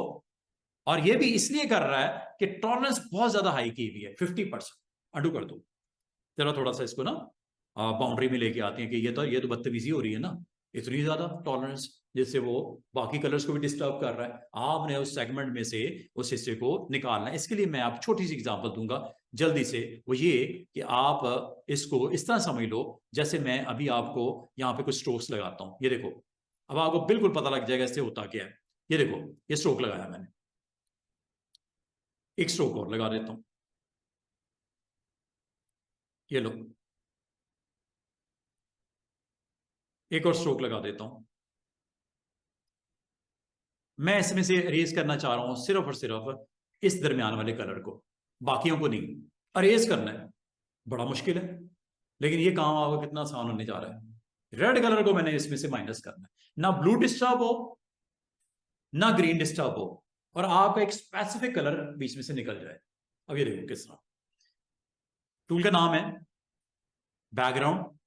और ये भी इसलिए कर रहा है कि टॉलरेंस बहुत ज्यादा हाई की हुई है, 50%। अंडू कर दो जरा, थोड़ा सा इसको ना बाउंड्री में लेके आते हैं कि ये तो बदतमीजी हो रही है ना, इतनी ज्यादा टॉलरेंस, जिससे वो बाकी कलर्स को भी डिस्टर्ब कर रहा है। आपने उस सेगमेंट में से उस हिस्से को निकालना है। इसके लिए मैं आप छोटी सी एग्जांपल दूंगा जल्दी से, वो ये कि आप इसको इस तरह समझ लो जैसे मैं अभी आपको यहाँ पे कुछ स्ट्रोक्स लगाता हूँ। ये देखो, अब आपको बिल्कुल पता लग जाएगा इससे होता क्या है। ये देखो, ये स्ट्रोक लगाया मैंने, एक स्ट्रोक और लगा देता हूं, ये लो, एक और स्ट्रोक लगा देता हूं। मैं इसमें से अरेज करना चाह रहा हूं सिर्फ और सिर्फ इस दरमियान वाले कलर को, बाकियों को नहीं। अरेज करना है, बड़ा मुश्किल है, लेकिन ये काम आपको कितना आसान होने जा रहा है। रेड कलर को मैंने इसमें से माइनस करना है, ना ब्लू डिस्टर्ब हो ना ग्रीन डिस्टर्ब हो, और आपका एक स्पेसिफिक कलर बीच में से निकल जाए। अब ये देखो किस तरह। टूल का नाम है बैकग्राउंड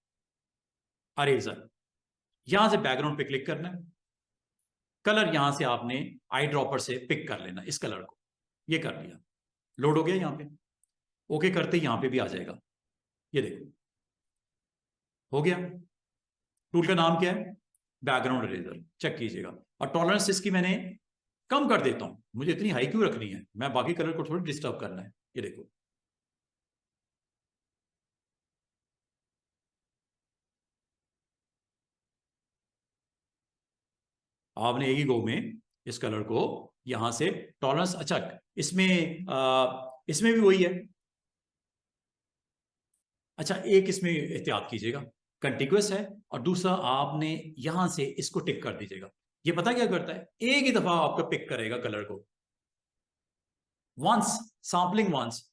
अरेजर। यहां से बैकग्राउंड पे क्लिक करना है, कलर यहां से आपने आई ड्रॉपर से पिक कर लेना इस कलर को। ये कर लिया, लोड हो गया यहाँ पे, ओके करते यहां पे भी आ जाएगा। ये देखो हो गया। टूल का नाम क्या है? Background eraser. चेक कीजिएगा। और टॉलरेंस इसकी मैंने कम कर देता हूं, मुझे इतनी हाई क्यों रखनी है, मैं बाकी कलर को थोड़ी डिस्टर्ब करना है। ये देखो आपने एक ही गो में इस कलर को यहां से टॉलरेंस, अच्छा इसमें भी वही है। अच्छा एक इसमें एहतियात कीजिएगा, कंटिग्यूअस है, और दूसरा आपने यहां से इसको टिक कर दीजिएगा। ये पता क्या करता है? एक ही दफा आपका पिक करेगा कलर को, वंस, सैंपलिंग वंस।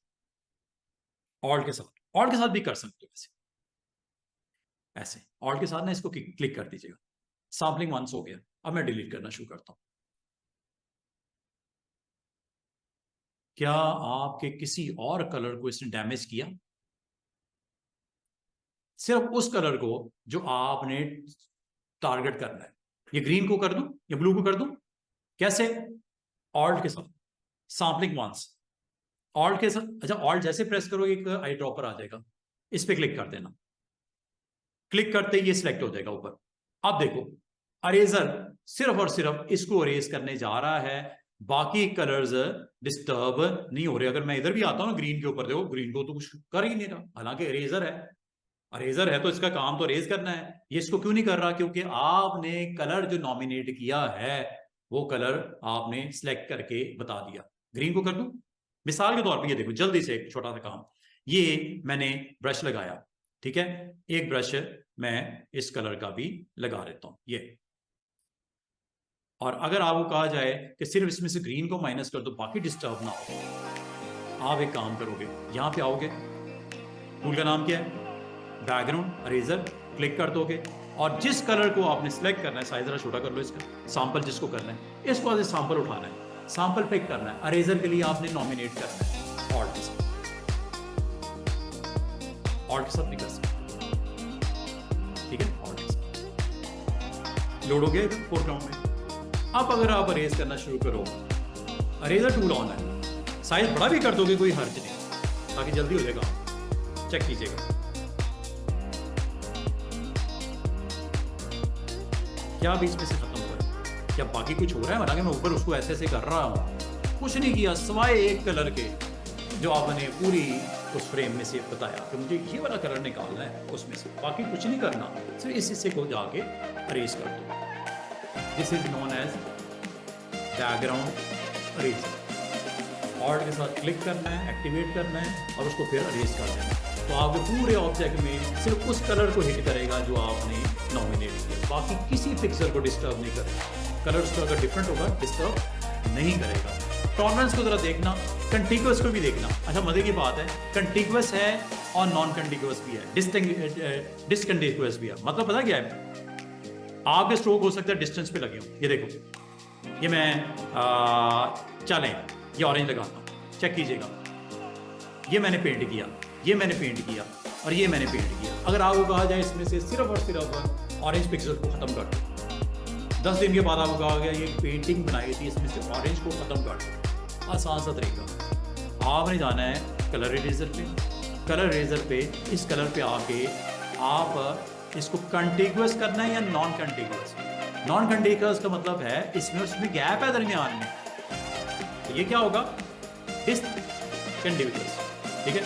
ऑल्ट के साथ भी कर सकते हो ऐसे, ऐसे ऑल्ट के साथ ना इसको क्लिक कर दीजिएगा। सैंपलिंग वंस हो गया। अब मैं डिलीट करना शुरू करता हूं। क्या आपके किसी और कलर को इसने डैमेज किया? सिर्फ उस कलर को जो आपने टारगेट करना है। ये ग्रीन को कर दूं या ब्लू को कर दूं? कैसे? ऑल्ट के साथ, सैंपलिंग वंस, ऑल्ट के साथ। अच्छा ऑल्ट जैसे प्रेस करो एक आई ड्रॉपर आ जाएगा, इस पे क्लिक कर देना। क्लिक करते ही ये सिलेक्ट हो जाएगा ऊपर। अब देखो अरेजर सिर्फ और सिर्फ इसको अरेज करने जा रहा है, बाकी कलर्स डिस्टर्ब नहीं हो रहे। अगर मैं इधर भी आता हूं ना ग्रीन के ऊपर, देखो ग्रीन को तो कुछ कर ही नहीं रहा, हालांकि अरेजर है। अरेजर है तो इसका काम तो अरेज करना है। ये इसको क्यों नहीं कर रहा? क्योंकि आपने कलर जो नॉमिनेट किया है वो कलर आपने सिलेक्ट करके बता दिया। ग्रीन को कर दूं मिसाल के तौर पे। ये देखो जल्दी से एक छोटा सा काम, ये मैंने ब्रश लगाया, ठीक है, एक ब्रश मैं इस कलर का भी लगा देता हूं ये। और अगर आपको कहा जाए कि सिर्फ इसमें से ग्रीन को माइनस कर दो बाकी डिस्टर्ब ना हो, आप एक काम करोगे, यहां पे आओगे, टूल का नाम क्या है? बैकग्राउंड अरेजर, क्लिक कर दोगे, और जिस कलर को आपने सिलेक्ट करना है, साइज जरा छोटा कर लो इसका, सैंपल जिसको करना है, इसको आज सैंपल उठाना है, सैंपल पिक करना है, अरेजर के लिए आपने नॉमिनेट करना है। ऑल्ट के साथ, ऑल्ट के साथ नहीं कर सकते, ठीक है, ऑल्ट के साथ लोड हो गया इधर फोरग्राउंड में। अब अगर आप अरेज करना शुरू करो, अरेजर टूल ऑन है, साइज बड़ा भी कर दोगे कोई हर्ज नहीं, ताकि जल्दी हो जाएगा। चेक कीजिएगा क्या बीच में से खत्म हो रहा है, क्या बाकी कुछ हो रहा है, हालांकि मैं ऊपर उसको ऐसे ऐसे कर रहा हूँ, कुछ नहीं किया सिवाय एक कलर के जो आपने पूरी उस फ्रेम में से बताया कि मुझे ये वाला कलर निकालना है उसमें से, बाकी कुछ नहीं करना, सिर्फ इस हिस्से को जाके अरेज कर दो। This is known as background eraser. Alt के साथ क्लिक करना है, एक्टिवेट करना है और उसको फिर अरेज कर देना है, तो आपके पूरे ऑब्जेक्ट में सिर्फ उस कलर को हिट करेगा जो आपने नॉमिनेट किया, बाकी किसी पिक्सल को डिस्टर्ब नहीं करेगा। कलर उसका अगर डिफरेंट होगा डिस्टर्ब नहीं करेगा। टॉलरेंस को जरा देखना, कंटिग्यूअस को भी देखना। अच्छा मजे की बात है, कंटिग्यूअस है और नॉन कंटिग्यूअस भी है, डिसकंटिग्यूअस भी है। मतलब पता क्या है, आपके स्ट्रोक हो सकता है डिस्टेंस पे लगे हो, ये देखो, ये मैं चलें ये ऑरेंज लगाता हूँ, चेक कीजिएगा, ये मैंने पेंट किया, ये मैंने पेंट किया और ये मैंने पेंट किया। अगर आपको कहा जाए इसमें से सिर्फ और सिर्फ ऑरेंज पिक्सल को खत्म कर दो, 10 दिन के बाद आपको कहा गया ये पेंटिंग बनाई थी, इसमें से ऑरेंज को खत्म कर दो, आसान सा तरीका। आपने जाना है कलर इरेजर पे, कलर इरेजर पे इस कलर पे आके आप इसको कंटिग्यूअस करना है या नॉन कंटिग्यूअस। नॉन कंटिग्यूअस का मतलब है इसमें उसमें गैप है दरमियान में, तो ये क्या होगा, डिसकंटिग्यूअस, ठीक है।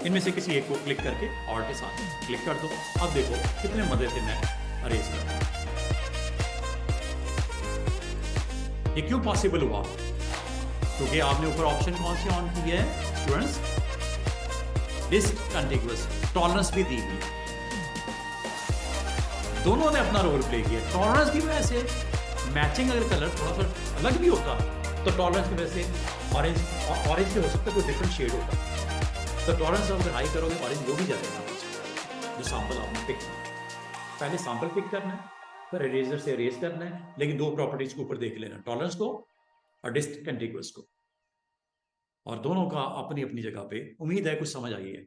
इनमें से किसी एक को क्लिक करके ऑल्ट के साथ क्लिक कर दो। अब देखो कितने मजे से मैं अरेज कर रहा हूं। ये क्यों पॉसिबल हुआ, क्योंकि आपने ऊपर ऑप्शन कौन सी ऑन की है स्टूडेंट्स, डिसकंटिग्यूअस, टॉलरेंस भी दी हुई है, दोनों ने अपना रोल प्ले किया। टॉलरेंस की वजह से मैचिंग अगर कलर थोड़ा सा अलग भी होता तो टॉलरेंस की वजह से ऑरेंज के हो सकता है कोई डिफरेंट शेड होता, तो टॉलरेंस अगर हाई करोगे ऑरेंज वो भी जाएगा। जो सैंपल आपने पिक करना, पहले सैंपल पिक करना है, फिर इरेजर से इरेज करना है, लेकिन दो प्रॉपर्टीज के ऊपर देख लेना, टॉलरेंस को और डिसकंटिग्यूअस को, और दोनों का अपनी अपनी जगह पे। उम्मीद है कुछ समझ आई है।